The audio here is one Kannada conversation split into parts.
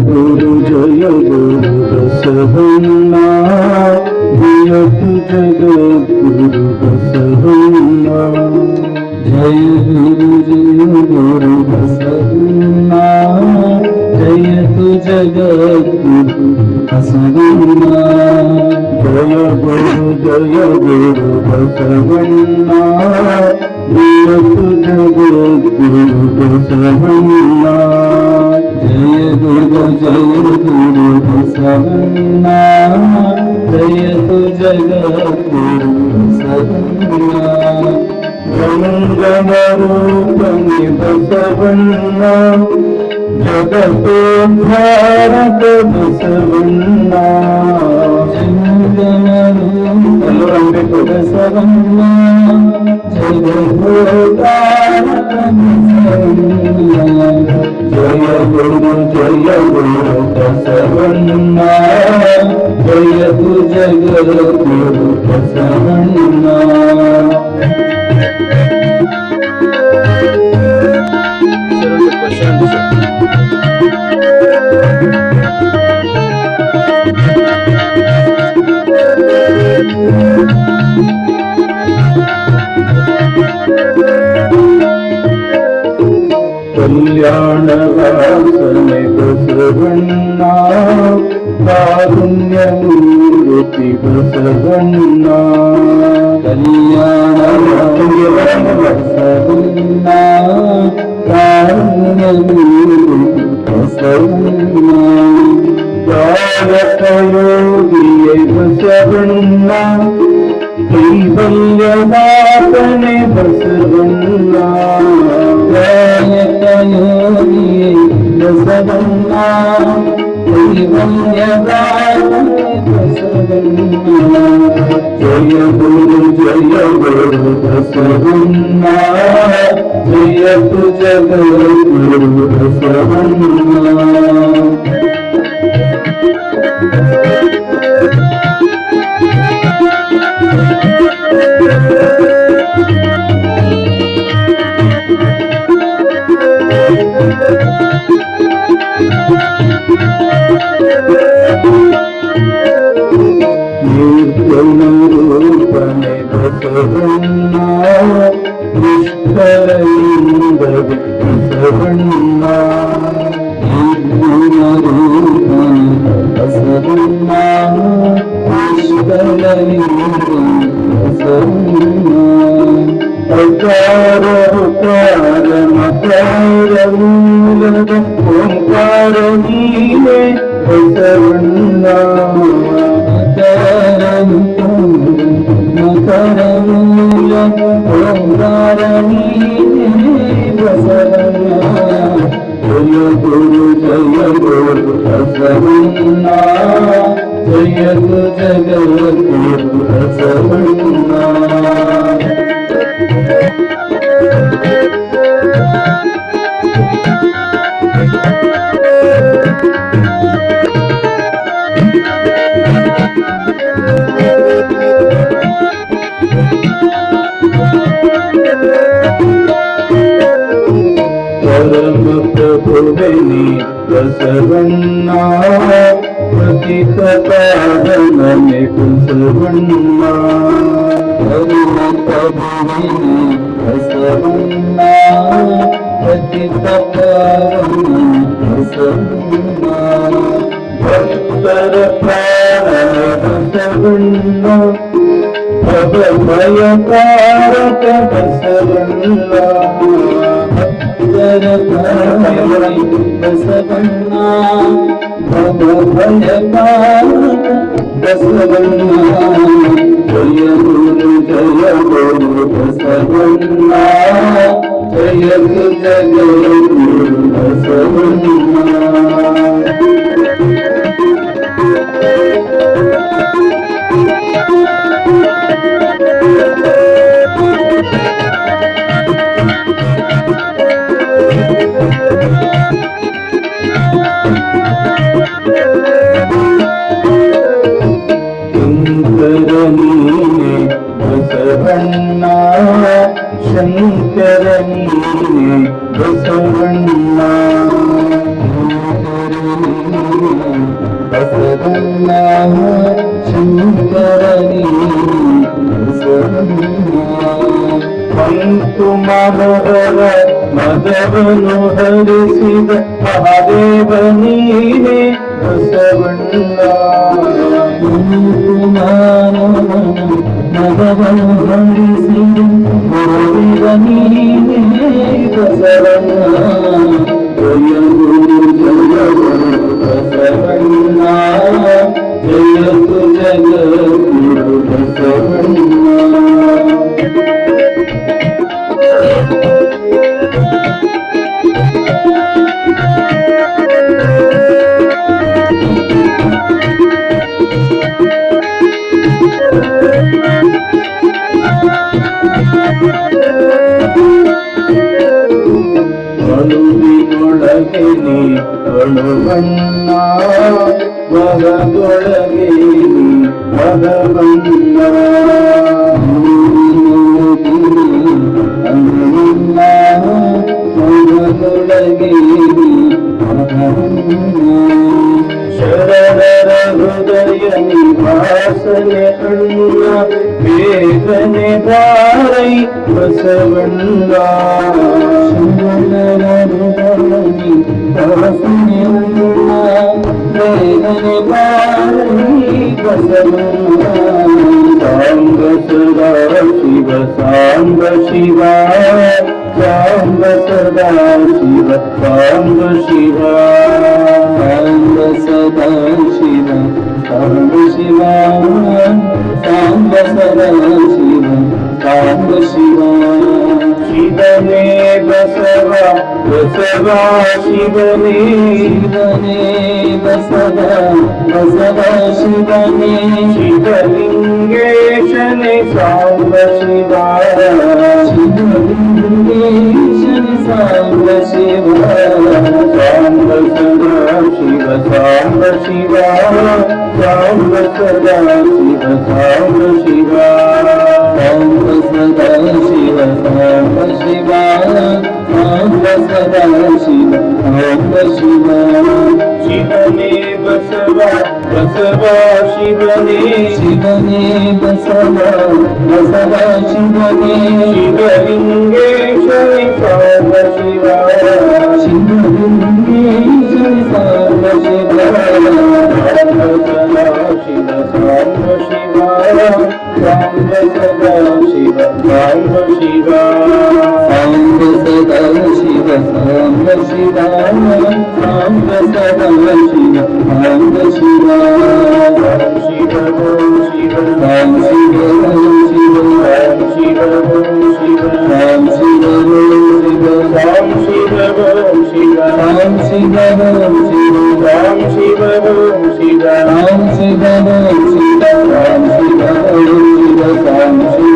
गुरु जय गुरु बसवन्ना जयतु जगद्गुरु बसवन्ना जय गुरु बसवन्ना जयतु जगद्गुरु बसवन्ना जय गुरु बसवन्ना जयतु जगद्गुरु बसवन्ना जय गुरु बसवन्ना जयतु जगद्गुरु बसवन्ना जंगम रूपनि बसवन्ना जगतोद्धारक बसवन्ना जंगम रूप बसवन्ना जगतोद्धारक बसवन्ना जय गुरु बसवन्ना जयतु जगद्गुरु बसवन्ना कल्याण वासने बसवन्ना कारुण्यमूर्ति बसवन्ना कल्याण बसवन्ना कारुण्यमूर्ति बसवन्ना योगिये बसवन्ना कैवल्यदातने बसवन्ना योगिये बसवन्ना कैवल्यदातने बसवन्ना जय गुरु बसवन्ना जयतु जगद्गुरु बसवन्ना रूपने बसवन्ना निष्कललिंग बसवन्ना रूपने बसवन्ना निष्कललिंग बसवन्ना अकार उकार मकार मूलद ओंकार नीले बसवन्ना मकर मूल ओंकार बसवन्ना जय गुरु बसवन्ना जयतु जगद्गुरु बसवन्ना परम प्रभुविनी बसवन्ना पतित पावन में बसवन्ना परम प्रभुविनी बसवन्ना पतित पावन में बसवन्ना भक्तर प्राण बसवन्ना भव भय कारक बसवन्ना बसवन्ना भव भय कारक बसवन्ना जय गुरु बसवन्ना जयतु जगद्गुरु बसवन्ना बसवन्ना शंकरनीने बसवन्ना ಬಸವಣ್ಣ ಶಂಕರನಿ ಮಂತು ಮನೋಹರ ಮದವನು ಹರಿಸಿದ ಮಹಾದೇವ ನೀನೇ ಬಸವಣ್ಣ ಮದವನು ಹರಿಸಿದ ಮಹಾದೇವ ನೀನೇ ಬಸವಣ್ಣ ಜಯ ಗುರು ಜಯ ಬಸವಣ್ಣ ಜಯ ಜಗದ್ಗುರು ಬಸವಣ್ಣ ಅಳುವಿನೊಳಗೆ ನೀ ಅಳುವಣ್ಣ ಮಗದೊಳಗೆ ನೀ ಮಗವಣ್ಣ ಮಗದೊಳಗೆ ನೀ ಮಗವಣ್ಣ ಶರಣರ ಹೃದಯ ನಿವಾಸನೆ ಅಣ್ಣ ಬೇಗನೆ ಬಾರೈ ಬಸವಣ್ಣ ಶರಣರ ಹೃದಯ ನಿವಾಸನೆ ಅಣ್ಣ ಬೇಗನೆ ಬಾರೈ ಬಸವಣ್ಣ ಸಾಂಬ ಸದಾ ಶಿವ ಸಾಂಬ ಶಿವ ಸಾಂಬ ಸದಾ ಶಿವ ಸಾಂಬ ಶಿವ ಸಾಂಬ ಸದಾ ಶಿವ ಸಾಂಬ ಶಿವ ಸಾಂಬ ಸದಾ ಶಿವ ಸಾಂಬ ಶಿವ ಶಿವನೇ ಬಸವ ಬಸವ ಶಿವನೇ ಶಿವನೇ ಬಸವ ಬಸವ ಶಿವನೇ ಶಿವಲಿಂಗೇಶನೇ ಸಾಂಬ ಶಿವ ಶಿವಲಿಂಗೇಶನೇ ಸಾಂಬ ಶಿವ ಸಾಂಬ ಸದಾ ಶಿವ ಸಾಂಬ ಶಿವ ಸಾಂಬ ಸದಾ ಶಿವ ಸಾಂಬ ಶಿವ ಸಾಂಬ ಸದಾ ಶಿವ ಸಾಂಬ ಶಿವ ಸಾಂಬ ಸದಾ ಶಿವ ಸಾಂಬ ಶಿವ ಶಿವನೇ ಬಸವ ಬಸವ ಶಿವನೇ ಶಿವನೇ ಬಸವ ಬಸವ ಶಿವನೇ ಶಿವಲಿಂಗೇಶನೇ ಸಾಂಬ ಶಿವ ಶಿವಲಿಂಗೇಶನೇ ಸಾಂಬ ಶಿವ ಸಾಂಬ ಸದಾ ಶಿವ ಸಾಂಬ ಶಿವ ಸಾಂಬ ಸದಾ ಶಿವ ಸಾಂಬ ಶಿವ ಸಾಂಬ ಸದಾ ಶಿವ ಸಾಂಬ ಶಿವ ಸಾಂಬ ಸದಾ ಶಿವ ಸಾಂಬ ಶಿವ ಶಿವ ಶಿವ ರಾಮ ಶಿವ ಶಿವ ರಾಮ ಶಿವ ಶಿವ ರಾಮ ಶಿವ ಶಿವ ರಾಮ ಶಿವ ಶಿವ ರಾಮ ಶಿವ ಶಿವ ರಾಮ ಶಿವ ಶಿವ ರಾಮ ಶಿವ ಶಿವ ರಾಮ ಶಿವ ಶಿವ ರಾಮ ಶಿವ ರಾಮ ಶಿವ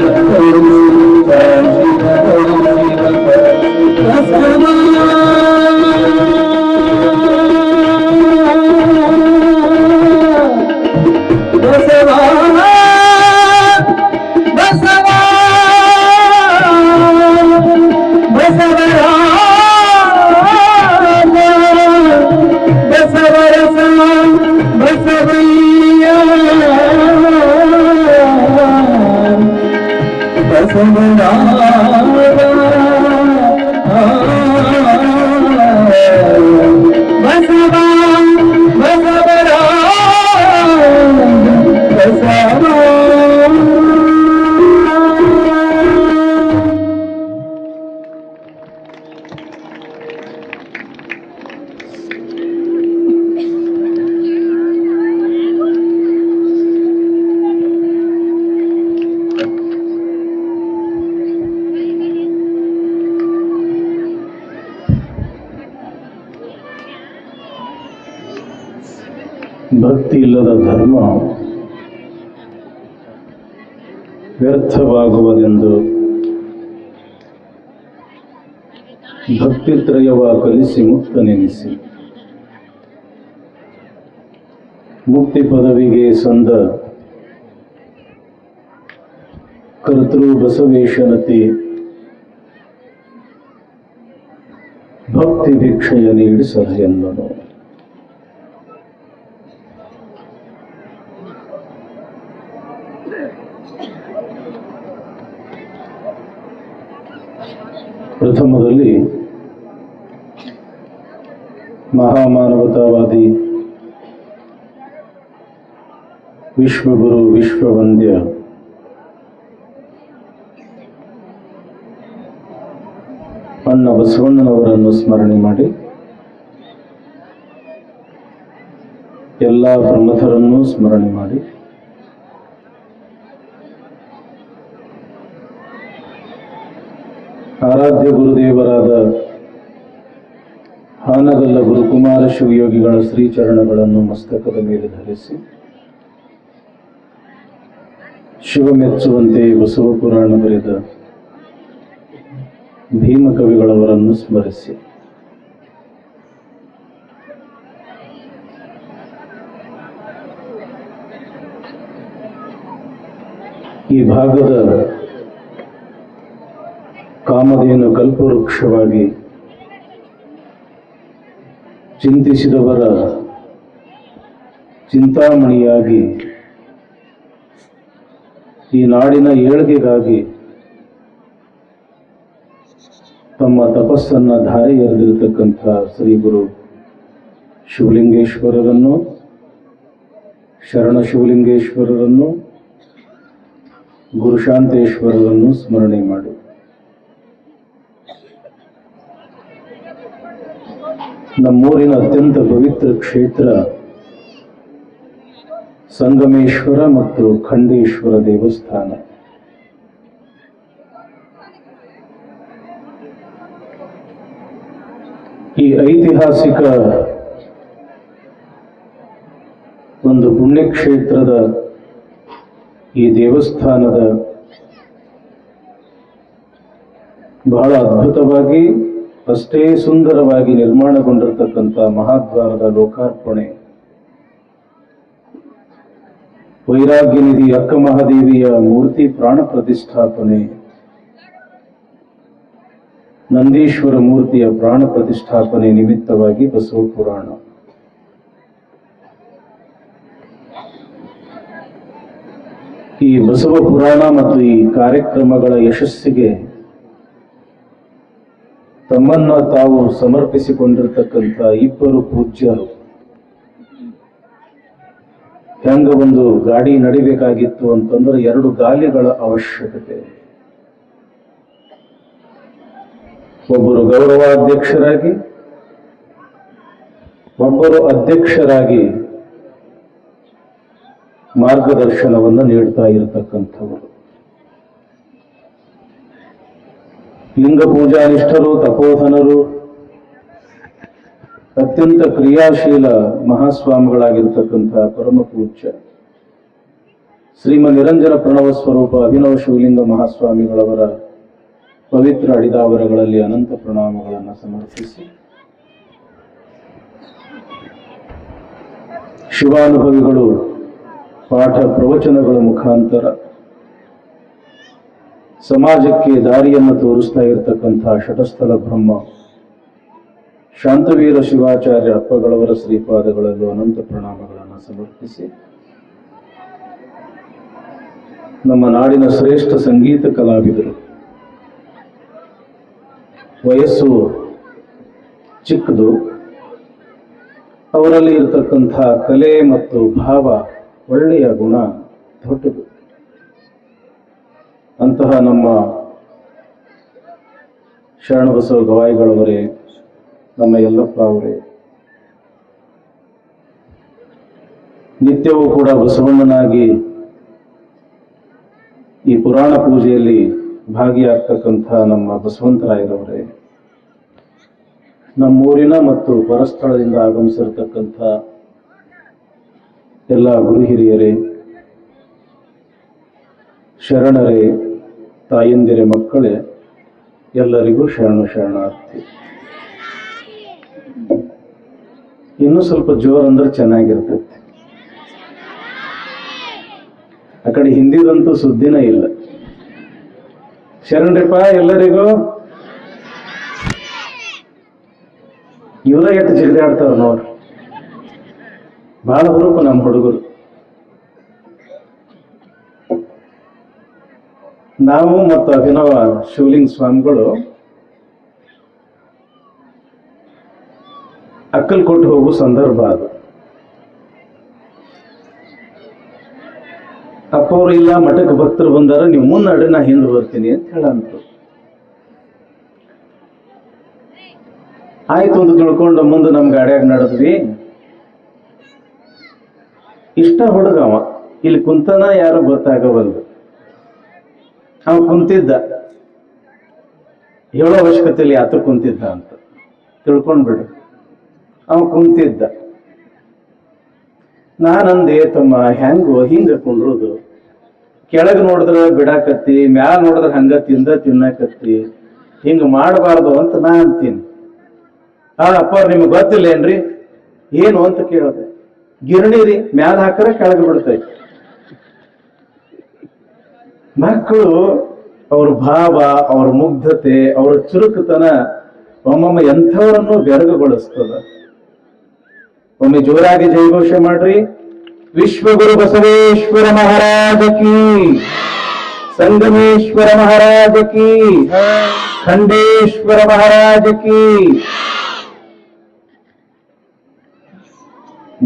ಭಕ್ತಿ ಇಲ್ಲದ ಧರ್ಮ ವ್ಯರ್ಥವಾಗುವುದೆಂದು ಭಕ್ತಿತ್ರಯವ ಕಲಿಸಿ ಮುಕ್ತನೆನಿಸಿ ಮುಕ್ತಿ ಪದವಿಗೆ ಸಂದ ಕರ್ತೃ ಬಸವೇಶನತೆ ಭಕ್ತಿ ಭಿಕ್ಷೆಯ ನೀಡಿ ಸಲಹೆಯನ್ನು ಪ್ರಥಮದಲ್ಲಿ ಮಹಾಮಾನವತಾವಾದಿ ವಿಶ್ವಗುರು ವಿಶ್ವವಂದ್ಯ ಅಣ್ಣ ಬಸವಣ್ಣನವರನ್ನು ಸ್ಮರಣೆ ಮಾಡಿ ಎಲ್ಲ ಪ್ರಮುಖರನ್ನು ಸ್ಮರಣೆ ಮಾಡಿ ಆರಾಧ್ಯ ಗುರುದೇವರಾದ ಹಾನಗಲ್ಲ ಗುರುಕುಮಾರ ಶಿವಯೋಗಿಗಳ ಶ್ರೀಚರಣಗಳನ್ನು ಮಸ್ತಕದ ಮೇಲೆ ಧರಿಸಿ ಶಿವ ಮೆಚ್ಚುವಂತೆ ಬಸವ ಪುರಾಣ ಬರೆದ ಭೀಮಕವಿಗಳವರನ್ನು ಸ್ಮರಿಸಿ ಈ ಭಾಗದ ಕಾಮಧೇನು ಕಲ್ಪವೃಕ್ಷವಾಗಿ ಚಿಂತಿಸಿದವರ ಚಿಂತಾಮಣಿಯಾಗಿ ಈ ನಾಡಿನ ಏಳ್ಗೆಗಾಗಿ ತಮ್ಮ ತಪಸ್ಸನ್ನು ಧಾರೆ ಎರೆದಿರತಕ್ಕಂಥ ಶ್ರೀ ಗುರು ಶಿವಲಿಂಗೇಶ್ವರರನ್ನು, ಶರಣ ಶಿವಲಿಂಗೇಶ್ವರರನ್ನು, ಗುರುಶಾಂತೇಶ್ವರರನ್ನು ಸ್ಮರಣೆ ಮಾಡಿ ನಮ್ಮೂರಿನ ಅತ್ಯಂತ ಪವಿತ್ರ ಕ್ಷೇತ್ರ ಸಂಗಮೇಶ್ವರ ಮತ್ತು ಖಂಡೇಶ್ವರ ದೇವಸ್ಥಾನ. ಈ ಐತಿಹಾಸಿಕ ಒಂದು ಪುಣ್ಯಕ್ಷೇತ್ರದ ಈ ದೇವಸ್ಥಾನದ ಬಹಳ ಅದ್ಭುತವಾಗಿ ಅಷ್ಟೇ ಸುಂದರವಾಗಿ ನಿರ್ಮಾಣಗೊಂಡಿರತಕ್ಕಂಥ ಮಹಾದ್ವಾರದ ಲೋಕಾರ್ಪಣೆ, ವೈರಾಗ್ಯನಿಧಿ ಅಕ್ಕ ಮಹಾದೇವಿಯ ಮೂರ್ತಿ ಪ್ರಾಣ ಪ್ರತಿಷ್ಠಾಪನೆ, ನಂದೀಶ್ವರ ಮೂರ್ತಿಯ ಪ್ರಾಣ ಪ್ರತಿಷ್ಠಾಪನೆ ನಿಮಿತ್ತವಾಗಿ ಬಸವ ಪುರಾಣ. ಈ ಬಸವ ಪುರಾಣ ಮತ್ತು ಈ ಕಾರ್ಯಕ್ರಮಗಳ ಯಶಸ್ಸಿಗೆ ತಮ್ಮನ್ನ ತಾವು ಸಮರ್ಪಿಸಿಕೊಂಡಿರ್ತಕ್ಕಂಥ ಇಬ್ಬರು ಪೂಜ್ಯರು. ಹೆಂಗ ಒಂದು ಗಾಡಿ ನಡಿಬೇಕಾಗಿತ್ತು ಅಂತಂದ್ರೆ ಎರಡು ಗಾಲಿಗಳ ಅವಶ್ಯಕತೆ. ಒಬ್ಬರು ಗೌರವಾಧ್ಯಕ್ಷರಾಗಿ, ಒಬ್ಬರು ಅಧ್ಯಕ್ಷರಾಗಿ ಮಾರ್ಗದರ್ಶನವನ್ನು ನೀಡ್ತಾ ಇರತಕ್ಕಂಥವರು. ಲಿಂಗ ಪೂಜಾನಿಷ್ಠರು, ತಪೋಧನರು, ಅತ್ಯಂತ ಕ್ರಿಯಾಶೀಲ ಮಹಾಸ್ವಾಮಿಗಳಾಗಿರ್ತಕ್ಕಂಥ ಪರಮ ಪೂಜ್ಯ ಶ್ರೀಮ ನಿರಂಜನ ಪ್ರಣವ ಸ್ವರೂಪ ಅಭಿನವ ಶಿವಲಿಂಗ ಮಹಾಸ್ವಾಮಿಗಳವರ ಪವಿತ್ರ ಅಡಿದಾವರಗಳಲ್ಲಿ ಅನಂತ ಪ್ರಣಾಮಗಳನ್ನು ಸಮರ್ಪಿಸಿ, ಶಿವಾನುಭವಿಗಳು ಪಾಠ ಪ್ರವಚನಗಳ ಮುಖಾಂತರ ಸಮಾಜಕ್ಕೆ ದಾರಿಯನ್ನು ತೋರಿಸ್ತಾ ಇರತಕ್ಕಂಥ ಶಟಸ್ಥಲ ಬ್ರಹ್ಮ ಶಾಂತವೀರ ಶಿವಾಚಾರ್ಯ ಅಪ್ಪಗಳವರ ಶ್ರೀಪಾದಗಳಲ್ಲೂ ಅನಂತ ಪ್ರಣಾಮಗಳನ್ನು ಸಮರ್ಪಿಸಿ, ನಮ್ಮ ನಾಡಿನ ಶ್ರೇಷ್ಠ ಸಂಗೀತ ಕಲಾವಿದರು, ವಯಸ್ಸು ಚಿಕ್ಕದು, ಅವರಲ್ಲಿ ಇರತಕ್ಕಂಥ ಕಲೆ ಮತ್ತು ಭಾವ ಒಳ್ಳೆಯ ಗುಣ ದೊಡ್ಡದು. ಅಂತಹ ನಮ್ಮ ಶರಣಬಸವ ಗವಾಯಿಗಳವರೇ, ನಮ್ಮ ಯಲ್ಲಪ್ಪ ಅವರೇ, ನಿತ್ಯವೂ ಕೂಡ ಬಸವಣ್ಣನಾಗಿ ಈ ಪುರಾಣ ಪೂಜೆಯಲ್ಲಿ ಭಾಗಿಯಾಗ್ತಕ್ಕಂಥ ನಮ್ಮ ಬಸವಂತರಾಯರವರೇ, ನಮ್ಮೂರಿನ ಮತ್ತು ಪರಸ್ಥಳದಿಂದ ಆಗಮಿಸಿರ್ತಕ್ಕಂಥ ಎಲ್ಲ ಗುರು ಹಿರಿಯರೇ, ಶರಣರೇ, ತಾಯಂದಿರೆ, ಮಕ್ಕಳೇ, ಎಲ್ಲರಿಗೂ ಶರಣಾರ್ಥಿ. ಇನ್ನೂ ಸ್ವಲ್ಪ ಜೋರ್ ಅಂದ್ರೆ ಚೆನ್ನಾಗಿರ್ತೈತಿ. ಆ ಕಡೆ ಹಿಂದಿದಂತೂ ಸುದ್ದಿನೇ ಇಲ್ಲ. ಶರಣರಿಪ್ಪ ಎಲ್ಲರಿಗೂ. ಇವರ ಎಷ್ಟು ಜಿಗಿದಾಡ್ತಾವ ನೋಡ್ರಿ, ಬಹಳ ಹುರುಪು ನಮ್ಮ ಹುಡುಗರು. ನಾವು ಮತ್ತು ಅಭಿನವ ಶಿವಲಿಂಗ ಸ್ವಾಮಿಗಳು ಅಕ್ಕಲ್ ಕೊಟ್ಟು ಹೋಗೋ ಸಂದರ್ಭ ಅದು. ಅಪ್ಪವ್ರು ಇಲ್ಲ ಮಠಕ್ಕೆ ಭಕ್ತರು ಬಂದಾರ, ನೀವು ಮುನ್ನಡ್ರಿ ನಾ ಹಿಂದೆ ಬರ್ತೀನಿ ಅಂತ ಹೇಳಂತ. ಆಯ್ತು ಅಂತ ತಿಳ್ಕೊಂಡು ಮುಂದೆ ನಮ್ ಗಾಡಿಯಾಗ ನಡೆದ್ವಿ. ಇಷ್ಟ ಹುಡುಗವ ಇಲ್ಲಿ ಕುಂತನ ಯಾರು ಗೊತ್ತಾಗವಲ್ದು. ಅವ ಕುಂತಿದ್ದ, ಹೇಳೋ ಅವಶ್ಯಕತೆಯಲ್ಲಿ ಯಾತ್ರ ಕುಂತಿದ್ದ ಅಂತ ತಿಳ್ಕೊಂಡ್ಬಿಡ್ರಿ. ಅವ ಕುಂತಿದ್ದ. ನಾನಂದೆ, ತಮ್ಮ ಹೆಂಗೋ ಹಿಂಗ ಕುಂಡ್ರುದು, ಕೆಳಗೆ ನೋಡಿದ್ರೆ ಬಿಡಾಕತ್ತಿ, ಮ್ಯಾಲ ನೋಡಿದ್ರೆ ಹಂಗ ತಿನ್ನಕತ್ತಿ, ಹಿಂಗ ಮಾಡಬಾರ್ದು ಅಂತ ನಾ ಅಂತೀನಿ. ಅಪ್ಪ ನಿಮ್ಗೆ ಗೊತ್ತಿಲ್ಲ ಏನ್ರಿ ಏನು ಅಂತ ಕೇಳಿದೆ. ಗಿರಣಿ ರೀ, ಮ್ಯಾಲ ಹಾಕರೆ ಕೆಳಗೆ ಬಿಡ್ತೈತಿ. ಮಕ್ಕಳು ಅವ್ರ ಭಾವ, ಅವ್ರ ಮುಗ್ಧತೆ, ಅವ್ರ ಚುರುಕುತನ ಒಮ್ಮೊಮ್ಮೆ ಎಂಥವರನ್ನು ಬೆರಗುಗೊಳಿಸ್ತದ. ಒಮ್ಮೆ ಜೋರಾಗಿ ಜಯಘೋಷ ಮಾಡ್ರಿ. ವಿಶ್ವಗುರು ಬಸವೇಶ್ವರ ಮಹಾರಾಜ ಕಿ, ಸಂಗಮೇಶ್ವರ ಮಹಾರಾಜ ಕಿ, ಖಂಡೇಶ್ವರ ಮಹಾರಾಜ ಕಿ.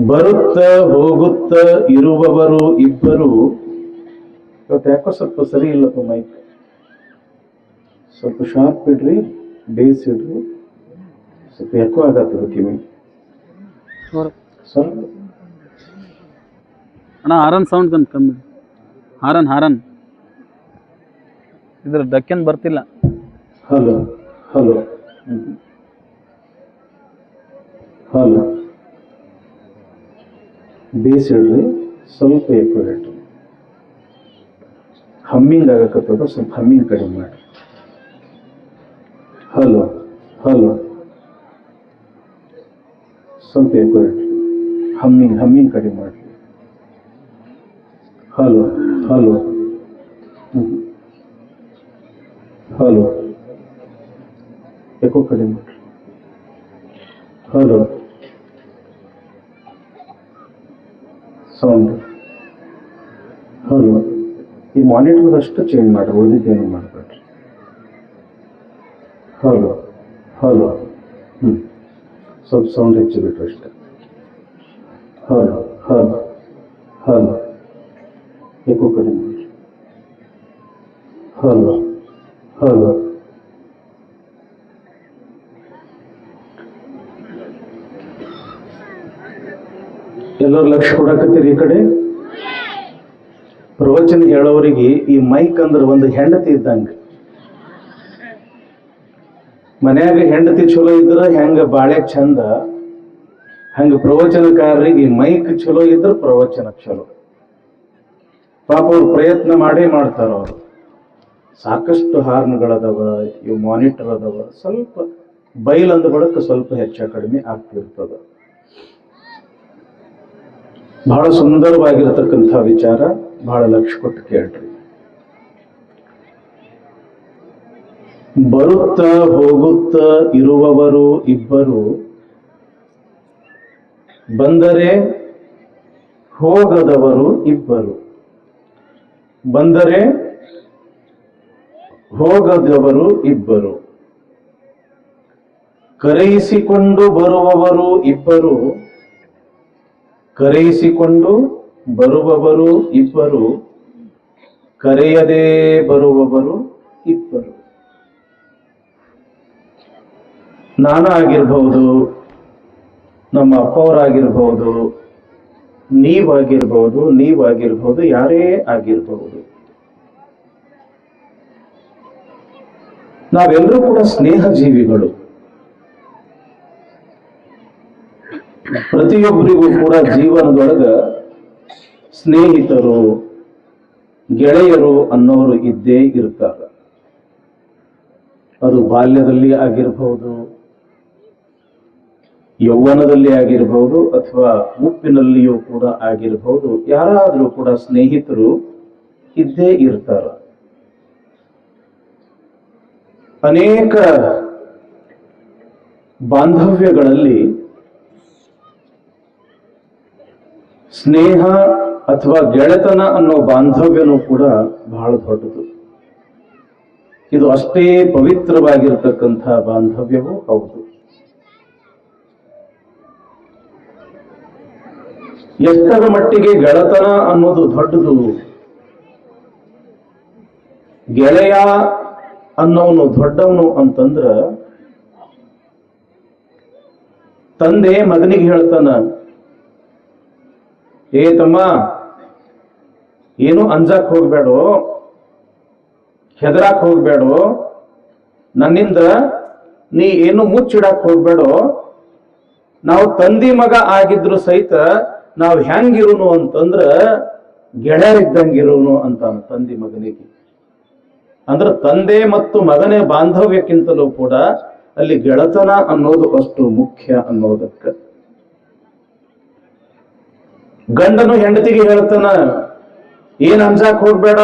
ಬರುತ್ತ ಹೋಗುತ್ತ ಇರುವವರು ಇಬ್ಬರು. ಇವತ್ತು ಯಾಕೋ ಸ್ವಲ್ಪ ಸರಿ ಇಲ್ಲಪ್ಪ ಮೈಕ್, ಸ್ವಲ್ಪ ಶಾರ್ಪ್ ಇಡ್ರಿ, ಬೇಸ್ ಇಡ್ರಿ, ಸ್ವಲ್ಪ ಯಾಕೋ ಆಗತ್ತದ ಕಿವಿ ಸ್ವಲ್ಪ. ಅಣ್ಣ ಹಾರನ್ ಸೌಂಡ್ ಕಂತ ಕಮ್ಮಿ, ಹಾರನ್ ಇದ್ರ ಡಕ್ಕನ್ ಬರ್ತಿಲ್ಲ. ಹಲೋ ಹಲೋ ಹಲೋ, ಬೇಸ್ ಇಡ್ರಿ, ಸ್ವಲ್ಪ ಎಕೋ ಇಡ್ರಿ. ಹಮ್ಮಿಂಗ್ ಆಗಕತ್ತದ, ಸ್ವಲ್ಪ ಹಮ್ಮಿಂಗ್ ಕಡಿಮೆ ಮಾಡಿ. ಹಲೋ ಹಲೋ, ಸ್ವಲ್ಪ ಎಕೋ ಇಡ್ರಿ, ಹಮ್ಮಿಂಗ್ ಕಡಿಮೆ ಮಾಡಿ. ಹಲೋ ಹಲೋ ಹಲೋ, ಎಕೋ ಕಡಿಮೆ ಮಾಡಿ. Hello, sound. ಹಲೋ, ಈ ಮಾನಿಟರ್ ಅಷ್ಟು ಚೇಂಜ್ ಮಾಡಿ, ಉಳಿದಿದ್ದೇನು ಮಾಡಬೇಡ್ರಿ. ಹಲೋ ಹಲೋ, ಸ್ವಲ್ಪ ಸೌಂಡ್ ಹೆಚ್ಚು ಬಿಟ್ರು ಅಷ್ಟೇ. ಹಲೋ ಹಲೋ ಹಲೋ, ಎಕೋ ಕಡಿಮೆ ಮಾಡಿ. ಹಲೋ ಹಲೋ, ಎಲ್ಲರೂ ಲಕ್ಷ ಕೊಡಕತ್ತೀರಿ ಈ ಕಡೆ. ಪ್ರವಚನ ಹೇಳೋರಿಗೆ ಈ ಮೈಕ್ ಅಂದ್ರೆ ಒಂದು ಹೆಂಡತಿ ಇದ್ದಂಗ. ಮನ್ಯಾಗ ಹೆಂಡತಿ ಚಲೋ ಇದ್ರ ಹೆಂಗ ಬಾಳೆ ಚಂದ, ಹಂಗ ಪ್ರವಚನಕಾರರಿಗೆ ಈ ಮೈಕ್ ಚಲೋ ಇದ್ರ ಪ್ರವಚನ ಚಲೋ. ಪಾಪ ಅವ್ರು ಪ್ರಯತ್ನ ಮಾಡೇ ಮಾಡ್ತಾರ. ಅವರು ಸಾಕಷ್ಟು ಹಾರ್ನ್ಗಳದವ, ಇವು ಮಾನಿಟರ್ ಅದಾವ. ಸ್ವಲ್ಪ ಬೈಲಂದ ಬಳಿಕ ಸ್ವಲ್ಪ ಹೆಚ್ಚ ಕಡಿಮೆ ಆಗ್ತಿರ್ತದ. ಬಹಳ ಸುಂದರವಾಗಿರತಕ್ಕಂಥ ವಿಚಾರ, ಬಹಳ ಲಕ್ಷ ಕೊಟ್ಟು ಕೇಳ್ರಿ. ಬರುತ್ತ ಹೋಗುತ್ತ ಇರುವವರು ಇಬ್ಬರು, ಬಂದರೆ ಹೋಗದವರು ಇಬ್ಬರು. ಬಂದರೆ ಹೋಗದವರು ಇಬ್ಬರು, ಕರೆಯಿಸಿಕೊಂಡು ಬರುವವರು ಇಬ್ಬರು. ಕರೆಯಿಸಿಕೊಂಡು ಬರುವವರು ಇಬ್ಬರು, ಕರೆಯದೇ ಬರುವವರು ಇಬ್ಬರು. ನಾನಾಗಿರ್ಬಹುದು, ನಮ್ಮ ಅಪ್ಪವರಾಗಿರ್ಬಹುದು, ನೀವಾಗಿರ್ಬಹುದು, ಯಾರೇ ಆಗಿರ್ಬಹುದು. ನಾವೆಲ್ಲರೂ ಕೂಡ ಸ್ನೇಹ ಜೀವಿಗಳು. ಪ್ರತಿಯೊಬ್ಬರಿಗೂ ಕೂಡ ಜೀವನದೊಳಗ ಸ್ನೇಹಿತರು, ಗೆಳೆಯರು ಅನ್ನೋರು ಇದ್ದೇ ಇರ್ತಾರೆ. ಅದು ಬಾಲ್ಯದಲ್ಲಿ ಆಗಿರಬಹುದು, ಯೌವನದಲ್ಲಿ ಆಗಿರಬಹುದು, ಅಥವಾ ಮುಪ್ಪಿನಲ್ಲಿಯೂ ಕೂಡ ಆಗಿರಬಹುದು. ಯಾರಾದರೂ ಕೂಡ ಸ್ನೇಹಿತರು ಇದ್ದೇ ಇರ್ತಾರ. ಅನೇಕ ಬಾಂಧವ್ಯಗಳಲ್ಲಿ ಸ್ನೇಹ ಅಥವಾ ಗೆಳೆತನ ಅನ್ನೋ ಬಾಂಧವ್ಯನೂ ಕೂಡ ಬಹಳ ದೊಡ್ಡದು. ಇದು ಅಷ್ಟೇ ಪವಿತ್ರವಾಗಿರತಕ್ಕಂಥ ಬಾಂಧವ್ಯವೂ ಹೌದು. ಎಷ್ಟರ ಮಟ್ಟಿಗೆ ಗೆಳತನ ಅನ್ನೋದು ದೊಡ್ಡದು, ಗೆಳೆಯ ಅನ್ನೋನು ದೊಡ್ಡವನು ಅಂತಂದ್ರ, ತಂದೆ ಮಗನಿಗೆ ಹೇಳ್ತಾನ, ಏ ತಮ್ಮ, ಏನು ಅಂಜಾಕ್ ಹೋಗ್ಬೇಡೋ, ಹೆದರಾಕ್ ಹೋಗ್ಬೇಡೋ, ನನ್ನಿಂದ ನೀ ಏನು ಮುಚ್ಚಿಡಾಕ್ ಹೋಗ್ಬೇಡೋ, ನಾವು ತಂದಿ ಮಗ ಆಗಿದ್ರು ಸಹಿತ ನಾವು ಹೆಂಗಿರುನು ಅಂತಂದ್ರ ಗೆಳೆಯರಿದ್ದಂಗಿರುನು ಅಂತ ತಂದಿ ಮಗನಿಗೆ. ಅಂದ್ರೆ ತಂದೆ ಮತ್ತು ಮಗನೇ ಬಾಂಧವ್ಯಕ್ಕಿಂತಲೂ ಕೂಡ ಅಲ್ಲಿ ಗೆಳತನ ಅನ್ನೋದು ಅಷ್ಟು ಮುಖ್ಯ ಅನ್ನೋದಕ್ಕೆ. ಗಂಡನು ಹೆಂಡತಿಗೆ ಹೇಳ್ತಾನ, ಏನ್ ಅಂಜಾಕ್ ಹೋಗ್ಬೇಡ,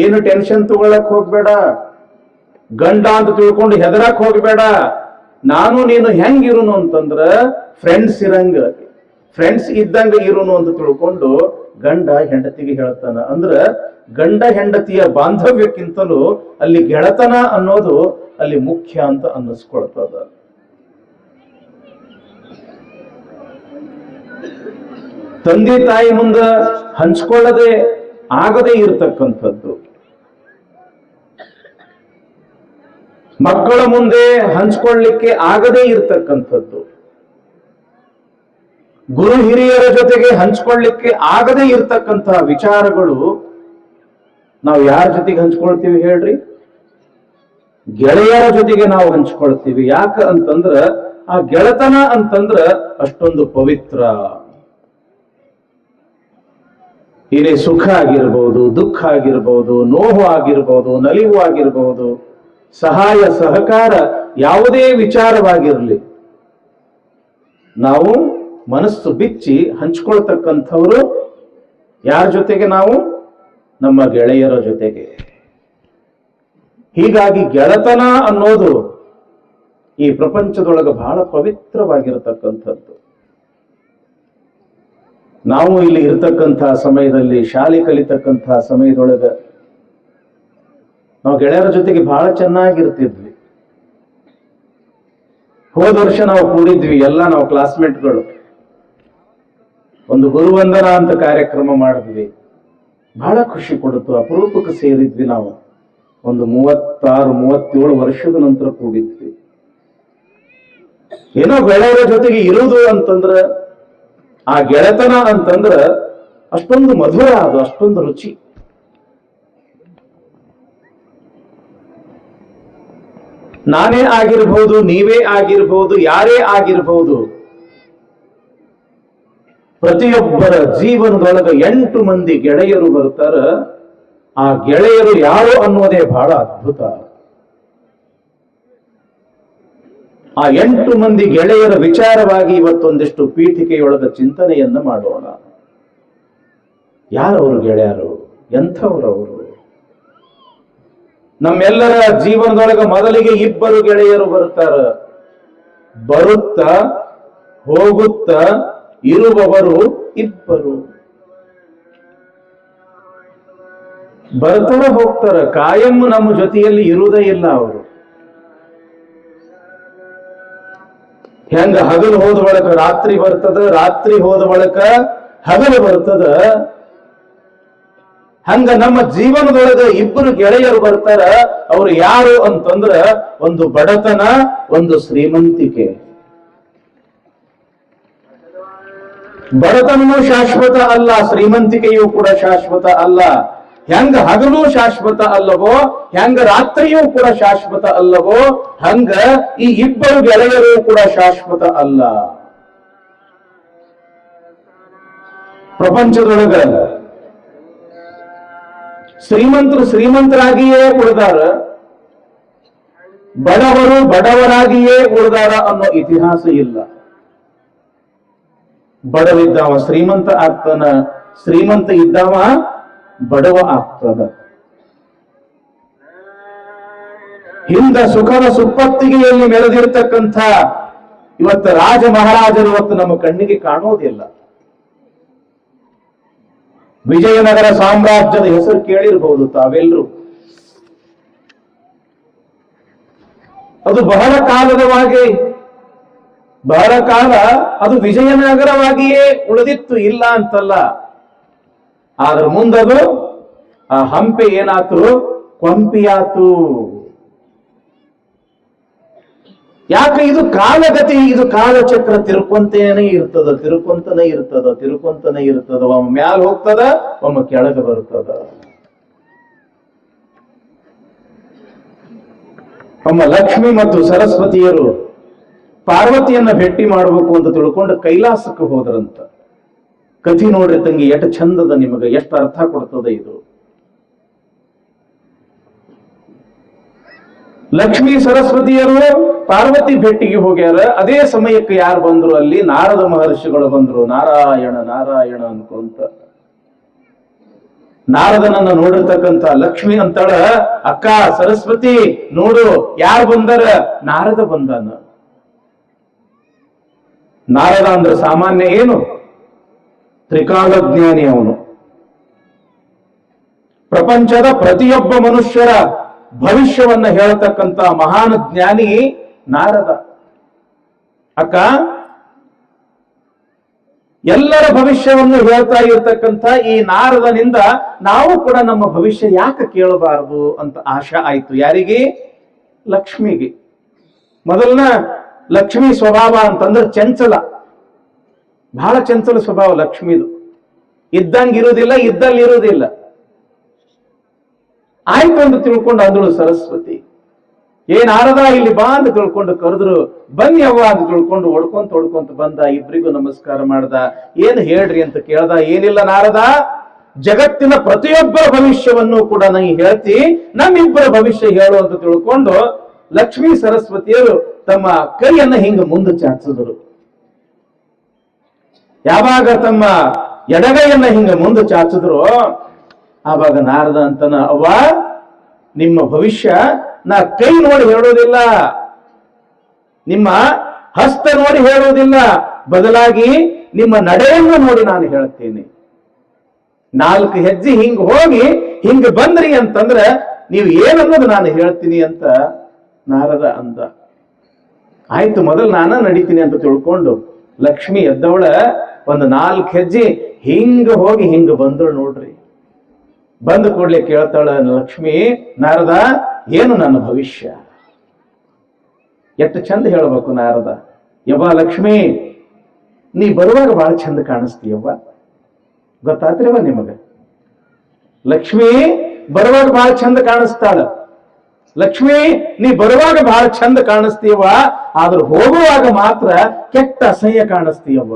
ಏನು ಟೆನ್ಷನ್ ತಗೊಳಕ್ ಹೋಗ್ಬೇಡ, ಗಂಡ ಅಂತ ತಿಳ್ಕೊಂಡು ಹೆದರಾಕ್ ಹೋಗ್ಬೇಡ, ನಾನು ನೀನು ಹೆಂಗಿರುನು ಅಂತಂದ್ರ ಫ್ರೆಂಡ್ಸ್ ಇದ್ದಂಗ ಇರುನು ಅಂತ ತಿಳ್ಕೊಂಡು ಗಂಡ ಹೆಂಡತಿಗೆ ಹೇಳ್ತಾನ. ಅಂದ್ರ ಗಂಡ ಹೆಂಡತಿಯ ಬಾಂಧವ್ಯಕ್ಕಿಂತಲೂ ಅಲ್ಲಿ ಗೆಳತನ ಅನ್ನೋದು ಅಲ್ಲಿ ಮುಖ್ಯ ಅಂತ ಅನ್ನಿಸ್ಕೊಳ್ತದ. ತಂದೆ ತಾಯಿ ಮುಂದ ಹಂಚ್ಕೊಳ್ಳದೆ ಆಗದೇ ಇರತಕ್ಕಂಥದ್ದು, ಮಕ್ಕಳ ಮುಂದೆ ಹಂಚ್ಕೊಳ್ಳಿಕ್ಕೆ ಆಗದೇ ಇರತಕ್ಕಂಥದ್ದು, ಗುರು ಹಿರಿಯರ ಜೊತೆಗೆ ಹಂಚ್ಕೊಳ್ಳಿಕ್ಕೆ ಆಗದೇ ಇರತಕ್ಕಂತಹ ವಿಚಾರಗಳು ನಾವು ಯಾರ ಜೊತೆಗೆ ಹಂಚ್ಕೊಳ್ತೀವಿ ಹೇಳ್ರಿ? ಗೆಳೆಯರ ಜೊತೆಗೆ ನಾವು ಹಂಚ್ಕೊಳ್ತೀವಿ. ಯಾಕ ಅಂತಂದ್ರ ಆ ಗೆಳತನ ಅಂತಂದ್ರ ಅಷ್ಟೊಂದು ಪವಿತ್ರ. ಏನೇ ಸುಖ ಆಗಿರ್ಬೋದು, ದುಃಖ ಆಗಿರ್ಬೋದು, ನೋವು ಆಗಿರ್ಬೋದು, ನಲಿವು ಆಗಿರ್ಬೋದು, ಸಹಾಯ ಸಹಕಾರ ಯಾವುದೇ ವಿಚಾರವಾಗಿರಲಿ, ನಾವು ಮನಸ್ಸು ಬಿಚ್ಚಿ ಹಂಚ್ಕೊಳ್ತಕ್ಕಂಥವ್ರು ಯಾರ ಜೊತೆಗೆ? ನಾವು ನಮ್ಮ ಗೆಳೆಯರ ಜೊತೆಗೆ. ಹೀಗಾಗಿ ಗೆಳತನ ಅನ್ನೋದು ಈ ಪ್ರಪಂಚದೊಳಗೆ ಬಹಳ ಪವಿತ್ರವಾಗಿರತಕ್ಕಂಥದ್ದು. ನಾವು ಇಲ್ಲಿ ಇರತಕ್ಕಂತಹ ಸಮಯದಲ್ಲಿ, ಶಾಲೆ ಕಲಿತಕ್ಕಂತಹ ಸಮಯದೊಳಗೆ ನಾವು ಗೆಳೆಯರ ಜೊತೆಗೆ ಬಹಳ ಚೆನ್ನಾಗಿರ್ತಿದ್ವಿ. ಹೋದ ವರ್ಷ ನಾವು ಕೂಡಿದ್ವಿ ಎಲ್ಲ ನಾವು ಕ್ಲಾಸ್ಮೇಟ್ಗಳು, ಒಂದು ಗುರುವಂದನ ಅಂತ ಕಾರ್ಯಕ್ರಮ ಮಾಡಿದ್ವಿ. ಬಹಳ ಖುಷಿ ಕೊಡುತ್ತು. ಅಪರೂಪಕ್ಕೆ ಸೇರಿದ್ವಿ ನಾವು. ಒಂದು 36-37 ವರ್ಷದ ನಂತರ ಕೂಡಿದ್ವಿ. ಏನೋ ಗೆಳೆಯರ ಜೊತೆಗೆ ಇರುವುದು ಅಂತಂದ್ರ, ಆ ಗೆಳೆತನ ಅಂತಂದ್ರ ಅಷ್ಟೊಂದು ಮಧುರ, ಅದು ಅಷ್ಟೊಂದು ರುಚಿ. ನಾನೇ ಆಗಿರ್ಬಹುದು, ನೀವೇ ಆಗಿರ್ಬಹುದು, ಯಾರೇ ಆಗಿರ್ಬಹುದು, ಪ್ರತಿಯೊಬ್ಬರ ಜೀವನದೊಳಗ 8 ಮಂದಿ ಗೆಳೆಯರು ಬರ್ತಾರ. ಆ ಗೆಳೆಯರು ಯಾರು ಅನ್ನೋದೇ ಬಹಳ ಅದ್ಭುತ. ಆ 8 ಮಂದಿ ಗೆಳೆಯರ ವಿಚಾರವಾಗಿ ಇವತ್ತೊಂದಿಷ್ಟು ಪೀಠಿಕೆಯೊಳಗ ಚಿಂತನೆಯನ್ನ ಮಾಡೋಣ. ಯಾರವರು ಗೆಳೆಯರು? ಎಂಥವ್ರವರು? ನಮ್ಮೆಲ್ಲರ ಜೀವನದೊಳಗ ಮೊದಲಿಗೆ 2 ಗೆಳೆಯರು ಬರ್ತಾರ. ಬರುತ್ತಾ ಹೋಗುತ್ತಾ ಇರುವವರು 2. ಬರ್ತಾರ ಹೋಗ್ತಾರ, ಕಾಯಂ ನಮ್ಮ ಜೊತೆಯಲ್ಲಿ ಇರುವುದೇ ಇಲ್ಲ ಅವರು. ಹೆಂಗ ಹಗಲು ಹೋದ ಬಳಿಕ ರಾತ್ರಿ ಬರ್ತದ, ರಾತ್ರಿ ಹೋದ ಬಳಿಕ ಹಗಲು ಬರ್ತದ, ಹಂಗ ನಮ್ಮ ಜೀವನದೊಳಗೆ 2 ಗೆಳೆಯರು ಬರ್ತಾರ. ಅವ್ರು ಯಾರು ಅಂತಂದ್ರ, ಒಂದು ಬಡತನ, ಒಂದು ಶ್ರೀಮಂತಿಕೆ. ಬಡತನೂ ಶಾಶ್ವತ ಅಲ್ಲ, ಶ್ರೀಮಂತಿಕೆಯೂ ಕೂಡ ಶಾಶ್ವತ ಅಲ್ಲ. ಹೆಂಗ ಹಗಲು ಶಾಶ್ವತ ಅಲ್ಲವೋ, ಹೆಂಗ ರಾತ್ರಿಯೂ ಕೂಡ ಶಾಶ್ವತ ಅಲ್ಲವೋ, ಹಂಗ ಈ 2 ಗೆಳೆಯರು ಕೂಡ ಶಾಶ್ವತ ಅಲ್ಲ. ಪ್ರಪಂಚದೊಳಗ ಶ್ರೀಮಂತರು ಶ್ರೀಮಂತರಾಗಿಯೇ ಉಳಿದಾರ, ಬಡವರು ಬಡವರಾಗಿಯೇ ಉಳಿದಾರ ಅನ್ನೋ ಇತಿಹಾಸ ಇಲ್ಲ. ಬಡವಿದ್ದವ ಶ್ರೀಮಂತ ಆಗ್ತಾನ, ಶ್ರೀಮಂತ ಇದ್ದವ ಬಡವ ಆಗ್ತದ. ಹಿಂದ ಸುಖದ ಸುಪ್ಪತ್ತಿಗೆಯಲ್ಲಿ ಮೆರೆದಿರ್ತಕ್ಕಂಥ ಇವತ್ತು ರಾಜ ಮಹಾರಾಜರು ಇವತ್ತು ನಮ್ಮ ಕಣ್ಣಿಗೆ ಕಾಣುವುದಿಲ್ಲ. ವಿಜಯನಗರ ಸಾಮ್ರಾಜ್ಯದ ಹೆಸರು ಕೇಳಿರಬಹುದು ತಾವೆಲ್ಲರೂ. ಅದು ಬಹಳ ಕಾಲದವಾಗಿ ಬಹಳ ಕಾಲ ಅದು ವಿಜಯನಗರವಾಗಿಯೇ ಉಳಿದಿತ್ತು, ಇಲ್ಲ ಅಂತಲ್ಲ. ಆದ್ರ ಮುಂದದು ಆ ಹಂಪೆ ಏನಾತು, ಕೊಂಪಿಯಾತು. ಯಾಕೆ? ಇದು ಕಾಲಗತಿ, ಇದು ಕಾಲಚಕ್ರ ತಿರುಕೊಂತೇನೆ ಇರ್ತದ, ತಿರುಕೊಂತನೇ ಇರ್ತದ, ತಿರುಕೊಂತನೇ ಇರ್ತದ. ಒಮ್ಮೆ ಮ್ಯಾಲ ಹೋಗ್ತದ, ಒಮ್ಮೆ ಕೆಳಗೆ ಬರ್ತದ. ಒಮ್ಮ ಲಕ್ಷ್ಮಿ ಮತ್ತು ಸರಸ್ವತಿಯರು ಪಾರ್ವತಿಯನ್ನ ಭೇಟಿ ಮಾಡಬೇಕು ಅಂತ ತಿಳ್ಕೊಂಡು ಕೈಲಾಸಕ್ಕೆ ಹೋದ್ರಂತ. ಕಥಿ ನೋಡ್ರಿ ತಂಗಿ, ಎಷ್ಟು ಚಂದದ, ನಿಮಗೆ ಎಷ್ಟು ಅರ್ಥ ಕೊಡ್ತದೆ ಇದು. ಲಕ್ಷ್ಮೀ ಸರಸ್ವತಿಯರು ಪಾರ್ವತಿ ಭೇಟಿಗೆ ಹೋಗ್ಯಾರ. ಅದೇ ಸಮಯಕ್ಕೆ ಯಾರು ಬಂದ್ರು ಅಲ್ಲಿ? ನಾರದ ಮಹರ್ಷಿಗಳು ಬಂದ್ರು. ನಾರಾಯಣ ನಾರಾಯಣ ಅನ್ಕೊಂತ ನಾರದನನ್ನ ನೋಡಿರ್ತಕ್ಕಂಥ ಲಕ್ಷ್ಮಿ ಅಂತಾಳ, ಅಕ್ಕ ಸರಸ್ವತಿ ನೋಡು ಯಾರು ಬಂದಾರ? ನಾರದ ಬಂದಾನ. ನಾರದ ಅಂದ್ರೆ ಸಾಮಾನ್ಯ ಏನು? ತ್ರಿಕಾಲಜ್ಞಾನಿ ಅವನು. ಪ್ರಪಂಚದ ಪ್ರತಿಯೊಬ್ಬ ಮನುಷ್ಯರ ಭವಿಷ್ಯವನ್ನ ಹೇಳತಕ್ಕಂತ ಮಹಾನ್ ಜ್ಞಾನಿ ನಾರದ. ಅಕ್ಕ, ಎಲ್ಲರ ಭವಿಷ್ಯವನ್ನು ಹೇಳ್ತಾ ಇರತಕ್ಕಂಥ ಈ ನಾರದನಿಂದ ನಾವು ಕೂಡ ನಮ್ಮ ಭವಿಷ್ಯ ಯಾಕೆ ಕೇಳಬಾರದು ಅಂತ ಆಶಾ ಆಯ್ತು. ಯಾರಿಗೆ? ಲಕ್ಷ್ಮಿಗೆ. ಮೊದಲನ ಲಕ್ಷ್ಮಿ ಸ್ವಭಾವ ಅಂತಂದ್ರೆ ಚಂಚಲ, ಬಹಳ ಚಂಚಲ ಸ್ವಭಾವ ಲಕ್ಷ್ಮಿದು. ಇದ್ದಂಗಿರುವುದಿಲ್ಲ, ಇದ್ದಲ್ಲಿ ಇರುವುದಿಲ್ಲ. ಆಯ್ತು ಅಂತ ತಿಳ್ಕೊಂಡು ಅಂದಳು ಸರಸ್ವತಿ. ನಾರದ ಇಲ್ಲಿ ಬಾ ಅಂತ ತಿಳ್ಕೊಂಡು ಕರೆದ್ರು. ಬನ್ನಿ ಅವ್ವ ಅಂತ ತಿಳ್ಕೊಂಡು ಹೊಡ್ಕೊಂತ ಬಂದ. ಇಬ್ರಿಗೂ ನಮಸ್ಕಾರ ಮಾಡ್ದ. ಏನ್ ಹೇಳ್ರಿ ಅಂತ ಕೇಳ್ದ. ಏನಿಲ್ಲ ನಾರದ, ಜಗತ್ತಿನ ಪ್ರತಿಯೊಬ್ಬರ ಭವಿಷ್ಯವನ್ನು ಕೂಡ ನಂಗೆ ಹೇಳ್ತಿ, ನಮ್ಮಿಬ್ಬರ ಭವಿಷ್ಯ ಹೇಳು ಅಂತ ತಿಳ್ಕೊಂಡು ಲಕ್ಷ್ಮೀ ಸರಸ್ವತಿಯರು ತಮ್ಮ ಕೈಯನ್ನ ಹಿಂಗ ಮುಂದೆ ಚಾಚಿಸಿದ್ರು. ಯಾವಾಗ ತಮ್ಮ ಎಡಗೈಯನ್ನ ಹಿಂಗ ಮುಂದೆ ಚಾಚಿದ್ರು, ಆವಾಗ ನಾರದ ಅಂತನ, ಅವ್ವ ನಿಮ್ಮ ಭವಿಷ್ಯ ನಾ ಕೈ ನೋಡಿ ಹೇಳೋದಿಲ್ಲ, ನಿಮ್ಮ ಹಸ್ತ ನೋಡಿ ಹೇಳೋದಿಲ್ಲ, ಬದಲಾಗಿ ನಿಮ್ಮ ನಡೆಯನ್ನು ನೋಡಿ ನಾನು ಹೇಳ್ತೇನೆ. 4 ಹೆಜ್ಜೆ ಹಿಂಗ್ ಹೋಗಿ ಹಿಂಗ್ ಬಂದ್ರಿ ಅಂತಂದ್ರೆ ನೀವು ಏನನ್ನೋದು ನಾನು ಹೇಳ್ತೀನಿ ಅಂತ ನಾರದ ಅಂದ. ಆಯ್ತು, ಮೊದಲು ನಾನ ನಡೀತೀನಿ ಅಂತ ತಿಳ್ಕೊಂಡು ಲಕ್ಷ್ಮಿ ಎದ್ದವಳ ಒಂದು 4 ಹೆಜ್ಜೆ ಹಿಂಗ ಹೋಗಿ ಹಿಂಗ ಬಂದಳು. ನೋಡ್ರಿ, ಬಂದು ಕೂಡ್ಲೆ ಕೇಳ್ತಾಳ ಲಕ್ಷ್ಮಿ, ನಾರದ ಏನು ನನ್ನ ಭವಿಷ್ಯ? ಎಷ್ಟು ಚಂದ ಹೇಳ್ಬೇಕು ನಾರದ. ಯವ್ವ ಲಕ್ಷ್ಮಿ, ನೀ ಬರುವಾಗ ಬಹಳ ಚಂದ ಕಾಣಿಸ್ತೀಯವ್ವ. ಗೊತ್ತಾತ್ರಿವ ನಿಮಗ? ಲಕ್ಷ್ಮಿ ಬರುವಾಗ ಬಹಳ ಚಂದ ಕಾಣಿಸ್ತಾಳ. ಲಕ್ಷ್ಮಿ ನೀ ಬರುವಾಗ ಬಹಳ ಚಂದ ಕಾಣಿಸ್ತೀಯವ್ವ, ಆದ್ರೂ ಹೋಗುವಾಗ ಮಾತ್ರ ಕೆಟ್ಟ ಅಸಹ್ಯ ಕಾಣಿಸ್ತೀಯವ್ವ.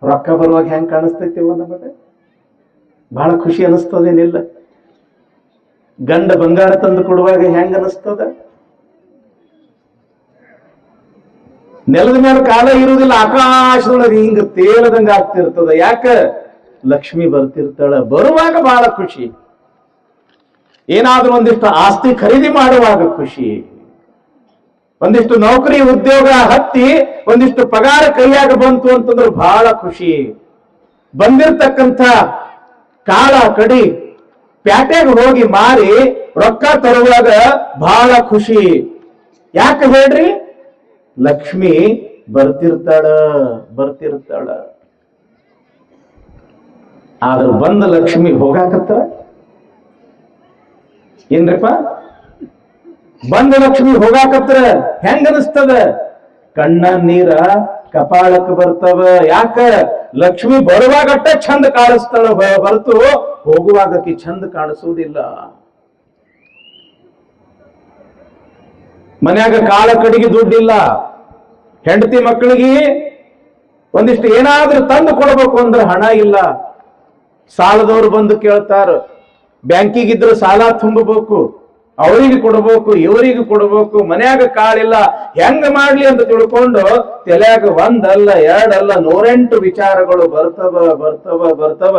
ರೊಕ್ಕ ಬರುವಾಗ ಹೆಂಗ್ ಕಾಣಿಸ್ತೈತಿವ ನಮಗೆ? ಬಹಳ ಖುಷಿ ಅನಿಸ್ತದೇನಿಲ್ಲ? ಗಂಡ ಬಂಗಾರ ತಂದು ಕೊಡುವಾಗ ಹೆಂಗ ಅನಿಸ್ತದ? ನೆಲದ ಮೇಲೆ ಕಾಲ ಇರುವುದಿಲ್ಲ, ಆಕಾಶದೊಳಗೆ ಹಿಂಗ ತೇಲದಂಗ ಆಗ್ತಿರ್ತದ. ಯಾಕ? ಲಕ್ಷ್ಮಿ ಬರ್ತಿರ್ತಾಳ. ಬರುವಾಗ ಬಹಳ ಖುಷಿ. ಏನಾದ್ರೂ ಒಂದಿಷ್ಟು ಆಸ್ತಿ ಖರೀದಿ ಮಾಡುವಾಗ ಖುಷಿ, ಒಂದಿಷ್ಟು ನೌಕರಿ ಉದ್ಯೋಗ ಹತ್ತಿ ಒಂದಿಷ್ಟು ಪಗಾರ ಕೈಯಾಗ ಬಂತು ಅಂತಂದ್ರೆ ಬಹಳ ಖುಷಿ. ಬಂದಿರ್ತಕ್ಕಂಥ ಕಾಳ ಕಡಿ ಪ್ಯಾಟೆಗೆ ಹೋಗಿ ಮಾರಿ ರೊಕ್ಕ ತರುವಾಗ ಬಹಳ ಖುಷಿ. ಯಾಕೆ ಹೇಳ್ರಿ? ಲಕ್ಷ್ಮಿ ಬರ್ತಿರ್ತಾಳ. ಆದ್ರೆ ಬಂದ ಲಕ್ಷ್ಮಿ ಹೋಗಾಕತ್ತ ಏನ್ರಿಪ್ಪ? ಬಂದ ಲಕ್ಷ್ಮಿ ಹೋಗಾಕತ್ರ ಹೆಂಗ ಅನಿಸ್ತದ? ಕಣ್ಣ ನೀರ ಕಪಾಳಕ್ಕೆ ಬರ್ತವ. ಯಾಕ? ಲಕ್ಷ್ಮಿ ಬರುವಾಗಟ್ಟ ಚಂದ ಕಾಣಿಸ್ತಾಳ ಹೊರತು ಹೋಗುವಾಗಕ್ಕೆ ಚಂದ ಕಾಣಿಸುವುದಿಲ್ಲ. ಮನ್ಯಾಗ ಕಾಳ ಕಡಿಗೆ ದುಡ್ಡಿಲ್ಲ, ಹೆಂಡತಿ ಮಕ್ಕಳಿಗೆ ಒಂದಿಷ್ಟು ಏನಾದ್ರೂ ತಂದು ಕೊಡಬೇಕು ಅಂದ್ರೆ ಹಣ ಇಲ್ಲ. ಸಾಲದವ್ರು ಬಂದು ಕೇಳ್ತಾರ, ಬ್ಯಾಂಕಿಗಿದ್ರು ಸಾಲ ತುಂಬಬೇಕು, ಅವರಿಗೆ ಕೊಡಬೇಕು, ಇವರಿಗೆ ಕೊಡಬೇಕು, ಮನ್ಯಾಗ ಕಾಳಿಲ್ಲ, ಹೆಂಗ ಮಾಡ್ಲಿ ಅಂತ ತಿಳ್ಕೊಂಡು ತಲೆಯಾಗ 1 ಅಲ್ಲ 2 ಅಲ್ಲ 108 ವಿಚಾರಗಳು ಬರ್ತವ.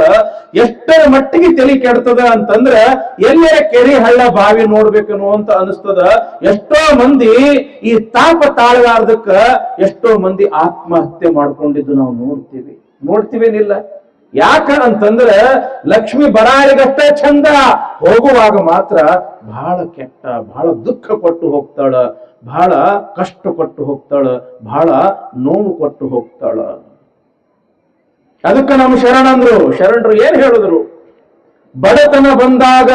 ಎಷ್ಟರ ಮಟ್ಟಿಗೆ ತಲೆ ಕೆಡ್ತದ ಅಂತಂದ್ರ ಎಲ್ಲೇ ಕೆರೆ ಹಳ್ಳ ಬಾವಿ ನೋಡ್ಬೇಕನ್ನು ಅಂತ ಅನಿಸ್ತದ. ಎಷ್ಟೋ ಮಂದಿ ಈ ತಾಪ ತಾಳಲಾರ್ದಕ್ಕ ಎಷ್ಟೋ ಮಂದಿ ಆತ್ಮಹತ್ಯೆ ಮಾಡ್ಕೊಂಡಿದ್ದು ನಾವು ನೋಡ್ತೀವೇನಿಲ್ಲ? ಯಾಕ ಅಂತಂದ್ರೆ ಲಕ್ಷ್ಮಿ ಬರಾಳಿಗಷ್ಟೇ ಚಂದ, ಹೋಗುವಾಗ ಮಾತ್ರ ಬಹಳ ಕೆಟ್ಟ, ಬಹಳ ದುಃಖ ಪಟ್ಟು ಹೋಗ್ತಾಳ. ಬಹಳ ಕಷ್ಟ ಕೊಟ್ಟು ಹೋಗ್ತಾಳ, ಬಹಳ ನೋವು ಕೊಟ್ಟು ಹೋಗ್ತಾಳ. ಅದಕ್ಕೆ ನಮ್ಮ ಶರಣರು ಏನ್ ಹೇಳಿದ್ರು? ಬಡತನ ಬಂದಾಗ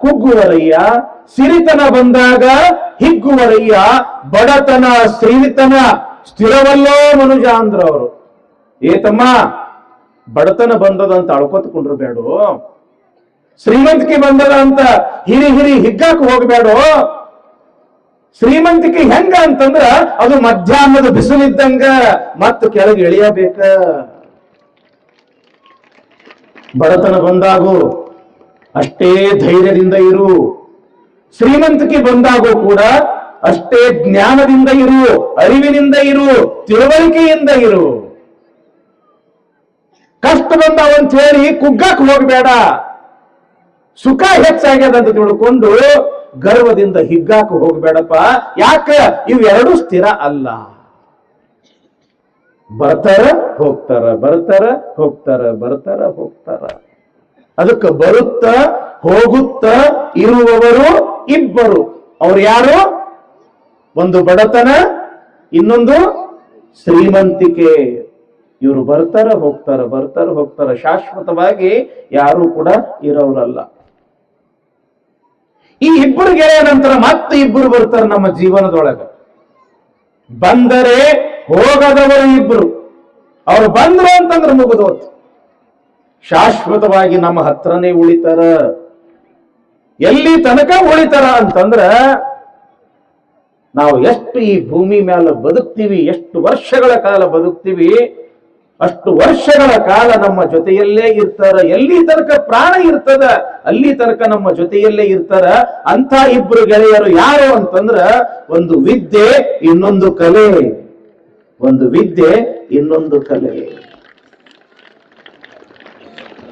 ಕುಗ್ಗುವರಯ್ಯ, ಸಿರಿತನ ಬಂದಾಗ ಹಿಗ್ಗುವರಯ್ಯ, ಬಡತನ ಸಿರಿತನ ಸ್ಥಿರವಲ್ಲೋ ಮನುಜ ಅಂದ್ರ ಅವರು. ಏತಮ್ಮ, ಬಡತನ ಬಂದದಂತ ಅಳ್ಕೊತ್ಕೊಂಡ್ರು ಬೇಡ, ಶ್ರೀಮಂತಿಕೆ ಬಂದದ ಅಂತ ಹಿರಿ ಹಿಗ್ಗಾಕ ಹೋಗ್ಬೇಡ. ಶ್ರೀಮಂತಿಕೆ ಹೆಂಗ ಅಂತಂದ್ರ ಅದು ಮಧ್ಯಾಹ್ನದ ಬಿಸಿಲಿದ್ದಂಗ ಮತ್ತು ಕೆಳಗೆ ಇಳಿಯಬೇಕ. ಬಡತನ ಬಂದಾಗೂ ಅಷ್ಟೇ ಧೈರ್ಯದಿಂದ ಇರು, ಶ್ರೀಮಂತಿಕೆ ಬಂದಾಗೂ ಕೂಡ ಅಷ್ಟೇ ಜ್ಞಾನದಿಂದ ಇರು, ಅರಿವಿನಿಂದ ಇರು, ತಿಳುವಳಿಕೆಯಿಂದ ಇರು. ಕಷ್ಟ ಬಂದಾವಂತ ಹೇಳಿ ಕುಗ್ಗಾಕ್ ಹೋಗ್ಬೇಡ. ಸುಖ ಹೆಚ್ಚಾಗ್ಯದ ಅಂತ ತಿಳ್ಕೊಂಡು ಗರ್ವದಿಂದ ಹಿಗ್ಗಾಕ ಹೋಗ್ಬೇಡಪ್ಪ. ಯಾಕ? ಇವೆರಡೂ ಸ್ಥಿರ ಅಲ್ಲ. ಬರ್ತಾರ ಹೋಗ್ತಾರ, ಬರ್ತಾರ ಹೋಗ್ತಾರ, ಬರ್ತಾರ ಹೋಗ್ತಾರ. ಅದಕ್ಕೆ ಬರುತ್ತ ಹೋಗುತ್ತ ಇರುವವರು ಇಬ್ಬರು. ಅವ್ರು ಯಾರು? ಒಂದು ಬಡತನ, ಇನ್ನೊಂದು ಶ್ರೀಮಂತಿಕೆ. ಇವರು ಬರ್ತಾರ ಹೋಗ್ತಾರ, ಬರ್ತಾರ ಹೋಗ್ತಾರ. ಶಾಶ್ವತವಾಗಿ ಯಾರು ಕೂಡ ಇರೋರಲ್ಲ. ಈ ಇಬ್ಬರು ಗೆಳೆಯ ನಂತರ ಮತ್ತೆ ಇಬ್ಬರು ಬರ್ತಾರೆ ನಮ್ಮ ಜೀವನದೊಳಗ. ಬಂದರೆ ಹೋಗದವರು ಇಬ್ರು. ಅವ್ರು ಬಂದ್ರು ಅಂತಂದ್ರೆ ಮುಗಿದೋತು. ಶಾಶ್ವತವಾಗಿ ನಮ್ಮ ಹತ್ರನೇ ಉಳಿತಾರ. ಎಲ್ಲಿ ತನಕ ಉಳಿತಾರ ಅಂತಂದ್ರ ನಾವು ಎಷ್ಟು ಈ ಭೂಮಿ ಮೇಲೆ ಬದುಕ್ತೀವಿ, ಎಷ್ಟು ವರ್ಷಗಳ ಕಾಲ ಬದುಕ್ತೀವಿ, ಅಷ್ಟು ವರ್ಷಗಳ ಕಾಲ ನಮ್ಮ ಜೊತೆಯಲ್ಲೇ ಇರ್ತಾರ. ಎಲ್ಲಿ ತನಕ ಪ್ರಾಣ ಇರ್ತದ ಅಲ್ಲಿ ತನಕ ನಮ್ಮ ಜೊತೆಯಲ್ಲೇ ಇರ್ತಾರ. ಅಂತ ಇಬ್ರು ಗೆಳೆಯರು ಯಾರು ಅಂತಂದ್ರ, ಒಂದು ವಿದ್ಯೆ, ಇನ್ನೊಂದು ಕಲೆ. ಒಂದು ವಿದ್ಯೆ, ಇನ್ನೊಂದು ಕಲೆ.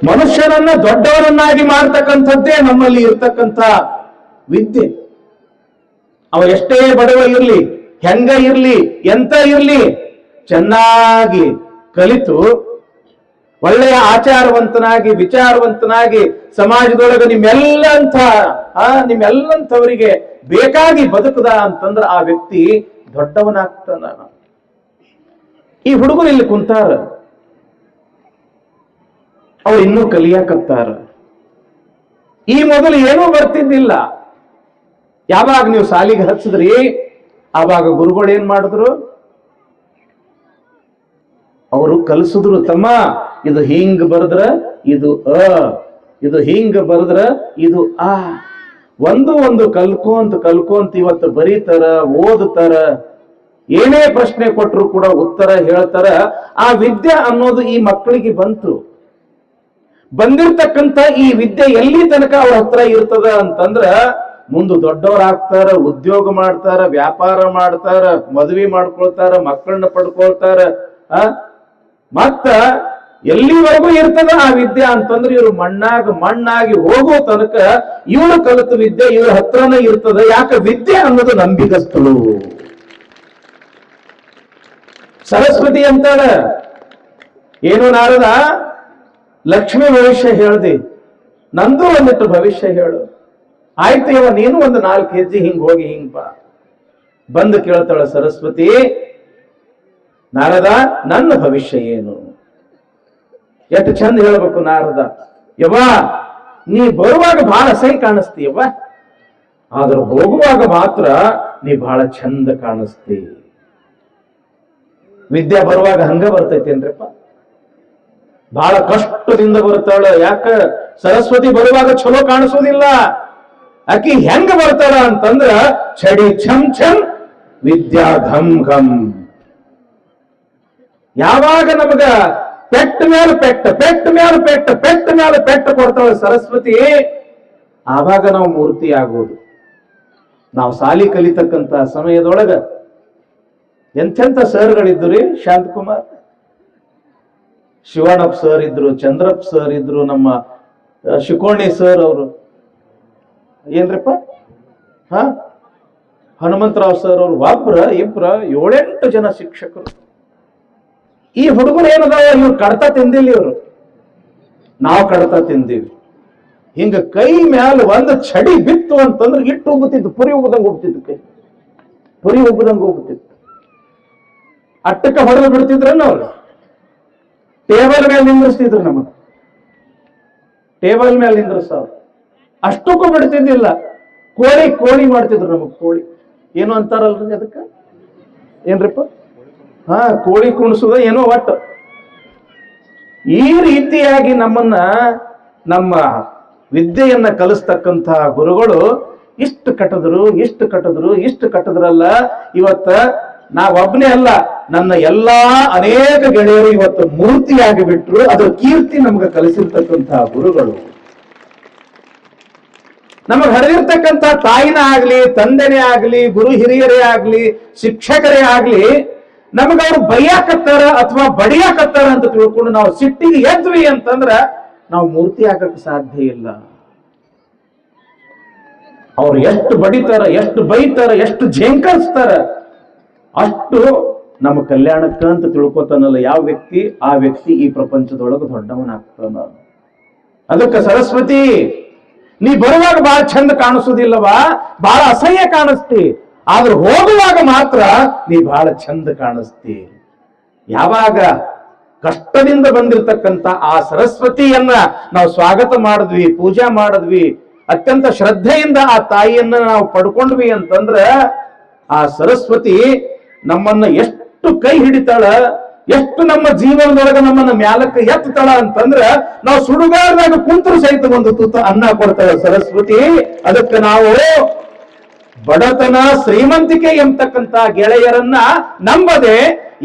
ಮನುಷ್ಯನನ್ನ ದೊಡ್ಡವರನ್ನಾಗಿ ಮಾಡ್ತಕ್ಕಂಥದ್ದೇ ನಮ್ಮಲ್ಲಿ ಇರ್ತಕ್ಕಂಥ ವಿದ್ಯೆ. ಅವ ಎಷ್ಟೇ ಬಡವ ಇರ್ಲಿ, ಹೆಂಗ ಇರ್ಲಿ, ಎಂತ ಇರ್ಲಿ, ಚೆನ್ನಾಗಿ ಕಲಿತು ಒಳ್ಳೆಯ ಆಚಾರವಂತನಾಗಿ, ವಿಚಾರವಂತನಾಗಿ ಸಮಾಜದೊಳಗೆ ನಿಮ್ಮೆಲ್ಲಂಥವರಿಗೆ ಬೇಕಾಗಿ ಬದುಕದ ಅಂತಂದ್ರೆ ಆ ವ್ಯಕ್ತಿ ದೊಡ್ಡವನಾಗ್ತಾನ. ಈ ಹುಡುಗರು ಇಲ್ಲಿ ಕುಂತಾರ, ಅವ್ರು ಇನ್ನೂ ಕಲಿಯಾಕತ್ತಾರ. ಈ ಮೊದಲು ಏನೂ ಬರ್ತಿದ್ದಿಲ್ಲ. ಯಾವಾಗ ನೀವು ಸಾಲಿಗೆ ಹಚ್ಚಿದ್ರಿ ಆವಾಗ ಗುರುಗಳು ಏನ್ ಮಾಡಿದ್ರು? ಅವರು ಕಲಿಸಿದ್ರು. ತಮ್ಮ, ಇದು ಹಿಂಗ್ ಬರೆದ್ರ ಇದು ಅ, ಇದು ಹಿಂಗ್ ಬರೆದ್ರ ಇದು ಆ. ಒಂದು ಕಲ್ಕೋಂತ ಇವತ್ತು ಬರೀತಾರ, ಓದುತ್ತಾರ. ಏನೇ ಪ್ರಶ್ನೆ ಕೊಟ್ಟರು ಕೂಡ ಉತ್ತರ ಹೇಳ್ತಾರ. ಆ ವಿದ್ಯೆ ಅನ್ನೋದು ಈ ಮಕ್ಕಳಿಗೆ ಬಂತು. ಬಂದಿರ್ತಕ್ಕಂಥ ಈ ವಿದ್ಯೆ ಎಲ್ಲಿ ತನಕ ಅವ್ರ ಹತ್ರ ಇರ್ತದ ಅಂತಂದ್ರ ಮುಂದೆ ದೊಡ್ಡವರಾಗ್ತಾರ, ಉದ್ಯೋಗ ಮಾಡ್ತಾರ, ವ್ಯಾಪಾರ ಮಾಡ್ತಾರ, ಮದುವೆ ಮಾಡ್ಕೊಳ್ತಾರ, ಮಕ್ಕಳನ್ನ ಪಡ್ಕೊಳ್ತಾರ. ಮತ್ತ ಎಲ್ಲಿವರೆಗೂ ಇರ್ತದ ಆ ವಿದ್ಯೆ ಅಂತಂದ್ರೆ ಇವ್ರು ಮಣ್ಣಾಗಿ ಹೋಗೋ ತನಕ ಇವಳು ಕಲಿತ ವಿದ್ಯೆ ಇವ್ರ ಹತ್ರನೇ ಇರ್ತದ. ಯಾಕೆ? ವಿದ್ಯೆ ಅನ್ನೋದು ನಂಬಿಕಸ್ತಳು. ಸರಸ್ವತಿ ಅಂತಾಳ, ಏನು ನಾರದ, ಲಕ್ಷ್ಮಿ ಭವಿಷ್ಯ ಹೇಳ್ದಿ, ನಂದು ಒಂದಿಟ್ಟು ಭವಿಷ್ಯ ಹೇಳು. ಆಯ್ತು ಇವ, ನೀನು ಒಂದು 4 ಹೆಜ್ಜೆ ಹಿಂಗ್ ಹೋಗಿ ಹಿಂಗ್ ಬಾ. ಬಂದು ಕೇಳ್ತಾಳ ಸರಸ್ವತಿ, ನಾರದ, ನನ್ನ ಭವಿಷ್ಯ ಏನು? ಎಷ್ಟು ಚಂದ ಹೇಳ್ಬೇಕು ನಾರದ. ಯವ್ವ, ನೀ ಬರುವಾಗ ಬಹಳ ಸೈ ಕಾಣಿಸ್ತೀಯವ್ವ, ಆದ್ರೆ ಹೋಗುವಾಗ ಮಾತ್ರ ನೀ ಬಹಳ ಚಂದ ಕಾಣಿಸ್ತಿ. ವಿದ್ಯೆ ಬರುವಾಗ ಹಂಗ ಬರ್ತೈತೇನ್ರಿಪ್ಪ? ಬಹಳ ಕಷ್ಟದಿಂದ ಬರ್ತಾಳ. ಯಾಕ? ಸರಸ್ವತಿ ಬರುವಾಗ ಚಲೋ ಕಾಣಿಸೋದಿಲ್ಲ. ಆಕಿ ಹೆಂಗ ಬರ್ತಾಳ ಅಂತಂದ್ರ ಚಡಿ ಛಮ್ ಛಮ್, ವಿದ್ಯಾ ಘಮ್ ಘಮ್. ಯಾವಾಗ ನಮಗ ಪೆಟ್ಟ ಮೇಲೆ ಪೆಟ್ಟ ಕೊಡ್ತಾಳ ಸರಸ್ವತಿ, ಆವಾಗ ನಾವು ಮೂರ್ತಿ ಆಗೋದು. ನಾವು ಸಾಲಿ ಕಲಿತಕ್ಕಂತ ಸಮಯದೊಳಗ ಎಂತೆಂಥ ಸರ್ಗಳಿದ್ರು. ಶಾಂತಕುಮಾರ್, ಶಿವಣ್ಣಪ್ಪ ಸರ್ ಇದ್ರು, ಚಂದ್ರಪ್ಪ ಸರ್ ಇದ್ರು, ನಮ್ಮ ಶಿಕೋಣಿ ಸರ್ ಅವರು ಏನ್ರಪ್ಪ, ಹನುಮಂತರಾವ್ ಸರ್ ಅವರು, ಒಬ್ರ ಇಬ್ರ 7-8 ಜನ ಶಿಕ್ಷಕರು. ಈ ಹುಡುಗರು ಏನದಾವ, ಇವ್ರು ಕಡ್ತ ತಿಂದಿಲ್ಲ, ಇವ್ರು ನಾವು ಕಡ್ತ ತಿಂದೀವಿ. ಹಿಂಗ ಕೈ ಮ್ಯಾಲ ಒಂದು ಚಡಿ ಬಿತ್ತು ಅಂತಂದ್ರೆ ಇಟ್ಟು ಹೋಗ್ತಿದ್ದು, ಪುರಿ ಹೋಗದಂಗ ಹೋಗ್ತಿದ್ದು ಕೈ. ಹುರಿ ಉಬ್ಬದಂಗೆ ಹೋಗ್ತಿತ್ತು. ಅಟ್ಟಕ್ಕೆ ಹೊಡೆದು ಬಿಡ್ತಿದ್ರನ್ನ ಅವ್ರು. ಟೇಬಲ್ ಮೇಲೆ ನಿಂದ್ರಿಸ್ತಿದ್ರು ನಮ್ಮನ್ನು, ಟೇಬಲ್ ಮೇಲೆ ನಿಂದ್ರಿಸ್ತಾವ್ರು. ಅಷ್ಟಕ್ಕೂ ಬಿಡ್ತಿದ್ದಿಲ್ಲ. ಕೋಳಿ ಮಾಡ್ತಿದ್ರು ನಮಗ್. ಕೋಳಿ ಏನು ಅಂತಾರಲ್ರಿ ಅದಕ್ಕ, ಏನ್ರಿಪ್ಪ? ಹಾ, ಕೋಳಿ ಕುಣಿಸುದ ಏನೋ ಒಟ್ಟು. ಈ ರೀತಿಯಾಗಿ ನಮ್ಮನ್ನ ನಮ್ಮ ವಿದ್ಯೆಯನ್ನ ಕಲಿಸ್ತಕ್ಕಂಥ ಗುರುಗಳು ಇಷ್ಟು ಕಟ್ಟಿದ್ರಲ್ಲ. ಇವತ್ತ ನಾವೊಬ್ಬನೇ ಅಲ್ಲ, ನನ್ನ ಎಲ್ಲಾ ಅನೇಕ ಗೆಳೆಯರು ಇವತ್ತು ಮೂರ್ತಿಯಾಗಿ ಬಿಟ್ರು. ಅದರ ಕೀರ್ತಿ ನಮ್ಗೆ ಕಲಿಸಿರ್ತಕ್ಕಂಥ ಗುರುಗಳು. ನಮಗ್ ಹರಿದಿರ್ತಕ್ಕಂಥ ತಾಯಿನ ಆಗ್ಲಿ, ತಂದೆನೇ ಆಗ್ಲಿ, ಗುರು ಹಿರಿಯರೇ ಆಗ್ಲಿ, ಶಿಕ್ಷಕರೇ ಆಗ್ಲಿ, ನಮಗವ್ರು ಬೈಯಾಕತ್ತಾರ ಅಥವಾ ಬಡಿಯಾಕತ್ತಾರ ಅಂತ ತಿಳ್ಕೊಂಡು ನಾವು ಸಿಟ್ಟಿಗೆ ಎದ್ವಿ ಅಂತಂದ್ರ ನಾವು ಮೂರ್ತಿ ಆಗಕ್ಕೆ ಸಾಧ್ಯ ಇಲ್ಲ. ಅವ್ರು ಎಷ್ಟು ಬಡಿತಾರ, ಎಷ್ಟು ಬೈತಾರ, ಎಷ್ಟು ಝೇಂಕರಿಸ್ತಾರ, ಅಷ್ಟು ನಮ್ಮ ಕಲ್ಯಾಣಕ್ಕ ಅಂತ ತಿಳ್ಕೊತಾನಲ್ಲ ಯಾವ ವ್ಯಕ್ತಿ, ಆ ವ್ಯಕ್ತಿ ಈ ಪ್ರಪಂಚದೊಳಗೆ ದೊಡ್ಡವನಾಗ್ತಾನ. ಅದಕ್ಕೆ ಸರಸ್ವತಿ, ನೀ ಬರುವಾಗ ಬಹಳ ಚಂದ ಕಾಣಿಸೋದಿಲ್ಲವಾ, ಬಹಳ ಅಸಹ್ಯ ಕಾಣಿಸ್ತಿ. ಆದ್ರೆ ಹೋಗುವಾಗ ಮಾತ್ರ ನೀ ಬಹಳ ಚಂದ ಕಾಣಿಸ್ತಿ. ಯಾವಾಗ ಕಷ್ಟದಿಂದ ಬಂದಿರತಕ್ಕಂತ ಆ ಸರಸ್ವತಿಯನ್ನ ನಾವು ಸ್ವಾಗತ ಮಾಡಿದ್ವಿ, ಪೂಜಾ ಮಾಡಿದ್ವಿ, ಅತ್ಯಂತ ಶ್ರದ್ಧೆಯಿಂದ ಆ ತಾಯಿಯನ್ನ ನಾವು ಪಡ್ಕೊಂಡ್ವಿ ಅಂತಂದ್ರ ಆ ಸರಸ್ವತಿ ನಮ್ಮನ್ನ ಎಷ್ಟು ಕೈ ಹಿಡಿತಾಳ, ಎಷ್ಟು ನಮ್ಮ ಜೀವನದೊಳಗೆ ನಮ್ಮನ್ನ ಮ್ಯಾಲಕ್ಕೆ ಎತ್ತಾಳ ಅಂತಂದ್ರ ನಾವು ಸುಡುಗಾರದಾಗ ಕುಂತರು ಸಹಿತ ಒಂದು ತುತ್ತ ಅನ್ನ ಕೊಡ್ತಾಳ ಸರಸ್ವತಿ. ಅದಕ್ಕೆ ನಾವು ಬಡತನ, ಶ್ರೀಮಂತಿಕೆ ಎಂಬತಕ್ಕಂತ ಗೆಳೆಯರನ್ನ ನಂಬದೆ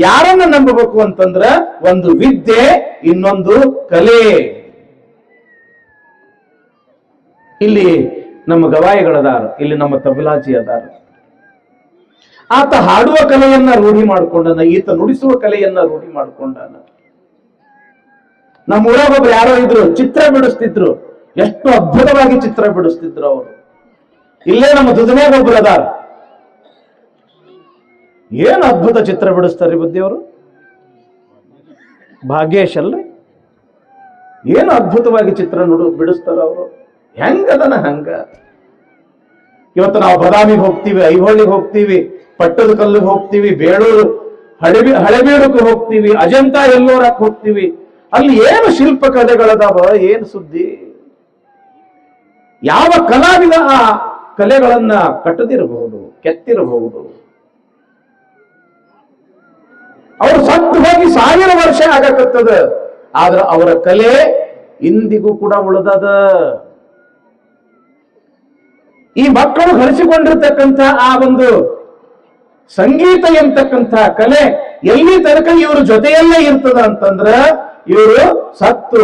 ಯಾರನ್ನ ನಂಬಬೇಕು ಅಂತಂದ್ರ ಒಂದು ವಿದ್ಯೆ, ಇನ್ನೊಂದು ಕಲೆ. ಇಲ್ಲಿ ನಮ್ಮ ಗವಾಯಿಗಳದಾರ, ಇಲ್ಲಿ ನಮ್ಮ ತಬಲಾಜಿ ಅದಾರ. ಆತ ಹಾಡುವ ಕಲೆಯನ್ನ ರೂಢಿ ಮಾಡ್ಕೊಂಡನ, ಈತ ನುಡಿಸುವ ಕಲೆಯನ್ನ ರೂಢಿ ಮಾಡ್ಕೊಂಡನ. ನಮ್ಮ ಊರಾಗೊಬ್ರು ಯಾರೋ ಇದ್ರು, ಚಿತ್ರ ಬಿಡಿಸ್ತಿದ್ರು. ಎಷ್ಟು ಅದ್ಭುತವಾಗಿ ಚಿತ್ರ ಬಿಡಿಸ್ತಿದ್ರು ಅವರು. ಇಲ್ಲೇ ನಮ್ಮ ದುಧನ್ಯಾಗೊಬ್ರು ಅದಾರ, ಏನ್ ಅದ್ಭುತ ಚಿತ್ರ ಬಿಡಿಸ್ತಾರ್ರಿ ಬುದ್ಧಿಯವರು. ಭಾಗ್ಯೇಶ್ ಅಲ್ರಿ, ಏನು ಅದ್ಭುತವಾಗಿ ಚಿತ್ರ ಬಿಡಿಸ್ತಾರ ಅವರು. ಹೆಂಗದನ ಹಂಗ. ಇವತ್ತು ನಾವು ಬದಾಮಿಗೆ ಹೋಗ್ತೀವಿ, ಐಹೊಳಿಗೆ ಹೋಗ್ತೀವಿ, ಪಟ್ಟದ ಕಲ್ಲಿಗೆ ಹೋಗ್ತೀವಿ, ಬೇಳೂರು ಹಳೆಬೀಡಕ್ಕೆ ಹೋಗ್ತೀವಿ, ಅಜಂತ ಎಲ್ಲೋರಕ್ಕೆ ಹೋಗ್ತೀವಿ. ಅಲ್ಲಿ ಏನು ಶಿಲ್ಪ ಕಲೆಗಳದಾವ, ಏನು ಸುದ್ದಿ. ಯಾವ ಕಲಾವಿದ ಆ ಕಲೆಗಳನ್ನ ಕಟ್ಟದಿರಬಹುದು, ಕೆತ್ತಿರಬಹುದು. ಅವರು ಸತ್ತು ಹೋಗಿ 1000 ವರ್ಷ ಆಗಕತ್ತದ, ಆದ್ರ ಅವರ ಕಲೆ ಇಂದಿಗೂ ಕೂಡ ಉಳಿದದ. ಈ ಮಕ್ಕಳು ಗಳಿಸಿಕೊಂಡಿರ್ತಕ್ಕಂಥ ಆ ಒಂದು ಸಂಗೀತ ಎಂತಕ್ಕಂಥ ಕಲೆ ಎಲ್ಲಿ ತನಕ ಇವ್ರ ಜೊತೆಯಲ್ಲೇ ಇರ್ತದ ಅಂತಂದ್ರ ಇವರು ಸತ್ತು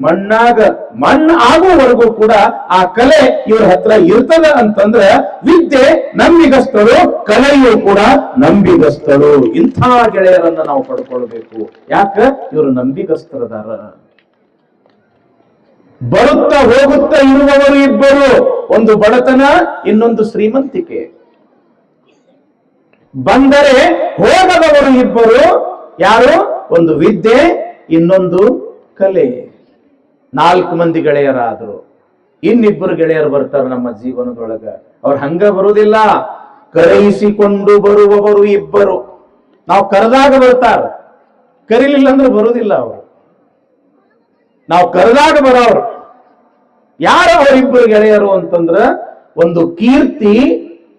ಮಣ್ಣು ಆಗುವವರೆಗೂ ಕೂಡ ಆ ಕಲೆ ಇವ್ರ ಹತ್ರ ಇರ್ತದ ಅಂತಂದ್ರ ವಿದ್ಯೆ ನಂಬಿಗಸ್ತಳು, ಕಲೆಯೂ ಕೂಡ ನಂಬಿಗಸ್ತಳು. ಇಂಥ ಗೆಳೆಯರನ್ನ ನಾವು ಪಡ್ಕೊಳ್ಬೇಕು. ಯಾಕ ಇವರು ನಂಬಿಗಸ್ತರದಾರ. ಬರುತ್ತಾ ಹೋಗುತ್ತಾ ಇರುವವರು ಇಬ್ಬರು, ಒಂದು ಬಡತನ, ಇನ್ನೊಂದು ಶ್ರೀಮಂತಿಕೆ. ಬಂದರೆ ಹೋಗದವರು ಇಬ್ಬರು, ಯಾರು? ಒಂದು ವಿದ್ಯೆ, ಇನ್ನೊಂದು ಕಲೆ. 4 ಮಂದಿ ಗೆಳೆಯರಾದ್ರು. ಇನ್ನಿಬ್ಬರು ಗೆಳೆಯರು ಬರ್ತಾರೆ ನಮ್ಮ ಜೀವನದೊಳಗ. ಅವ್ರು ಹಂಗ ಬರುವುದಿಲ್ಲ, ಕರೆಯಿಸಿಕೊಂಡು ಬರುವವರು ಇಬ್ಬರು. ನಾವು ಕರೆದಾಗ ಬರ್ತಾರ, ಕರೀಲಿಲ್ಲ ಅಂದ್ರೆ ಬರುವುದಿಲ್ಲ ಅವರು. ನಾವು ಕರೆದಾಗ ಬರೋರು ಯಾರು? ಅವರಿಬ್ಬರು ಗೆಳೆಯರು ಅಂತಂದ್ರ ಒಂದು ಕೀರ್ತಿ,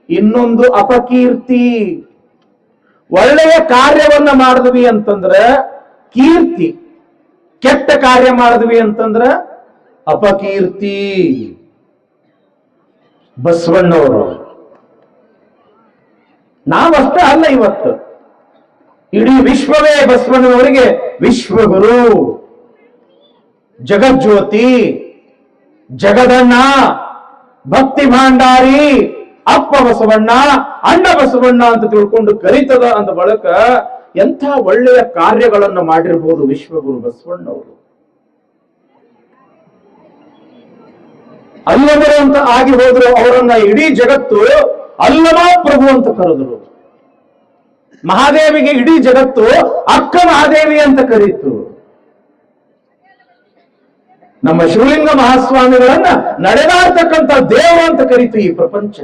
ಇನ್ನೊಂದು ಅಪಕೀರ್ತಿ. ಒಳ್ಳೆಯ ಕಾರ್ಯವನ್ನ ಮಾಡಿದ್ವಿ ಅಂತಂದ್ರ ಕೀರ್ತಿ, ಕೆಟ್ಟ ಕಾರ್ಯ ಮಾಡಿದ್ವಿ ಅಂತಂದ್ರ ಅಪಕೀರ್ತಿ. ಬಸವಣ್ಣವರು ನಾವಷ್ಟೇ ಅಲ್ಲ, ಇವತ್ತು ಇಡೀ ವಿಶ್ವವೇ ಬಸವಣ್ಣನವರಿಗೆ ವಿಶ್ವಗುರು, ಜಗಜ್ಯೋತಿ, ಜಗದಣ್ಣ, ಭಕ್ತಿ ಭಾಂಡಾರಿ, ಅಪ್ಪ ಬಸವಣ್ಣ, ಅಣ್ಣ ಬಸವಣ್ಣ ಅಂತ ತಿಳ್ಕೊಂಡು ಕರೀತದ ಅಂದ ಬಳಕ ಎಂಥ ಒಳ್ಳೆಯ ಕಾರ್ಯಗಳನ್ನು ಮಾಡಿರ್ಬೋದು ವಿಶ್ವಗುರು ಬಸವಣ್ಣವರು. ಅಲ್ಲವರು ಅಂತ ಆಗಿ ಹೋದ್ರು, ಅವರನ್ನ ಇಡೀ ಜಗತ್ತು ಅಲ್ಲಮ ಪ್ರಭು ಅಂತ ಕರೆದರು. ಮಹಾದೇವಿಗೆ ಇಡೀ ಜಗತ್ತು ಅಕ್ಕ ಮಹಾದೇವಿ ಅಂತ ಕರೀತು. ನಮ್ಮ ಶಿವಲಿಂಗ ಮಹಾಸ್ವಾಮಿಗಳನ್ನ ನಡೆದಾಡ್ತಕ್ಕಂಥ ದೇವ ಅಂತ ಕರೀತು ಈ ಪ್ರಪಂಚ.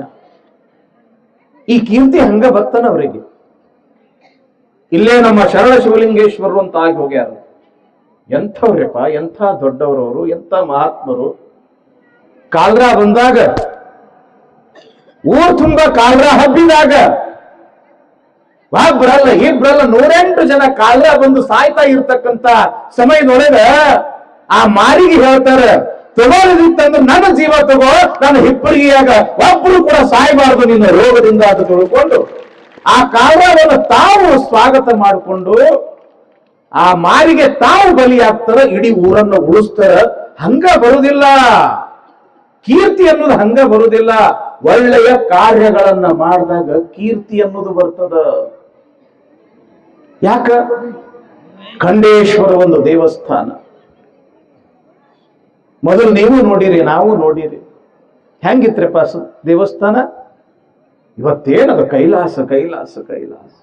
ಈ ಕೀರ್ತಿ ಹಂಗ ಬರ್ತನ ಅವರಿಗೆ. ಇಲ್ಲೇ ನಮ್ಮ ಶರಣ ಶಿವಲಿಂಗೇಶ್ವರರು ಅಂತ ಆಗಿ ಹೋಗ್ಯಾರ. ಎಂಥವ್ರಪ್ಪ, ಎಂಥ ದೊಡ್ಡವರವರು, ಎಂಥ ಮಹಾತ್ಮರು. ಕಾಲ್ರಾ ಬಂದಾಗ, ಊರ್ ತುಂಬ ಕಾಲ್ರಾ ಹಬ್ಬಿದಾಗ ಒಬ್ಬರಲ್ಲ ಇಬ್ರಲ್ಲ 108 ಜನ ಕಾಲ್ರಾ ಬಂದು ಸಾಯ್ತಾ ಇರ್ತಕ್ಕಂತ ಸಮಯದೊಳಗ ಆ ಮಾರಿಗೆ ಹೇಳ್ತಾರೆ, ತಗೊಳ್ಳದಿತ್ತಂದ್ರೆ ನನ್ನ ಜೀವ ತಗೋ, ನಾನು ಹಿಪ್ಪಳಿಗೆಯಾಗ ಒಬ್ರು ಕೂಡ ಸಾಯಬಾರದು ನಿನ್ನ ರೋಗದಿಂದ ಅದು ತಿಳ್ಕೊಂಡು ಆ ಕಾಲ್ರಾವನ್ನು ತಾವು ಸ್ವಾಗತ ಮಾಡಿಕೊಂಡು ಆ ಮಾರಿಗೆ ತಾವು ಬಲಿಯಾಗ್ತಾರ, ಇಡೀ ಊರನ್ನು ಉಳಿಸ್ತಾರ. ಹಂಗ ಬರುವುದಿಲ್ಲ ಕೀರ್ತಿ ಅನ್ನೋದು, ಹಂಗ ಬರುವುದಿಲ್ಲ. ಒಳ್ಳೆಯ ಕಾರ್ಯಗಳನ್ನ ಮಾಡಿದಾಗ ಕೀರ್ತಿ ಅನ್ನೋದು ಬರ್ತದ. ಯಾಕ? ಖಂಡೇಶ್ವರ ಒಂದು ದೇವಸ್ಥಾನ ಮೊದಲು ನೀವು ನೋಡಿರಿ, ನಾವು ನೋಡಿರಿ. ಹೆಂಗಿತ್ರಪ್ಪ ದೇವಸ್ಥಾನ? ಇವತ್ತೇನದ ಕೈಲಾಸ ಕೈಲಾಸ ಕೈಲಾಸ.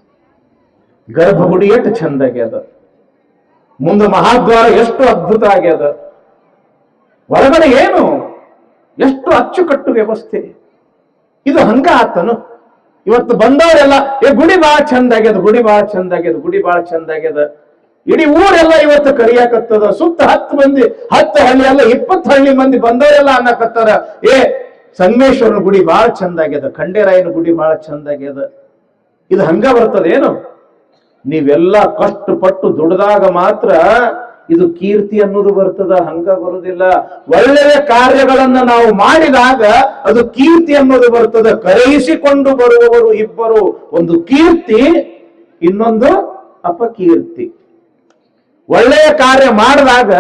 ಗರ್ಭಗುಡಿ ಎಷ್ಟು ಚಂದ ಆಗ್ಯದ, ಮುಂದೆ ಮಹಾದ್ವಾರ ಎಷ್ಟು ಅದ್ಭುತ ಆಗ್ಯದ, ಒಳಗಡೆ ಏನು ಎಷ್ಟು ಅಚ್ಚುಕಟ್ಟು ವ್ಯವಸ್ಥೆ. ಇದು ಹಂಗ ಆತನು. ಇವತ್ತು ಬಂದವರೆಲ್ಲ ಗುಡಿ ಬಹಳ ಚಂದ ಆಗ್ಯದ, ಗುಡಿ ಬಹಳ ಚಂದ ಆಗ್ಯದ, ಗುಡಿ ಬಹಳ ಚಂದ ಆಗ್ಯದ. ಇಡೀ ಊರೆಲ್ಲ ಇವತ್ತು ಕರಿಯಾಕತ್ತದ. ಸುತ್ತ 10 ಮಂದಿ, 10 ಹಳ್ಳಿ ಅಲ್ಲ 20 ಹಳ್ಳಿ ಮಂದಿ ಬಂದವರೆಲ್ಲ ಅನ್ನಕತ್ತಾರ, ಸಂಗಮೇಶ್ವರನ ಗುಡಿ ಬಹಳ ಚಂದ ಆಗ್ಯದ, ಖಂಡೇರಾಯನ ಗುಡಿ ಬಹಳ ಚಂದ ಆಗ್ಯದ. ಇದು ಹಂಗ ಬರ್ತದ ಏನು? ನೀವೆಲ್ಲ ಕಷ್ಟಪಟ್ಟು ದುಡಿದಾಗ ಮಾತ್ರ ಇದು ಕೀರ್ತಿ ಅನ್ನೋದು ಬರ್ತದ, ಹಂಗ ಬರುವುದಿಲ್ಲ. ಒಳ್ಳೆಯ ಕಾರ್ಯಗಳನ್ನ ನಾವು ಮಾಡಿದಾಗ ಅದು ಕೀರ್ತಿ ಅನ್ನೋದು ಬರ್ತದ. ಕರೆಯಿಸಿಕೊಂಡು ಬರುವವರು ಇಬ್ಬರು, ಒಂದು ಕೀರ್ತಿ, ಇನ್ನೊಂದು ಅಪಕೀರ್ತಿ. ಒಳ್ಳೆಯ ಕಾರ್ಯ ಮಾಡಿದಾಗ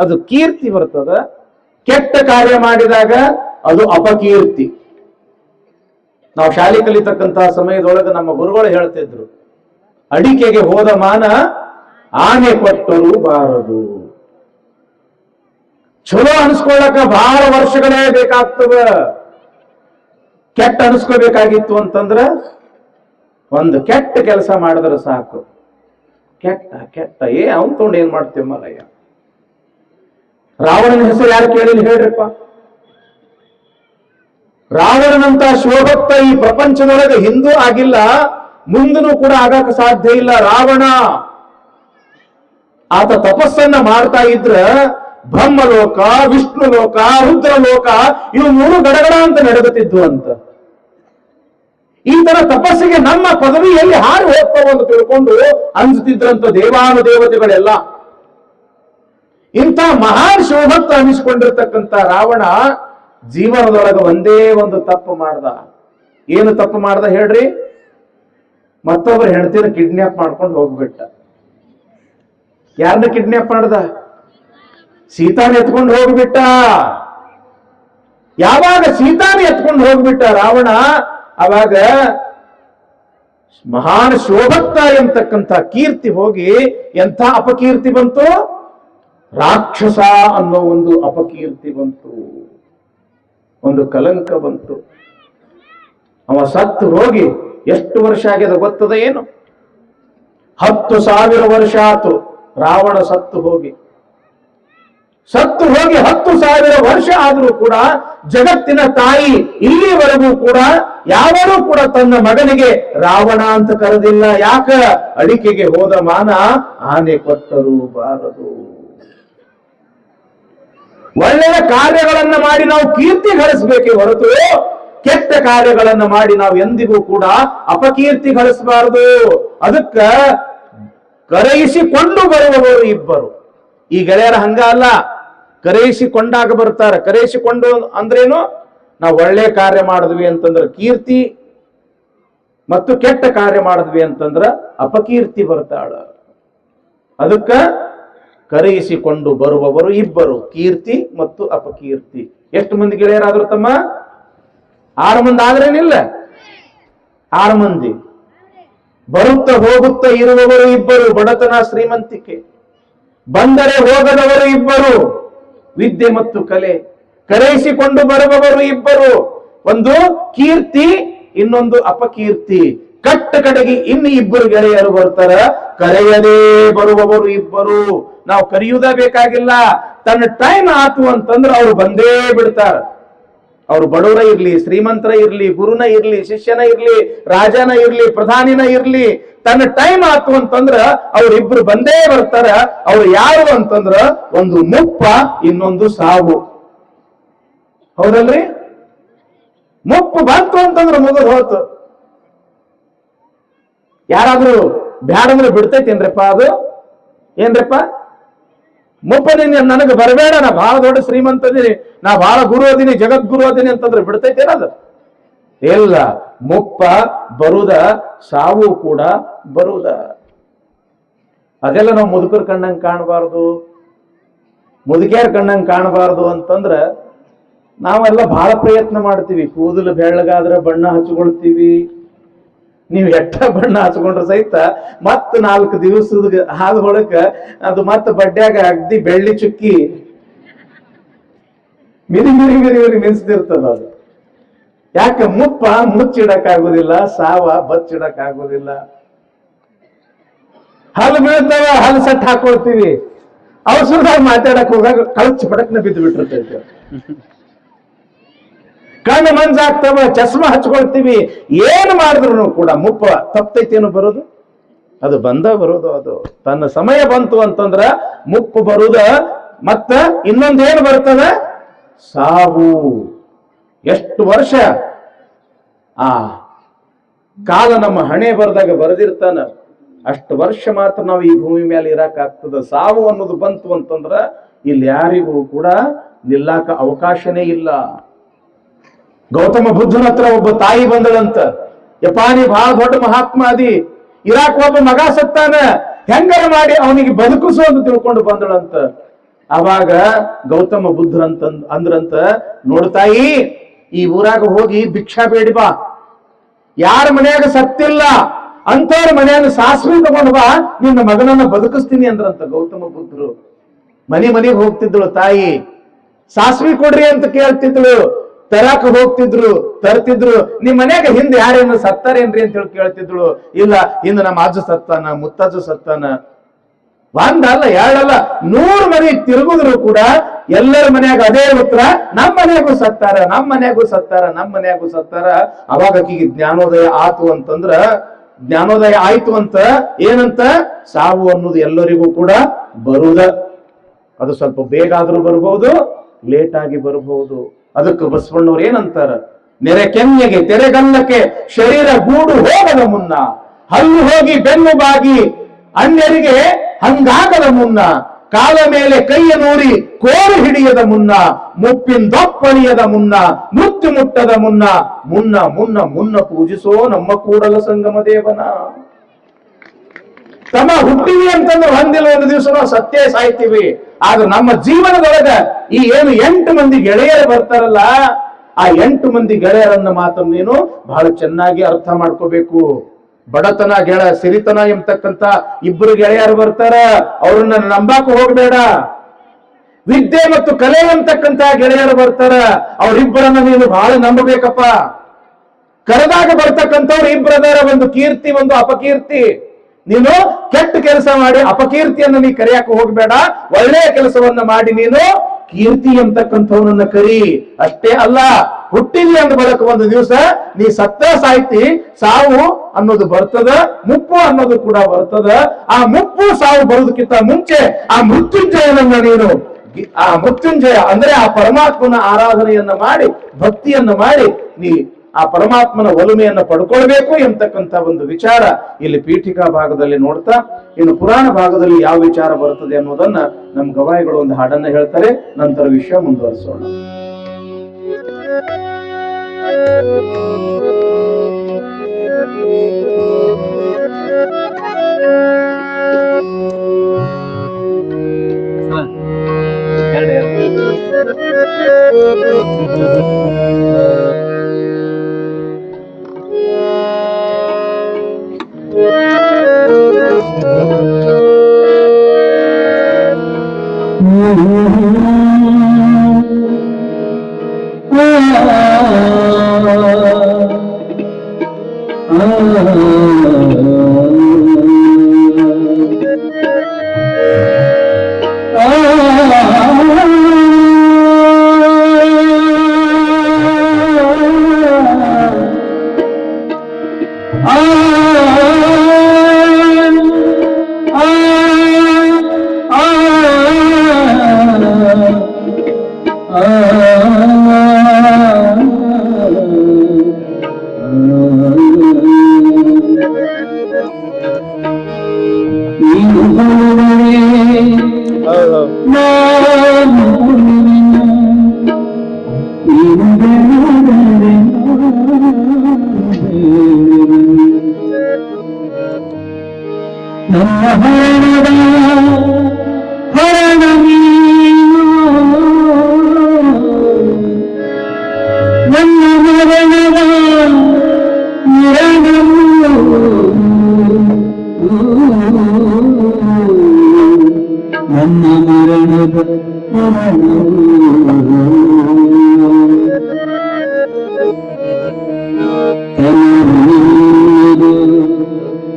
ಅದು ಕೀರ್ತಿ ಬರ್ತದ, ಕೆಟ್ಟ ಕಾರ್ಯ ಮಾಡಿದಾಗ ಅದು ಅಪಕೀರ್ತಿ. ನಾವು ಶಾಲೆ ಕಲಿತಕ್ಕಂತಹ ಸಮಯದೊಳಗೆ ನಮ್ಮ ಗುರುಗಳು ಹೇಳ್ತಿದ್ರು, ಅಡಿಕೆಗೆ ಹೋದ ಮಾನ ಆನೆ ಕೊಟ್ಟರು ಬಾರದು. ಚಲೋ ಅನ್ಸ್ಕೊಳ್ಳಕ ಬಹಳ ವರ್ಷಗಳೇ ಬೇಕಾಗ್ತವ. ಕೆಟ್ಟ ಅನ್ಸ್ಕೋಬೇಕಾಗಿತ್ತು ಅಂತಂದ್ರ ಒಂದು ಕೆಟ್ಟ ಕೆಲಸ ಮಾಡಿದ್ರೆ ಸಾಕು. ಕೆಟ್ಟ ಕೆಟ್ಟ ಅವನ್ ತಗೊಂಡು ಏನ್ ಮಾಡ್ತೇವ ಮಲಯ್ಯ. ರಾವಣನ ಹೆಸರು ಯಾರು ಕೇಳಿಲ್ಲ ಹೇಳ್ರಪ್ಪ? ರಾವಣನಂತ ಶಿವಭಕ್ತ ಈ ಪ್ರಪಂಚದೊಳಗೆ ಹಿಂದೂ ಆಗಿಲ್ಲ, ಮುಂದೂ ಕೂಡ ಆಗಕ್ಕೆ ಸಾಧ್ಯ ಇಲ್ಲ. ರಾವಣ ಆತ ತಪಸ್ಸನ್ನ ಮಾಡ್ತಾ ಇದ್ರ ಬ್ರಹ್ಮಲೋಕ, ವಿಷ್ಣು ಲೋಕ, ರುದ್ರಲೋಕ ಇವು 3 ಗಡಗಡ ಅಂತ ನಡೆಗುತ್ತಿದ್ವು ಅಂತ. ಈ ತರ ತಪಸ್ಸಿಗೆ ನಮ್ಮ ಪದವಿಯಲ್ಲಿ ಹಾರಿ ಹೋಗ್ತಾವ ಅಂತ ತಿಳ್ಕೊಂಡು ಅನ್ಸುತ್ತಿದ್ರಂತ ದೇವಾನುದೇವತೆಗಳೆಲ್ಲ. ಇಂಥ ಮಹಾನ್ ಶಿವಭಕ್ತ ಅನಿಸಿಕೊಂಡಿರ್ತಕ್ಕಂಥ ರಾವಣ ಜೀವನದೊಳಗೆ ಒಂದೇ ಒಂದು ತಪ್ಪು ಮಾಡ್ದ. ಏನು ತಪ್ಪು ಮಾಡ್ದ ಹೇಳ್ರಿ? ಮತ್ತೊಬ್ಬರ ಹೆಂಡತಿನ ಕಿಡ್ನಾಪ್ ಮಾಡ್ಕೊಂಡು ಹೋಗ್ಬಿಟ್ಟ. ಯಾರನ್ನ ಕಿಡ್ನಾಪ್ ಮಾಡ್ದ? ಸೀತಾನ ಎತ್ಕೊಂಡು ಹೋಗ್ಬಿಟ್ಟ. ಯಾವಾಗ ಸೀತಾನ ಎತ್ಕೊಂಡು ಹೋಗ್ಬಿಟ್ಟ ರಾವಣ, ಅವಾಗ ಮಹಾನ್ ಶಿವಭಕ್ತ ಎಂತಕ್ಕಂಥ ಕೀರ್ತಿ ಹೋಗಿ ಎಂಥ ಅಪಕೀರ್ತಿ ಬಂತು? ರಾಕ್ಷಸ ಅನ್ನೋ ಒಂದು ಅಪಕೀರ್ತಿ ಬಂತು, ಒಂದು ಕಲಂಕ ಬಂತು. ಅವ ಸತ್ತು ಹೋಗಿ ಎಷ್ಟು ವರ್ಷ ಆಗ್ಯದ ಗೊತ್ತದ ಏನು? 10,000 ವರ್ಷ ಆತು ರಾವಣ ಸತ್ತು ಹೋಗಿ. 10,000 ವರ್ಷ ಆದರೂ ಕೂಡ ಜಗತ್ತಿನ ತಾಯಿ ಇಲ್ಲಿವರೆಗೂ ಕೂಡ ಯಾವರೂ ಕೂಡ ತನ್ನ ಮಗನಿಗೆ ರಾವಣ ಅಂತ ಕರೆದಿಲ್ಲ. ಯಾಕ? ಅಡಿಕೆಗೆ ಹೋದ ಮಾನ ಆನೆ ಕೊಟ್ಟರು ಬಾರದು. ಒಳ್ಳೆಯ ಕಾರ್ಯಗಳನ್ನ ಮಾಡಿ ನಾವು ಕೀರ್ತಿ ಗಳಿಸಬೇಕೇ ಹೊರತು ಕೆಟ್ಟ ಕಾರ್ಯಗಳನ್ನ ಮಾಡಿ ನಾವು ಎಂದಿಗೂ ಕೂಡ ಅಪಕೀರ್ತಿ ಗಳಿಸಬಾರದು. ಅದಕ್ಕ ಕರೆಯಿಸಿಕೊಂಡು ಬರುವವರು ಇಬ್ಬರು. ಈ ಗೆಳೆಯರ ಹಂಗ ಅಲ್ಲ, ಕರೆಯಿಸಿಕೊಂಡಾಗ ಬರ್ತಾರೆ. ಕರೆಯಿಸಿಕೊಂಡು ಅಂದ್ರೇನು? ನಾವು ಒಳ್ಳೆ ಕಾರ್ಯ ಮಾಡಿದ್ವಿ ಅಂತಂದ್ರೆ ಕೀರ್ತಿ, ಮತ್ತು ಕೆಟ್ಟ ಕಾರ್ಯ ಮಾಡಿದ್ವಿ ಅಂತಂದ್ರ ಅಪಕೀರ್ತಿ ಬರ್ತಾಳ. ಅದಕ್ಕ ಕರೆಯಿಸಿಕೊಂಡು ಬರುವವರು ಇಬ್ಬರು, ಕೀರ್ತಿ ಮತ್ತು ಅಪಕೀರ್ತಿ. ಎಷ್ಟು ಮಂದಿ ಗೆಳೆಯರಾದ್ರು ತಮ್ಮ? 6 ಮಂದಿ ಆದ್ರೇನಿಲ್ಲ, 6 ಮಂದಿ. ಬರುತ್ತಾ ಹೋಗುತ್ತಾ ಇರುವವರು ಇಬ್ಬರು, ಬಡತನ ಶ್ರೀಮಂತಿಕೆ. ಬಂದರೆ ಹೋಗದವರು ಇಬ್ಬರು, ವಿದ್ಯೆ ಮತ್ತು ಕಲೆ. ಕರೆಯಿಸಿಕೊಂಡು ಬರುವವರು ಇಬ್ಬರು, ಒಂದು ಕೀರ್ತಿ, ಇನ್ನೊಂದು ಅಪಕೀರ್ತಿ. ಕಟ್ಟ ಕಡೆಗೆ ಇನ್ನು ಇಬ್ಬರು ಗೆಳೆಯರು ಬರ್ತಾರ, ಕರೆಯದೇ ಬರುವವರು ಇಬ್ಬರು. ನಾವು ಕರೆಯುವುದೇ ಬೇಕಾಗಿಲ್ಲ, ತನ್ನ ಟೈಮ್ ಆತು ಅಂತಂದ್ರೆ ಅವ್ರು ಬಂದೇ ಬಿಡ್ತಾರ. ಅವ್ರು ಬಡವರ ಇರ್ಲಿ, ಶ್ರೀಮಂತರ ಇರ್ಲಿ, ಗುರುನ ಇರ್ಲಿ, ಶಿಷ್ಯನ ಇರ್ಲಿ, ರಾಜನ ಇರ್ಲಿ, ಪ್ರಧಾನಿನ ಇರ್ಲಿ, ತನ್ನ ಟೈಮ್ ಆತು ಅಂತಂದ್ರ ಅವ್ರಿಬ್ರು ಬಂದೇ ಬರ್ತಾರ. ಅವ್ರು ಯಾರು ಅಂತಂದ್ರ ಒಂದು ಮುಪ್ಪ, ಇನ್ನೊಂದು ಸಾವು. ಹೌದಲ್ರಿ? ಮುಪ್ಪು ಬಂತು ಅಂತಂದ್ರ ಮುಗಿದು ಹೋತು. ಯಾರಾದ್ರೂ ಬ್ಯಾಡಂದ್ರೆ ಬಿಡ್ತೈತೇನ್ರಪ್ಪ ಅದು? ಏನ್ರಪ್ಪ ಮುಪ್ಪನಿ ನನಗೆ ಬರಬೇಡ, ನಾ ಬಹಳ ದೊಡ್ಡ ಶ್ರೀಮಂತ ಅದೀನಿ, ನಾ ಬಹಳ ಗುರು ಅದೀನಿ, ಜಗದ್ಗುರು ಅದೀನಿ ಅಂತಂದ್ರೆ ಬಿಡ್ತೈತೇನದು? ಇಲ್ಲ. ಮುಪ್ಪ ಬರುದ, ಸಾವು ಕೂಡ ಬರುದ. ಅದೆಲ್ಲ ನಾವು ಮುದುಕರ ಕಣ್ಣಂಗ್ ಕಾಣಬಾರ್ದು, ಮುದುಕಿಯರ್ ಕಣ್ಣಂಗ್ ಕಾಣಬಾರ್ದು ಅಂತಂದ್ರ ನಾವೆಲ್ಲ ಬಹಳ ಪ್ರಯತ್ನ ಮಾಡ್ತೀವಿ. ಕೂದಲು ಬೆಳ್ಳಗಾದ್ರೆ ಬಣ್ಣ ಹಚ್ಕೊಳ್ತೀವಿ. ನೀವು ಎಟ್ಟ ಬಣ್ಣ ಹಚ್ಕೊಂಡ್ರೆ ಸಹಿತ ಮತ್ 4 ದಿವಸದ ಹಾದ ಹೊಳಕ ಅದು ಮತ್ತ ಬಡ್ಡ್ಯಾಗ ಅಗ್ದಿ ಬೆಳ್ಳಿ ಚುಕ್ಕಿ ಮಿರಿ ಮಿರಿ ಮಿರಿ ಮಿರಿ ಮಿನ್ಸ್ತಿರ್ತದ. ಅದು ಯಾಕೆ? ಮುಪ್ಪ ಮುಚ್ಚಿಡಕ್ ಆಗುದಿಲ್ಲ, ಸಾವ ಬಚ್ಚಿಡಕ್ ಆಗುದಿಲ್ಲ. ಹಲ್ಲು ಬೀಳ್ತಾವ, ಹಲ್ಲು ಸೆಟ್ ಹಾಕೊಳ್ತೀವಿ. ಔಷಧದಾಗ ಮಾತಾಡಕ್ ಹೋಗಾಗ ಕಳಚ್ ಪಡಕ್ನ ಬಿದ್ದು ಬಿಟ್ಟಿರ್ತೈತಿ. ಕಣ್ಣು ಮಂಜಾಗ್ತವ, ಚಸ್ಮಾ ಹಚ್ಕೊಳ್ತೀವಿ. ಏನ್ ಮಾಡಿದ್ರು ಕೂಡ ಮುಪ್ಪ ತಪ್ಪೈತೇನು ಬರೋದು? ಅದು ಬಂದ ಬರೋದು. ಅದು ತನ್ನ ಸಮಯ ಬಂತು ಅಂತಂದ್ರ ಮುಪ್ಪು ಬರುದ. ಮತ್ತ ಇನ್ನೊಂದೇನು ಬರ್ತದ? ಸಾವು. ಎಷ್ಟು ವರ್ಷ ಆ ಕಾಲ ನಮ್ಮ ಹಣೆ ಬರದಾಗ ಬರೆದಿರ್ತಾನ, ಅಷ್ಟು ವರ್ಷ ಮಾತ್ರ ನಾವು ಈ ಭೂಮಿ ಮೇಲೆ ಇರಾಕ್ ಆಗ್ತದ. ಸಾವು ಅನ್ನೋದು ಬಂತು ಅಂತಂದ್ರ ಇಲ್ಲಿ ಯಾರಿಗೂ ಕೂಡ ನಿಲ್ಲಾಕ ಅವಕಾಶನೇ ಇಲ್ಲ. ಗೌತಮ ಬುದ್ಧನ ಹತ್ರ ಒಬ್ಬ ತಾಯಿ ಬಂದಳಂತ. ಯಪ್ಪ, ನೀ ಬಹಳ ದೊಡ್ಡ ಮಹಾತ್ಮ ಅದಿ, ಇರಾಕ್ ಒಬ್ಬ ಮಗ ಸತ್ತಾನ, ಹೆಂಗಾರ ಮಾಡಿ ಅವನಿಗೆ ಬದುಕಿಸು ಅಂತ ತಿಳ್ಕೊಂಡು ಬಂದಳಂತ. ಅವಾಗ ಗೌತಮ ಬುದ್ಧರಂತ ಅಂದ್ರಂತ, ನೋಡ್ತಾಯಿ, ಈ ಊರಾಗ ಹೋಗಿ ಭಿಕ್ಷಾ ಬೇಡಿ ಬಾ, ಯಾರ ಮನೆಯಾಗ ಸತ್ತಿಲ್ಲ ಅಂತವ್ರ ಮನೆಯಾಗ ಸಾಸ್ವಿ ತಗೊಂಡು ಬಾ, ನಿನ್ನ ಮಗನನ್ನ ಬದುಕಿಸ್ತೀನಿ ಅಂದ್ರಂತ ಗೌತಮ ಬುದ್ಧರು. ಮನೆಗೆ ಹೋಗ್ತಿದ್ಳು ತಾಯಿ, ಸಾಸ್ವಿ ಕೊಡ್ರಿ ಅಂತ ಕೇಳ್ತಿದ್ಳು. ತರಾಕ ಹೋಗ್ತಿದ್ರು, ತರ್ತಿದ್ರು. ನಿಮ್ ಮನ್ಯಾಗ ಹಿಂದೆ ಯಾರೇನು ಸತ್ತಾರೇನ್ರಿ ಅಂತ ಹೇಳಿ ಕೇಳ್ತಿದ್ಳು. ಇಲ್ಲ, ಹಿಂದೆ ನಮ್ಮ ಅಜ್ಜ ಸತ್ತಾನ, ಮುತ್ತಜ್ಜ ಸತ್ತಾನ. ಒಂದಲ್ಲ, ಎರಡಲ್ಲ, 100 ಮನೆ ತಿರುಗಿದ್ರು ಕೂಡ ಎಲ್ಲರ ಮನ್ಯಾಗ ಅದೇ ಉತ್ತರ, ನಮ್ಮ ಮನ್ಯಾಗೂ ಸತ್ತಾರ, ನಮ್ಮ ಮನ್ಯಾಗೂ ಸತ್ತಾರ, ನಮ್ಮ ಮನ್ಯಾಗೂ ಸತ್ತಾರ. ಅವಾಗ ಆಕಿಗೆ ಜ್ಞಾನೋದಯ ಆತು ಅಂತಂದ್ರ, ಜ್ಞಾನೋದಯ ಆಯ್ತು ಅಂತ ಏನಂತ? ಸಾವು ಅನ್ನೋದು ಎಲ್ಲರಿಗೂ ಕೂಡ ಬರುದ. ಅದು ಸ್ವಲ್ಪ ಬೇಗ ಆದ್ರೂ ಬರ್ಬಹುದು, ಲೇಟ್ ಆಗಿ ಬರಬಹುದು. ಅದಕ್ಕೆ ಬಸವಣ್ಣವ್ರು ಏನಂತಾರ? ನೆರೆ ಕೆನ್ನೆಗೆ ತೆರೆಗಲ್ಲಕ್ಕೆ ಶರೀರ ಗೂಡು ಹೋಗದ ಮುನ್ನ, ಹಲ್ಲು ಹೋಗಿ ಬೆನ್ನು ಬಾಗಿ ಅನ್ಯರಿಗೆ ಹಂಗಾಗದ ಮುನ್ನ, ಕಾಲ ಮೇಲೆ ಕೈಯ ನೂರಿ ಕೋರು ಹಿಡಿಯದ ಮುನ್ನ, ಮುಪ್ಪಿಂದೊಪ್ಪಣಿಯದ ಮುನ್ನ, ಮೃತ್ಯು ಮುಟ್ಟದ ಮುನ್ನ, ಮುನ್ನ ಮುನ್ನ ಮುನ್ನ ಪೂಜಿಸೋ ನಮ್ಮ ಕೂಡಲ ಸಂಗಮ ದೇವನ. ತಮ್ಮ ಹುಟ್ಟಿವಿ ಅಂತಂದ್ರೆ ಒಂದಿಲ್ಲ ಒಂದು ದಿವಸ ನಾವು ಸತ್ಯ ಸಾಯ್ತೀವಿ. ಆದ್ರೆ ನಮ್ಮ ಜೀವನದೊಳಗ ಈ ಏನು 8 ಮಂದಿ ಗೆಳೆಯರು ಬರ್ತಾರಲ್ಲ, ಆ 8 ಮಂದಿ ಗೆಳೆಯರನ್ನ ಮಾತನ್ನು ನೀನು ಬಹಳ ಚೆನ್ನಾಗಿ ಅರ್ಥ ಮಾಡ್ಕೋಬೇಕು. ಬಡತನ, ಸಿರಿತನ ಎಂಬತಕ್ಕಂತ 2 ಗೆಳೆಯರು ಬರ್ತಾರ, ಅವ್ರನ್ನ ನಂಬಾಕ ಹೋಗ್ಬೇಡ. ವಿದ್ಯೆ ಮತ್ತು ಕಲೆ ಎಂಬತಕ್ಕಂತ ಗೆಳೆಯರು ಬರ್ತಾರ, ಅವ್ರಿಬ್ಬರನ್ನ ನೀನು ಬಹಳ ನಂಬಬೇಕಪ್ಪ. ಕರೆದಾಗ ಬರ್ತಕ್ಕಂಥವ್ರು 2 ಅದಾರ, ಒಂದು ಕೀರ್ತಿ, ಒಂದು ಅಪಕೀರ್ತಿ. ನೀನು ಕೆಟ್ಟ ಕೆಲಸ ಮಾಡಿ ಅಪಕೀರ್ತಿಯನ್ನ ನೀ ಕರೆಯಕ ಹೋಗ್ಬೇಡ, ಒಳ್ಳೆಯ ಕೆಲಸವನ್ನ ಮಾಡಿ ನೀನು ಕೀರ್ತಿ ಎಂಬತಕ್ಕಂಥವನನ್ನ ಕರಿ. ಅಷ್ಟೇ ಅಲ್ಲ, ಹುಟ್ಟಿದಿ ಅಂದ ಬಳಿಕ ಒಂದು ದಿವಸ ನೀ ಸತ್ತ ಸಾಯ್ತಿ, ಸಾವು ಅನ್ನೋದು ಬರ್ತದ, ಮುಪ್ಪು ಅನ್ನೋದು ಕೂಡ ಬರ್ತದ. ಆ ಮುಪ್ಪು ಸಾವು ಬರೋದಕ್ಕಿಂತ ಮುಂಚೆ ಆ ಮೃತ್ಯುಂಜಯನನ್ನ ನೀನು, ಆ ಮೃತ್ಯುಂಜಯ ಅಂದ್ರೆ ಆ ಪರಮಾತ್ಮನ ಆರಾಧನೆಯನ್ನ ಮಾಡಿ, ಭಕ್ತಿಯನ್ನ ಮಾಡಿ ನೀ ಆ ಪರಮಾತ್ಮನ ಒಲುಮೆಯನ್ನ ಪಡ್ಕೊಳ್ಬೇಕು ಎಂಬತಕ್ಕಂತ ಒಂದು ವಿಚಾರ ಇಲ್ಲಿ ಪೀಠಿಕಾ ಭಾಗದಲ್ಲಿ ನೋಡ್ತಾ, ಇನ್ನು ಪುರಾಣ ಭಾಗದಲ್ಲಿ ಯಾವ ವಿಚಾರ ಬರುತ್ತದೆ ಅನ್ನೋದನ್ನ ನಮ್ಮ ಗವಾಯಿಗಳು ಒಂದು ಹಾಡನ್ನ ಹೇಳ್ತಾರೆ. ನಂತರ ವಿಷಯ ಮುಂದುವರಿಸೋಣ. ನನ್ನ ಹರಣದ ಹರಣ ನೀನು ನನ್ನ ಮರಣದ ಮರಣವು ನನ್ನ ಮರಣದ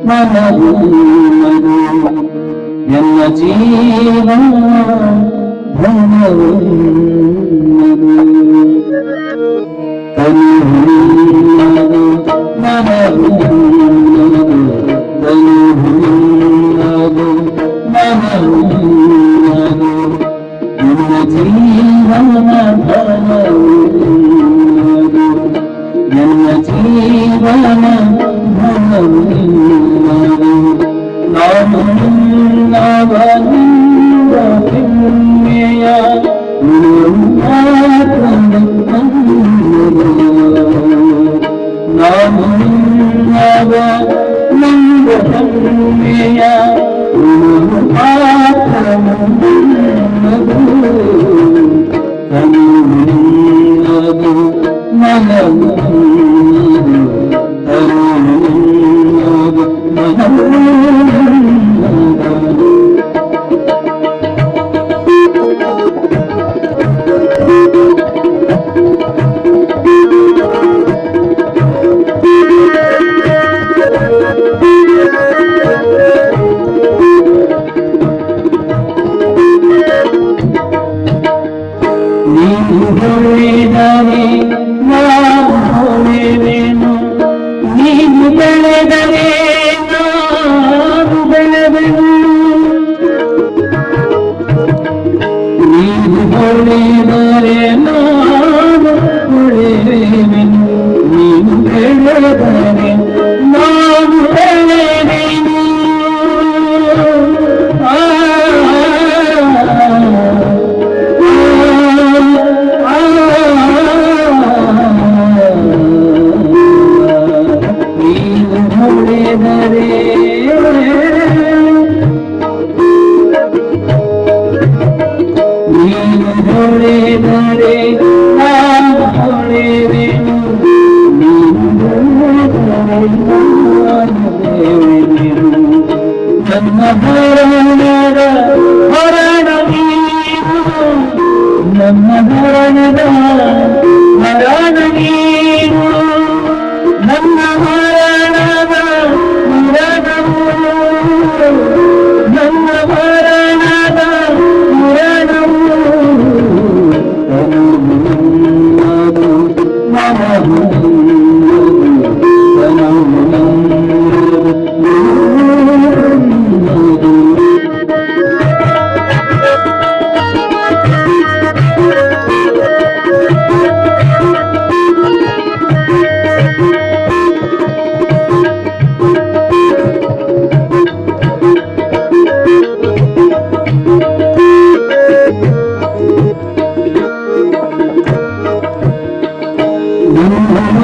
ಮರಣವು ಎಲ್ಲ ಜೀವ ಧನವು ಮನವು ಎಲ್ಲ ಜೀವನ ಧನವು ಎಲ್ಲ ಜೀವನ ಧನವು ನಾನು ನವನಿಂದ ಹೆಮ್ಮೆಯ ನಾನು ನವ ನಂದ ಹೆಮ್ಮೆಯ ಮನವು ನೀನು ಹೊಳೆದರೆ ನಾನು ಹೊಳೆವೆನು, ನೀನು ಬೆಳೆದರೆ ನಾನು ಬೆಳೆವೆನು. ನೀನು ಹೊಳೆದರೆ ನಾನು ಹೊಳೆವೆನು, ನೀನು ಬೆಳೆದರೆ ನಾನು ಬೆಳೆವೆನು. ನೀನು ಹೊಳೆದರೆ ನಾನು ಹೊಳೆವೆನು, ನೀನು ಬೆಳೆದರೆ ನಾನು ಬೆಳೆವೆನು. ನನ್ನ ಹರಣದ ಹರಣ ನೀನು, ನನ್ನ ಹರಣದ ಹರಣ ನೀನು, ನನ್ನ ಮರಣದ ಮರಣವು, ನನ್ನ ಮರಣದ ಮರಣವು.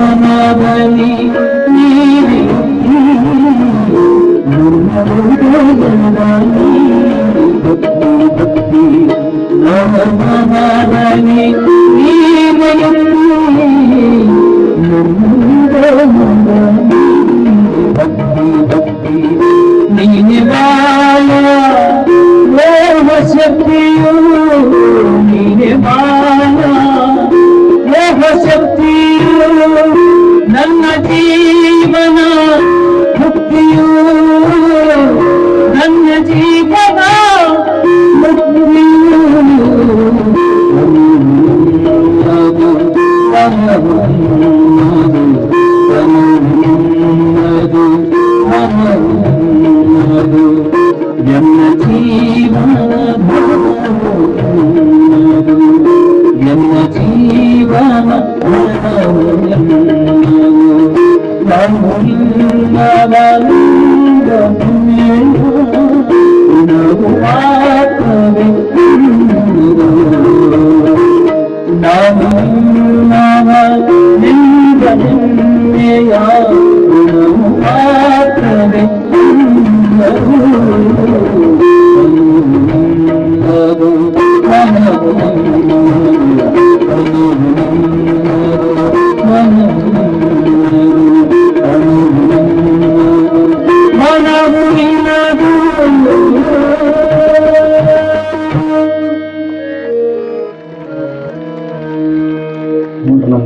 ಮನದಲ್ಲಿ ನೀನೆ ನನ್ನ ಹೃದಯದಲ್ಲಿ ಭಕ್ತಿ ಭಕ್ತಿ, ನನ್ನ ಮನದಲ್ಲಿ ನೀನೆ ನನ್ನ ಹೃದಯದಲ್ಲಿ ಭಕ್ತಿ ಭಕ್ತಿ. ನೀನೆ ಬಾಳ ಲೋಹ ಶಕ್ತಿಯು, ನೀನೆ ಬಾಳ ಲೋಹ ಶಕ್ತಿಯು, ನನ್ನ ಜೀವನ ಮುಕ್ತಿಯು, ನನ್ನ ಜೀವನ ಮುಕ್ತಿಯು.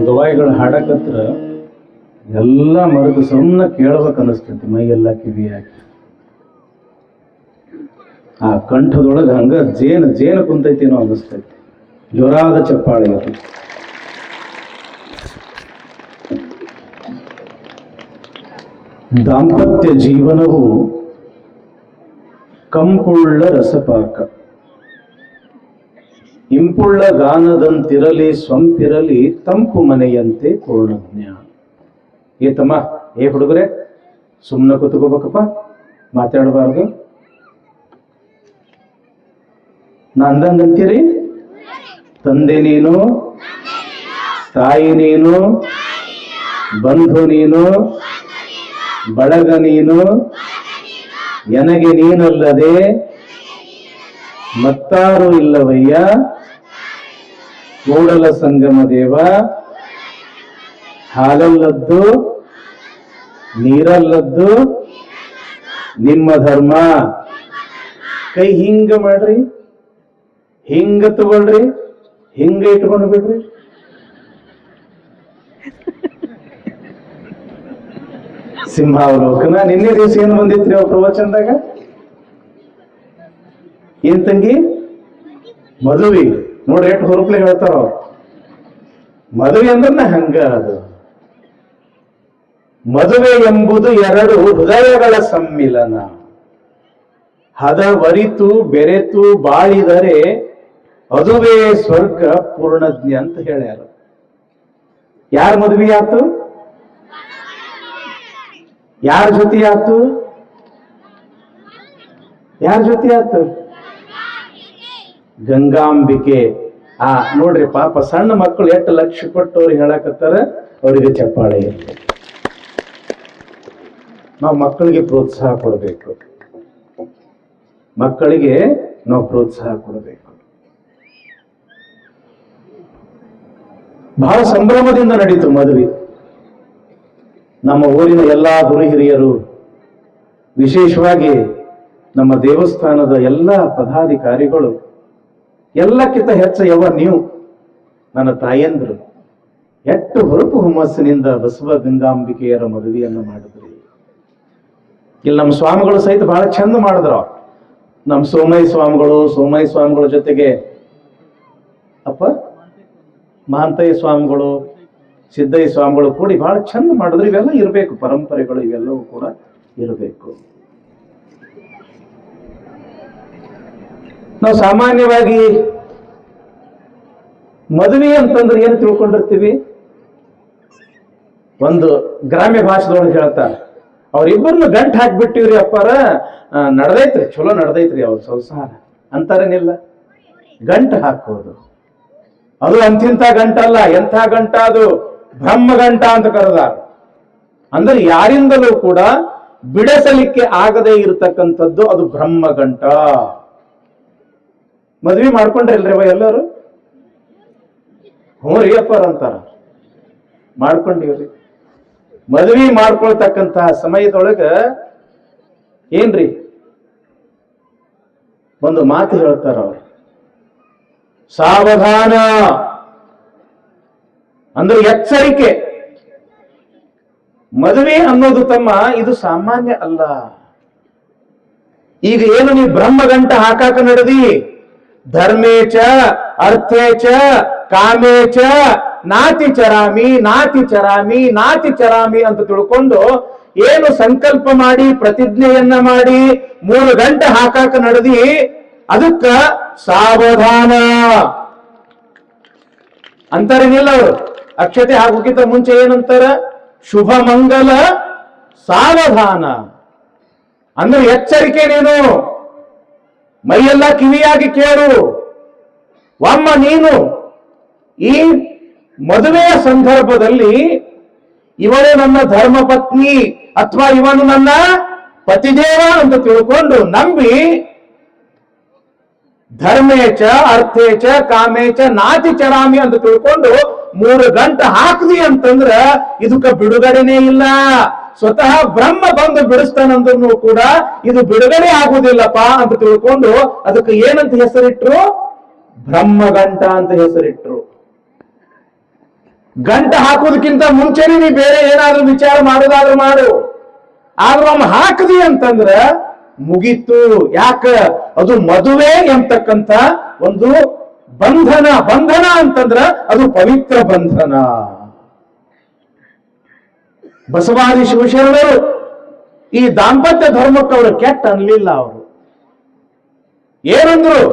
ಗವಾಯಿಗಳು ಹಾಡಕತ್ರ ಎಲ್ಲ ಮರೆದು ಸುಮ್ಮನೆ ಕೇಳ್ಬೇಕು ಅನಿಸ್ತೈತಿ, ಮೈಯೆಲ್ಲ ಕಿವಿ ಹಾಕಿ. ಆ ಕಂಠದೊಳಗೆ ಹಂಗ ಜೇನು ಕುಂತೈತೇನೋ ಅನಿಸ್ತೈತಿ. ಜೋರಾದ ಚಪ್ಪಾಳೆ ಅದು. ದಾಂಪತ್ಯ ಜೀವನವು ಕಂಪುಳ್ಳ ರಸಪಾಕ, ಇಂಪುಳ್ಳ ಗಾನದಂತಿರಲಿ ಸ್ವಂಪಿರಲಿ ತಂಪು ಮನೆಯಂತೆ ಪೂರ್ಣಜ್ಞ. ಏತಮ್ಮ, ಏ ಹುಡುಗರೆ, ಸುಮ್ಮನೆ ಕೂತ್ಕೋಬೇಕಪ್ಪ, ಮಾತಾಡಬಾರ್ದು. ನಾ ಅಂದಂಗಂತೀರಿ? ತಂದೆ ನೀನು, ತಾಯಿ ನೀನು, ಬಂಧು ನೀನು, ಬಳಗ ನೀನು, ನನಗೆ ನೀನಲ್ಲದೆ ಮತ್ತಾರು ಇಲ್ಲವಯ್ಯ, ಕೂಡಲ ಸಂಗಮ ದೇವ. ಹಾಲಲ್ಲದ್ದು ನೀರಲ್ಲದ್ದು ನಿಮ್ಮ ಧರ್ಮ. ಕೈ ಹಿಂಗ ಮಾಡ್ರಿ, ಹಿಂಗ ತಗೊಳ್ರಿ, ಹಿಂಗ ಇಟ್ಕೊಂಡು ಬಿಡ್ರಿ. ಸಿಂಹಾವಲೋಕನ ನಿನ್ನೆ ದಿವಸ ಏನು ಬಂದಿತ್ರಿ ಅವ್ ಪ್ರವಚನದಾಗ? ಏನ್ ತಂಗಿ? ಮದುವೆ. ನೋಡ್ರಿ ಎಷ್ಟು ಹೊರಪ್ಲೆ ಹೇಳ್ತಾರ ಅವ್ರು. ಮದುವೆ ಅಂದ್ರೆ ಹಂಗ ಅದು. ಮದುವೆ ಎಂಬುದು ಎರಡು ಹೃದಯಗಳ ಸಮ್ಮಿಲನ. ಹದವರಿತು ಬೆರೆತು ಬಾಳಿದರೆ ಅದುವೇ ಸ್ವರ್ಗ ಪೂರ್ಣಜ್ಞ ಅಂತ ಹೇಳ್ಯಾರ. ಯಾರ ಮದುವೆ ಆತು? ಯಾರ ಜೊತೆ ಆತು? ಯಾರ ಜೊತೆ ಆತು? ಗಂಗಾಂಬಿಕೆ. ನೋಡ್ರಿ ಪಾಪ ಸಣ್ಣ ಮಕ್ಕಳು ಎಷ್ಟು ಲಕ್ಷ್ಯ ಕೊಟ್ಟು ಅವ್ರಿಗೆ ಹೇಳಕತ್ತಾರ, ಅವರಿಗೆ ಚಪ್ಪಾಳೆ ಇರ್ತದೆ. ನಾವು ಮಕ್ಕಳಿಗೆ ಪ್ರೋತ್ಸಾಹ ಕೊಡಬೇಕು, ಮಕ್ಕಳಿಗೆ ನಾವು ಪ್ರೋತ್ಸಾಹ ಕೊಡಬೇಕು. ಬಹಳ ಸಂಭ್ರಮದಿಂದ ನಡೀತು ಮದುವೆ. ನಮ್ಮ ಊರಿನ ಎಲ್ಲಾ ಗುರು ಹಿರಿಯರು, ವಿಶೇಷವಾಗಿ ನಮ್ಮ ದೇವಸ್ಥಾನದ ಎಲ್ಲ ಪದಾಧಿಕಾರಿಗಳು, ಎಲ್ಲಕ್ಕಿಂತ ಹೆಚ್ಚು ನೀವು ನನ್ನ ತಾಯಂದ್ರು ಎಷ್ಟು ಹೊರಪು ಹುಮ್ಮಸ್ಸಿನಿಂದ ಬಸವ ಗಂಗಾಂಬಿಕೆಯರ ಮದುವೆಯನ್ನು ಮಾಡಿದ್ರಿ. ಇಲ್ಲಿ ನಮ್ಮ ಸ್ವಾಮಿಗಳು ಸಹಿತ ಬಹಳ ಚಂದ ಮಾಡಿದ್ರು. ನಮ್ಮ ಸೋಮಯ್ಯ ಸ್ವಾಮಿಗಳ ಜೊತೆಗೆ ಮಹಾಂತಯ್ಯ ಸ್ವಾಮಿಗಳು, ಸಿದ್ದಯ್ಯ ಸ್ವಾಮಿಗಳು ಕೂಡಿ ಬಹಳ ಚಂದ ಮಾಡಿದ್ರು. ಇವೆಲ್ಲ ಇರಬೇಕು, ಪರಂಪರೆಗಳು ಇವೆಲ್ಲವೂ ಕೂಡ ಇರಬೇಕು. ನಾವು ಸಾಮಾನ್ಯವಾಗಿ ಮದುವೆ ಅಂತಂದ್ರೆ ಏನು ತಿಳ್ಕೊಂಡಿರ್ತೀವಿ? ಒಂದು ಗ್ರಾಮ್ಯ ಭಾಷೆದೊಳಗೆ ಹೇಳ್ತಾರೆ, ಅವ್ರಿಬ್ಬರನ್ನು ಗಂಟು ಹಾಕ್ಬಿಟ್ಟಿವ್ರಿ ಅಪ್ಪಾರ, ನಡ್ದೈತ್ರಿ, ಚಲೋ ನಡ್ದೈತ್ರಿ ಅವ್ರ ಸಂಸಾರ ಅಂತಾರೇನಿಲ್ಲ. ಗಂಟು ಹಾಕೋದು ಅದು ಅಂತಿಂತ ಗಂಟಲ್ಲ, ಎಂಥ ಗಂಟ ಅದು? ಬ್ರಹ್ಮ ಗಂಟ ಅಂತ ಕರೆದಾರ. ಅಂದ್ರೆ ಯಾರಿಂದಲೂ ಕೂಡ ಬಿಡಿಸಲಿಕ್ಕೆ ಆಗದೆ ಇರತಕ್ಕಂಥದ್ದು ಅದು ಬ್ರಹ್ಮ ಗಂಟ. ಮದ್ವಿ ಮಾಡ್ಕೊಂಡ್ರಿಲ್ರಿ ಎಲ್ಲರೂ? ಹ್ಞೂ ರೀ ಅಪ್ಪಾರ ಅಂತಾರ. ಮಾಡ್ಕೊಂಡಿವ್ರಿ. ಮದ್ವಿ ಮಾಡ್ಕೊಳ್ತಕ್ಕಂತಹ ಸಮಯದೊಳಗ ಏನ್ರಿ ಒಂದು ಮಾತು ಹೇಳ್ತಾರ ಅವ್ರು, ಸಾವಧಾನ ಅಂದ್ರೆ ಎಚ್ಚರಿಕೆ. ಮದುವೆ ಅನ್ನೋದು ತಮ್ಮ ಇದು ಸಾಮಾನ್ಯ ಅಲ್ಲ. ಈಗ ಏನು ನೀವು ಬ್ರಹ್ಮಗಂಟ ಹಾಕಾಕ ನಡೆದಿ, ಧರ್ಮೇಚ ಅರ್ಥೇಚ ಕಾಮೇಚ ನಾತಿ ಚರಾಮಿ ನಾತಿ ಚರಾಮಿ ನಾತಿ ಚರಾಮಿ ಅಂತ ತಿಳ್ಕೊಂಡು ಏನು ಸಂಕಲ್ಪ ಮಾಡಿ ಪ್ರತಿಜ್ಞೆಯನ್ನ ಮಾಡಿ 3 ಗಂಟೆ ಹಾಕಾಕ ನಡೆದಿ, ಅದಕ್ಕ ಸಾವಧಾನ ಅಂತಾರೇನಿಲ್ಲ ಅವರು. ಅಕ್ಷತೆ ಹಾಕೋಕ್ಕಿಂತ ಮುಂಚೆ ಏನಂತಾರ? ಶುಭ ಮಂಗಲ ಸಾವಧಾನ ಅಂದ್ರೆ ಎಚ್ಚರಿಕೆ. ನೀನು ಮೈಯೆಲ್ಲ ಕಿವಿಯಾಗಿ ಕೇಳು. ಒಮ್ಮ ನೀನು ಈ ಮದುವೆಯ ಸಂದರ್ಭದಲ್ಲಿ ಇವಳು ನನ್ನ ಧರ್ಮಪತ್ನಿ ಅಥವಾ ಇವನು ನನ್ನ ಪತಿದೇವ ಅಂತ ತಿಳ್ಕೊಂಡು ನಂಬಿ ಧರ್ಮೇಚ ಅರ್ಥೇಚ ಕಾಮೇಚ ನಾತಿ ಚರಾಮಿ ಅಂತ ತಿಳ್ಕೊಂಡು 3 ಗಂಟೆ ಹಾಕ್ದಿ ಅಂತಂದ್ರ ಇದಕ್ಕ ಬಿಡುಗಡೆನೇ ಇಲ್ಲ. ಸ್ವತಃ ಬ್ರಹ್ಮ ಬಂದು ಬಿಡಿಸ್ತಾನಂದ್ರೂ ಕೂಡ ಇದು ಬಿಡುಗಡೆ ಆಗುವುದಿಲ್ಲಪ್ಪ ಅಂತ ತಿಳ್ಕೊಂಡು ಅದಕ್ಕೆ ಏನಂತ ಹೆಸರಿಟ್ರು? ಬ್ರಹ್ಮಗಂಟ ಅಂತ ಹೆಸರಿಟ್ರು. ಗಂಟ ಹಾಕೋದಕ್ಕಿಂತ ಮುಂಚೆನೆ ನೀ ಬೇರೆ ಏನಾದ್ರೂ ವಿಚಾರ ಮಾಡೋದಾದ್ರೂ ಮಾಡು. ಆದ್ರೂ ಒಮ್ಮೆ ಹಾಕದಿ ಅಂತಂದ್ರ ಮುಗೀತು. ಯಾಕ? ಅದು ಮದುವೆ ಎಂತಕ್ಕಂಥ ಒಂದು ಬಂಧನ. ಬಂಧನ ಅಂತಂದ್ರ ಅದು ಪವಿತ್ರ ಬಂಧನ. ಬಸವಾದಿ ಶಿವಶರಣರು ಈ ದಾಂಪತ್ಯ ಧರ್ಮಕ್ಕೆ ಅವರು ಕೆಟ್ಟ ಅನ್ಲಿಲ್ಲ. ಅವರು ಏನಂದ್ರು?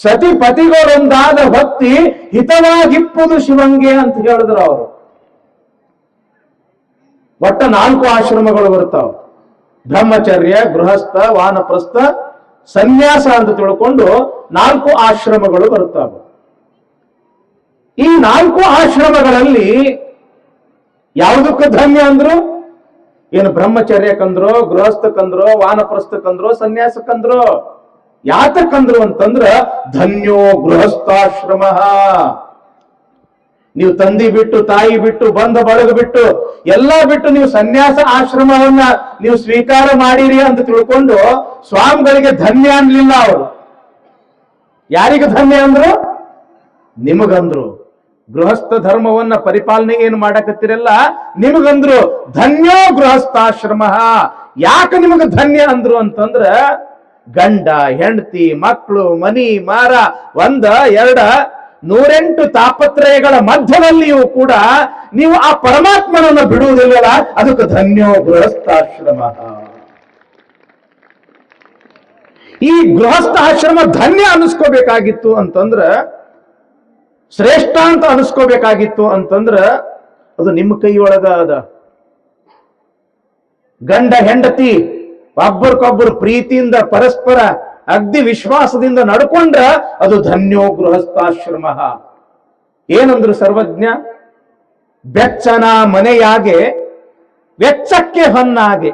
ಸತಿ ಪತಿಗಳೊಂದಾದ ಭಕ್ತಿ ಹಿತವಾಗಿಪ್ಪುದು ಶಿವಂಗೆ ಅಂತ ಹೇಳಿದ್ರು ಅವರು. ಒಟ್ಟ 4 ಆಶ್ರಮಗಳು ಬರ್ತಾವ: ಬ್ರಹ್ಮಚರ್ಯ, ಗೃಹಸ್ಥ, ವಾನಪ್ರಸ್ಥ, ಸನ್ಯಾಸ ಅಂತ ತಿಳ್ಕೊಂಡು 4 ಆಶ್ರಮಗಳು ಬರ್ತಾವ. ಈ 4 ಆಶ್ರಮಗಳಲ್ಲಿ ಯಾವುದಕ್ಕೆ ಧನ್ಯ ಅಂದ್ರು? ಏನು ಬ್ರಹ್ಮಚರ್ಯಕ್ಕಂದ್ರು, ಗೃಹಸ್ಥಕ್ಕಂದ್ರು, ವಾನಪ್ರಸ್ಥಕ್ಕಂದ್ರು, ಸನ್ಯಾಸಕ್ಕಂದ್ರು? ಯಾತಕ್ಕಂದ್ರು ಅಂತಂದ್ರ ಧನ್ಯೋ ಗೃಹಸ್ಥಾಶ್ರಮ. ನೀವು ತಂದಿ ಬಿಟ್ಟು, ತಾಯಿ ಬಿಟ್ಟು, ಬಂಧ ಬಳಗ ಬಿಟ್ಟು, ಎಲ್ಲಾ ಬಿಟ್ಟು ನೀವು ಸನ್ಯಾಸ ಆಶ್ರಮವನ್ನ ನೀವು ಸ್ವೀಕಾರ ಮಾಡಿರಿ ಅಂತ ತಿಳ್ಕೊಂಡು ಸ್ವಾಮಿಗಳಿಗೆ ಧನ್ಯ ಅನ್ಲಿಲ್ಲ ಅವರು. ಯಾರಿಗೆ ಧನ್ಯ ಅಂದ್ರು? ನಿಮಗಂದ್ರು. ಗೃಹಸ್ಥ ಧರ್ಮವನ್ನ ಪರಿಪಾಲನೆ ಏನು ಮಾಡಕತ್ತಿರಲ್ಲ, ನಿಮಗಂದ್ರು ಧನ್ಯೋ ಗೃಹಸ್ಥಾಶ್ರಮ. ಯಾಕೆ ನಿಮಗ ಧನ್ಯ ಅಂದ್ರು ಅಂತಂದ್ರ ಗಂಡ, ಹೆಂಡತಿ, ಮಕ್ಕಳು, ಮನಿ, ಮಾರ, 1, 2, 108 ತಾಪತ್ರಯಗಳ ಮಧ್ಯದಲ್ಲಿಯೂ ಕೂಡ ನೀವು ಆ ಪರಮಾತ್ಮನನ್ನು ಬಿಡುವುದಿಲ್ಲಲ್ಲ, ಅದಕ್ಕೆ ಧನ್ಯೋ ಗೃಹಸ್ಥಾಶ್ರಮ. ಈ ಗೃಹಸ್ಥಾಶ್ರಮ ಧನ್ಯ ಅನಿಸ್ಕೋಬೇಕಾಗಿತ್ತು ಅಂತಂದ್ರ, ಶ್ರೇಷ್ಠ ಅಂತ ಅನಿಸ್ಕೋಬೇಕಾಗಿತ್ತು ಅಂತಂದ್ರ ಅದು ನಿಮ್ಮ ಕೈಯೊಳಗ ಅದ. ಗಂಡ ಹೆಂಡತಿ ಒಬ್ಬರಿಗೊಬ್ಬರು ಪ್ರೀತಿಯಿಂದ ಪರಸ್ಪರ ಅಗ್ದಿ ವಿಶ್ವಾಸದಿಂದ ನಡ್ಕೊಂಡ್ರ ಅದು ಧನ್ಯೋ ಗೃಹಸ್ಥಾಶ್ರಮ. ಏನಂದ್ರು ಸರ್ವಜ್ಞ? ಬೆಚ್ಚನ ಮನೆಯಾಗೆ ವೆಚ್ಚಕ್ಕೆ ಹೊನ್ನಾಗೆ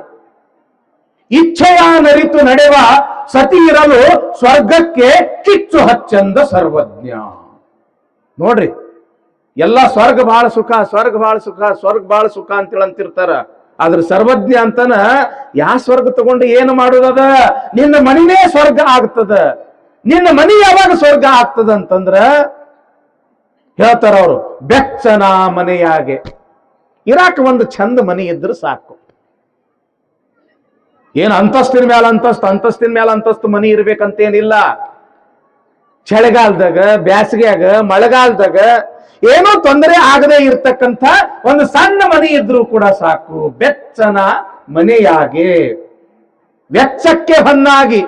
ಇಚ್ಛೆಯ ನರಿತು ನಡೆವ ಸತಿ ಇರಲು ಸ್ವರ್ಗಕ್ಕೆ ಕಿಚ್ಚು ಹಚ್ಚಂದ ಸರ್ವಜ್ಞ. ನೋಡ್ರಿ, ಎಲ್ಲ ಸ್ವರ್ಗ ಬಹಳ ಸುಖ, ಸ್ವರ್ಗ ಬಹಳ ಸುಖ, ಸ್ವರ್ಗ ಬಹಳ ಸುಖ ಅಂತೇಳಂತಿರ್ತಾರ. ಆದ್ರೆ ಸರ್ವಜ್ಞ ಅಂತನ ಯಾ ಸ್ವರ್ಗ ತಗೊಂಡು ಏನು ಮಾಡೋದದ? ನಿನ್ನ ಮನಿನೇ ಸ್ವರ್ಗ ಆಗ್ತದ. ನಿನ್ನ ಮನಿ ಯಾವಾಗ ಸ್ವರ್ಗ ಆಗ್ತದ ಅಂತಂದ್ರ ಹೇಳ್ತಾರ ಅವರು, ಬೆಚ್ಚನ ಮನೆಯಾಗೆ ಇರಾಕ ಒಂದು ಚಂದ ಮನಿ ಇದ್ರೆ ಸಾಕು. ಏನು ಅಂತಸ್ತಿನ ಮೇಲೆ ಅಂತಸ್ತು, ಅಂತಸ್ತಿನ ಮೇಲೆ ಅಂತಸ್ತು ಮನಿ ಇರ್ಬೇಕಂತೇನಿಲ್ಲ. ಚಳಿಗಾಲದಾಗ, ಬ್ಯಾಸಿಗೆಯಾಗ, ಮಳೆಗಾಲದಾಗ ಏನೋ ತೊಂದರೆ ಆಗದೆ ಇರ್ತಕ್ಕಂಥ ಒಂದು ಸಣ್ಣ ಮನೆ ಇದ್ರೂ ಕೂಡ ಸಾಕು. ಬೆಚ್ಚನ ಮನೆಯಾಗೆ ವೆಚ್ಚಕ್ಕೆ ಹೊನ್ನಾಗಿ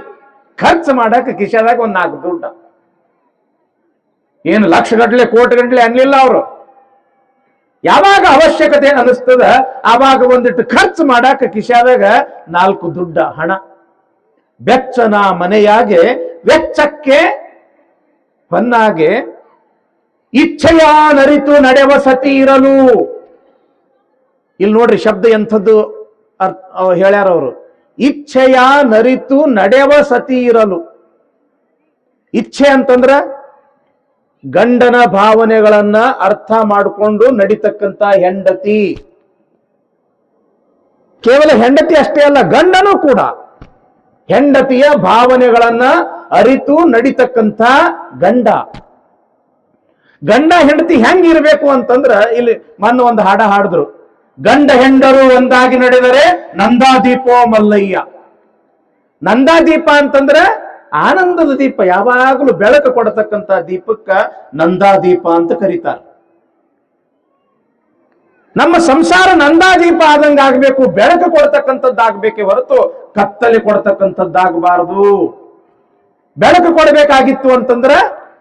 ಖರ್ಚು ಮಾಡಕ್ಕೆ ಕಿಶೆದಾಗ ಒಂದು 4 ದುಡ್ಡು. ಏನು ಲಕ್ಷಗಟ್ಲೆ ಕೋಟಿಗಟ್ಲೆ ಅನ್ಲಿಲ್ಲ ಅವರು. ಯಾವಾಗ ಅವಶ್ಯಕತೆ ಅನಿಸ್ತದ ಆವಾಗ ಒಂದಿಟ್ಟು ಖರ್ಚು ಮಾಡಕ್ಕೆ ಕಿಶೆದಾಗ 4 ದುಡ್ಡ ಹಣ. ಬೆಚ್ಚನ ಮನೆಯಾಗೆ ವೆಚ್ಚಕ್ಕೆ ಹೊನ್ನಾಗೆ ಇಚ್ಛೆಯ ನರಿತು ನಡೆವ ಸತಿ ಇರಲು. ಇಲ್ಲಿ ನೋಡ್ರಿ ಶಬ್ದ ಎಂಥದ್ದು ಹೇಳ್ಯಾರ ಅವರು. ಇಚ್ಛೆಯ ನರಿತು ನಡೆವ ಸತಿ ಇರಲು. ಇಚ್ಛೆ ಅಂತಂದ್ರ ಗಂಡನ ಭಾವನೆಗಳನ್ನ ಅರ್ಥ ಮಾಡಿಕೊಂಡು ನಡಿತಕ್ಕಂತ ಹೆಂಡತಿ. ಕೇವಲ ಹೆಂಡತಿ ಅಷ್ಟೇ ಅಲ್ಲ, ಗಂಡನೂ ಕೂಡ ಹೆಂಡತಿಯ ಭಾವನೆಗಳನ್ನ ಅರಿತು ನಡಿತಕ್ಕಂಥ ಗಂಡ. ಗಂಡ ಹೆಂಡತಿ ಹೆಂಗಿರ್ಬೇಕು ಅಂತಂದ್ರ ಇಲ್ಲಿ ಮೊನ್ನೆ ಒಂದು ಹಾಡ ಹಾಡಿದ್ರು. ಗಂಡ ಹೆಂಡರು ಒಂದಾಗಿ ನಡೆದರೆ ನಂದಾದೀಪೋ ಮಲ್ಲಯ್ಯ. ನಂದಾದೀಪ ಅಂತಂದ್ರೆ ಆನಂದದ ದೀಪ, ಯಾವಾಗಲೂ ಬೆಳಕು ಕೊಡತಕ್ಕಂತ ದೀಪಕ್ಕ ನಂದಾದೀಪ ಅಂತ ಕರೀತಾರೆ. ನಮ್ಮ ಸಂಸಾರ ನಂದಾದೀಪ ಆದಂಗ ಆಗ್ಬೇಕು, ಬೆಳಕು ಕೊಡ್ತಕ್ಕಂಥದ್ದಾಗಬೇಕೆ ಹೊರತು ಕತ್ತಲೆ ಕೊಡ್ತಕ್ಕಂಥದ್ದಾಗಬಾರದು. ಬೆಳಕು ಕೊಡಬೇಕಾಗಿತ್ತು ಅಂತಂದ್ರ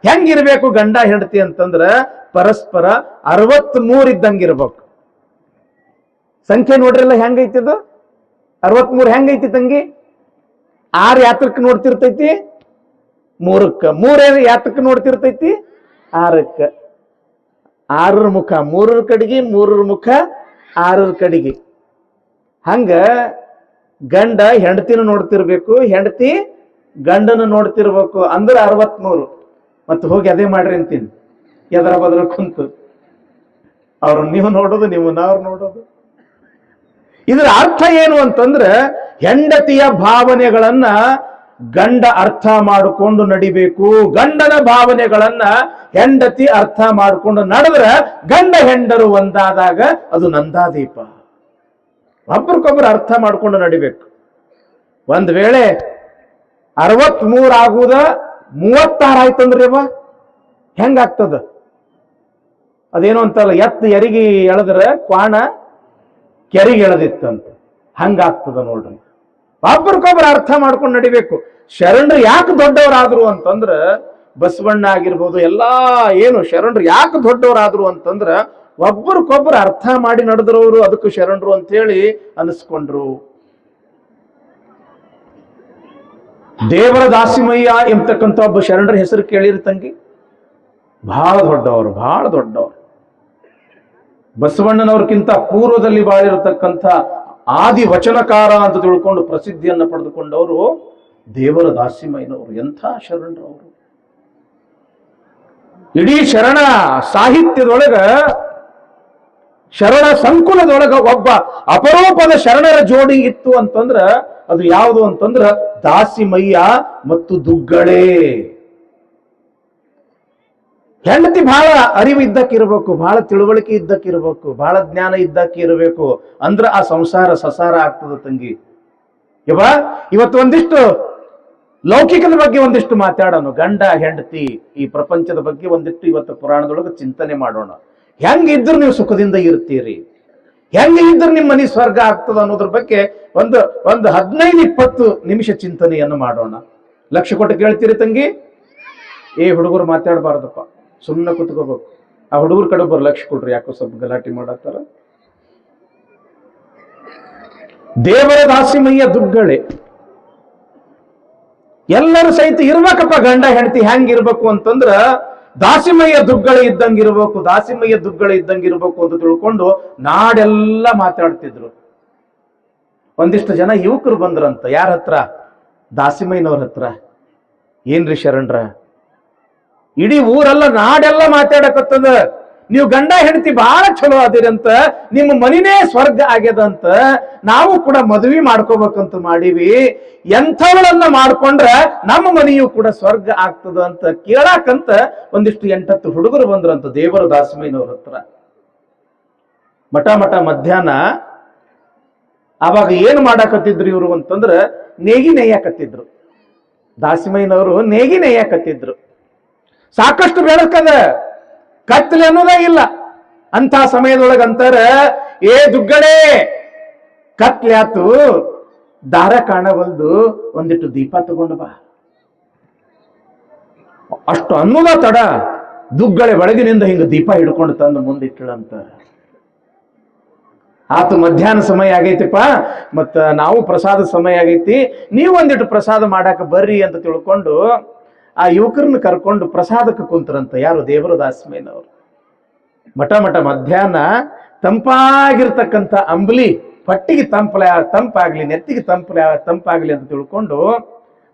ಹೆಂಗಿರ್ಬೇಕು ಗಂಡ ಹೆಂಡತಿ ಅಂತಂದ್ರ ಪರಸ್ಪರ 63 ಇದ್ದಂಗಿರ್ಬೇಕು. ಸಂಖ್ಯೆ ನೋಡ್ರಿಲ್ಲ ಹೆಂಗೈತಿದು? 63 ಹೆಂಗೈತಿ ತಂಗಿ? 6 ಯಾತ್ರಕ್ಕೆ ನೋಡ್ತಿರ್ತೈತಿ 3ಕ್ಕ, 3 ಯಾತ್ರಕ್ಕೆ ನೋಡ್ತಿರ್ತೈತಿ 6ಕ್ಕ. 6ರ ಮುಖ 3ರ ಕಡೆಗೆ, 3ರ ಮುಖ 6ರ ಕಡೆಗೆ. ಹಂಗ ಗಂಡ ಹೆಂಡತಿನ ನೋಡ್ತಿರ್ಬೇಕು, ಹೆಂಡತಿ ಗಂಡನ ನೋಡ್ತಿರ್ಬೇಕು. ಅಂದ್ರೆ 63. ಮತ್ತೆ ಹೋಗಿ ಅದೇ ಮಾಡ್ರಿ ಅಂತೀನಿ ಎದರ ಬದಲ ಕುಂತು. ಅವ್ರು ನೀವು ನೋಡೋದು, ನೀವು ನಾವ್ರು ನೋಡೋದು. ಇದರ ಅರ್ಥ ಏನು ಅಂತಂದ್ರೆ ಹೆಂಡತಿಯ ಭಾವನೆಗಳನ್ನ ಗಂಡ ಅರ್ಥ ಮಾಡಿಕೊಂಡು ನಡಿಬೇಕು. ಗಂಡನ ಭಾವನೆಗಳನ್ನ ಹೆಂಡತಿ ಅರ್ಥ ಮಾಡಿಕೊಂಡು ನಡೆದ್ರೆ ಗಂಡ ಹೆಂಡರು ಒಂದಾದಾಗ ಅದು ನಂದಾದೀಪ. ಒಬ್ರಿಗೊಬ್ರು ಅರ್ಥ ಮಾಡ್ಕೊಂಡು ನಡಿಬೇಕು. ಒಂದ್ ವೇಳೆ 63 ಆಗುದ 36 ಆಯ್ತಂದ್ರಿ ಅವ ಹೆಂಗಾಗ್ತದ? ಅದೇನೋ ಅಂತಲ್ಲ, ಎತ್ತು ಎರಿಗೆ ಎಳೆದ್ರೆ ಕ್ವಾಣ ಕೆರಿಗೆ ಎಳೆದಿತ್ತಂತ, ಹಂಗಾಗ್ತದ ನೋಡ್ರಿ. ಒಬ್ರಿಗೊಬ್ರು ಅರ್ಥ ಮಾಡ್ಕೊಂಡು ನಡಿಬೇಕು. ಶರಣರು ಯಾಕೆ ದೊಡ್ಡವರಾದ್ರು ಅಂತಂದ್ರ, ಬಸವಣ್ಣ ಆಗಿರ್ಬೋದು ಎಲ್ಲಾ ಏನು ಶರಣರು ಯಾಕೆ ದೊಡ್ಡವರಾದ್ರು ಅಂತಂದ್ರ ಒಬ್ಬರಿಗೊಬ್ಬರು ಅರ್ಥ ಮಾಡಿ ನಡೆದ್ರವ್ರು, ಅದಕ್ಕೆ ಶರಣರು ಅಂತ ಹೇಳಿ ಅನಿಸ್ಕೊಂಡ್ರು. ದೇವರ ದಾಸಿಮಯ್ಯ ಎಂಬತಕ್ಕಂಥ ಒಬ್ಬ ಶರಣರ ಹೆಸರು ಕೇಳಿರಿ ತಂಗಿ, ಬಹಳ ದೊಡ್ಡವರು, ಬಹಳ ದೊಡ್ಡವರು. ಬಸವಣ್ಣನವ್ರಕ್ಕಿಂತ ಪೂರ್ವದಲ್ಲಿ ಬಾಳಿರತಕ್ಕಂಥ ಆದಿ ವಚನಕಾರ ಅಂತ ತಿಳ್ಕೊಂಡು ಪ್ರಸಿದ್ಧಿಯನ್ನ ಪಡೆದುಕೊಂಡವರು ದೇವರ ದಾಸಿಮಯ್ಯನವರು. ಎಂಥ ಶರಣರು ಅವರು! ಇಡೀ ಶರಣ ಸಾಹಿತ್ಯದೊಳಗ, ಶರಣ ಸಂಕುಲದೊಳಗ ಒಬ್ಬ ಅಪರೂಪದ ಶರಣರ ಜೋಡಿ ಇತ್ತು ಅಂತಂದ್ರ ಅದು ಯಾವುದು ಅಂತಂದ್ರ ದಾಸಿಮಯ್ಯ ಮತ್ತು ದುಗ್ಗಳೆ. ಹೆಂಡತಿ ಬಹಳ ಅರಿವು ಇದ್ದಕ್ಕಿರ್ಬೇಕು, ಬಹಳ ತಿಳುವಳಿಕೆ ಇದ್ದಕ್ಕಿರ್ಬೇಕು, ಬಹಳ ಜ್ಞಾನ ಇದ್ದಕ್ಕಿರಬೇಕು. ಅಂದ್ರ ಆ ಸಂಸಾರ ಸಸಾರ ಆಗ್ತದ ತಂಗಿ. ಇವತ್ತು ಒಂದಿಷ್ಟು ಲೌಕಿಕದ ಬಗ್ಗೆ ಒಂದಿಷ್ಟು ಮಾತಾಡೋಣ. ಗಂಡ ಹೆಂಡತಿ ಈ ಪ್ರಪಂಚದ ಬಗ್ಗೆ ಒಂದಿಷ್ಟು ಇವತ್ತು ಪುರಾಣದೊಳಗೆ ಚಿಂತನೆ ಮಾಡೋಣ. ಹೆಂಗಿದ್ರು ನೀವು ಸುಖದಿಂದ ಇರ್ತೀರಿ, ಹೆಂಗಿದ್ರು ನಿಮ್ಮ ಮನೆ ಸ್ವರ್ಗ ಆಗ್ತದ ಅನ್ನೋದ್ರ ಬಗ್ಗೆ ಒಂದು 15-20 ನಿಮಿಷ ಚಿಂತನೆಯನ್ನು ಮಾಡೋಣ. ಲಕ್ಷ ಕೊಟ್ಟು ಕೇಳ್ತೀರಿ ತಂಗಿ? ಹುಡುಗರು ಮಾತಾಡಬಾರ್ದಪ್ಪ, ಸುಮ್ಮನೆ ಕುತ್ಕೋಬೇಕು. ಆ ಹುಡುಗರ ಕಡೆ ಒಬ್ಬರು ಲಕ್ಷ ಕೊಡ್ರಿ, ಯಾಕೋ ಸ್ವಲ್ಪ ಗಲಾಟೆ ಮಾಡತ್ತಾರ. ದೇವರ ದಾಸಿಮಯ್ಯ ದುಗ್ಗಳೆ ಎಲ್ಲರೂ ಸಹಿತ ಇರ್ಬೇಕಪ್ಪ. ಗಂಡ ಹೆಂಡತಿ ಹೆಂಗಿರ್ಬೇಕು ಅಂತಂದ್ರ ದಾಸಿಮಯ್ಯ ದುಗ್ಗಳೆ ಇದ್ದಂಗಿರ್ಬೇಕು, ದಾಸಿಮಯ್ಯ ದುಗ್ಗಳೆ ಇದ್ದಂಗಿರ್ಬೇಕು ಅಂತ ತಿಳ್ಕೊಂಡು ನಾಡೆಲ್ಲ ಮಾತಾಡ್ತಿದ್ರು. ಒಂದಿಷ್ಟು ಜನ ಯುವಕರು ಬಂದ್ರಂತ. ಯಾರ ಹತ್ರ? ದಾಸಿಮಯ್ಯನವ್ರ ಹತ್ರ. ಏನ್ರಿ ಶರಣರ, ಇಡೀ ಊರೆಲ್ಲ ನಾಡೆಲ್ಲ ಮಾತಾಡಕತ್ತದ, ನೀವು ಗಂಡ ಹೆಂಡತಿ ಬಹಳ ಚಲೋ ಅದಿರಂತ, ನಿಮ್ಮ ಮನಿನೇ ಸ್ವರ್ಗ ಆಗ್ಯದಂತ, ನಾವು ಕೂಡ ಮದುವೆ ಮಾಡ್ಕೋಬೇಕಂತ ಮಾಡೀವಿ, ಎಂಥವಳನ್ನ ಮಾಡ್ಕೊಂಡ್ರ ನಮ್ಮ ಮನೆಯೂ ಕೂಡ ಸ್ವರ್ಗ ಆಗ್ತದ ಅಂತ ಕೇಳಾಕಂತ ಒಂದಿಷ್ಟು 8-10 ಹುಡುಗರು ಬಂದ್ರಂತ ದೇವರ ದಾಸಿಮಯ್ಯನವ್ರ ಹತ್ರ. ಮಠ ಮಧ್ಯಾಹ್ನ ಅವಾಗ ಏನ್ ಮಾಡಾಕತ್ತಿದ್ರು ಇವ್ರು ಅಂತಂದ್ರ ನೇಗಿ ನೇಯಾಕತ್ತಿದ್ರು. ದಾಸಿಮಯ್ಯನವರು ನೇಗಿ ನೇಯಾಕತ್ತಿದ್ರು. ಸಾಕಷ್ಟು ಬೆಳಕದ, ಕತ್ತಲೆ ಅನ್ನೋದೇ ಇಲ್ಲ. ಅಂತ ಸಮಯದೊಳಗಂತಾರ, ದುಗ್ಗಡೆ ಕತ್ಲೆ ಆತು, ದಾರ ಕಾಣವಲ್ದು, ಒಂದಿಟ್ಟು ದೀಪ ತಗೊಂಡು ಬಾ. ಅಷ್ಟು ಅನ್ನೋದ ತಡ ದುಗ್ಗಳೆ ಬೆಳಗಿನಿಂದ ಹಿಂಗ ದೀಪ ಹಿಡ್ಕೊಂಡು ತಂದು ಮುಂದಿಟ್ಟಳಂತ. ಆತು ಮಧ್ಯಾಹ್ನ ಸಮಯ ಆಗೈತಿಪ್ಪ, ಮತ್ತ ನಾವು ಪ್ರಸಾದ ಸಮಯ ಆಗೈತಿ, ನೀವು ಒಂದಿಟ್ಟು ಪ್ರಸಾದ ಮಾಡಾಕ ಬರ್ರಿ ಅಂತ ತಿಳ್ಕೊಂಡು ಆ ಯುವಕರನ್ನ ಕರ್ಕೊಂಡು ಪ್ರಸಾದಕ್ಕೆ ಕುಂತರಂತ. ಯಾರು? ದೇವರ ದಾಸಿಮಯ್ಯನವರು. ಮಠ ಮಧ್ಯಾಹ್ನ ತಂಪಾಗಿರ್ತಕ್ಕಂಥ ಅಂಬಲಿ, ಪಟ್ಟಿಗೆ ತಂಪಾಗ್ಲಿ, ನೆತ್ತಿಗೆ ತಂಪಾಗ್ಲಿ ಅಂತ ತಿಳ್ಕೊಂಡು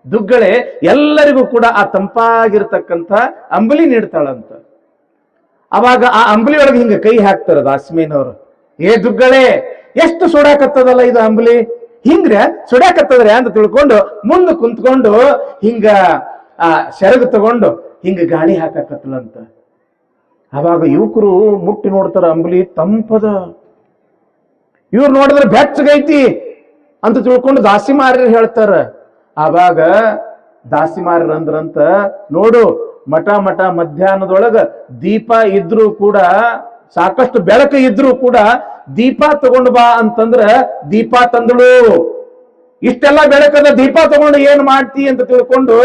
ದುಗ್ಗಳೆ ಎಲ್ಲರಿಗೂ ಕೂಡ ಆ ತಂಪಾಗಿರ್ತಕ್ಕಂಥ ಅಂಬಲಿ ನೀಡ್ತಾಳಂತ. ಅವಾಗ ಆ ಅಂಬಲಿ ಒಳಗೆ ಹಿಂಗ ಕೈ ಹಾಕ್ತಾರ ದಾಸಿಮಯ್ಯನವರು. ದುಗ್ಗಳೆ, ಎಷ್ಟು ಸುಡಾಕತ್ತದಲ್ಲ ಇದು ಅಂಬಲಿ, ಹಿಂಗ್ರೆ ಸುಡಾಕತ್ತದ್ರೆ ಅಂತ ತಿಳ್ಕೊಂಡು ಮುಂದೆ ಕುಂತ್ಕೊಂಡು ಹಿಂಗ ಆ ಸೆರಗು ತಗೊಂಡು ಹಿಂಗ ಗಾಳಿ ಹಾಕಕತ್ತಲಂತ. ಅವಾಗ ಯುವಕರು ಮುಟ್ಟಿ ನೋಡ್ತಾರ, ಅಂಬಲಿ ತಂಪದ. ಇವ್ರು ನೋಡಿದ್ರೆ ಬೆಚ್ಚಗೈತಿ ಅಂತ ತಿಳ್ಕೊಂಡು ದಾಸಿಮಾರ್ಯರು ಹೇಳ್ತಾರ. ಆವಾಗ ದಾಸಿಮಾರ್ಯರು ಅಂದ್ರಂತ, ನೋಡು ಮಠ ಮಧ್ಯಾಹ್ನದೊಳಗ ದೀಪ ಇದ್ರೂ ಕೂಡ, ಸಾಕಷ್ಟು ಬೆಳಕು ಇದ್ರೂ ಕೂಡ ದೀಪ ತಗೊಂಡು ಬಾ ಅಂತಂದ್ರ ದೀಪ ತಂದಳು. ಇಷ್ಟೆಲ್ಲ ಬೆಳಕದ, ದೀಪ ತಗೊಂಡು ಏನ್ ಮಾಡ್ತಿ ಅಂತ ತಿಳ್ಕೊಂಡು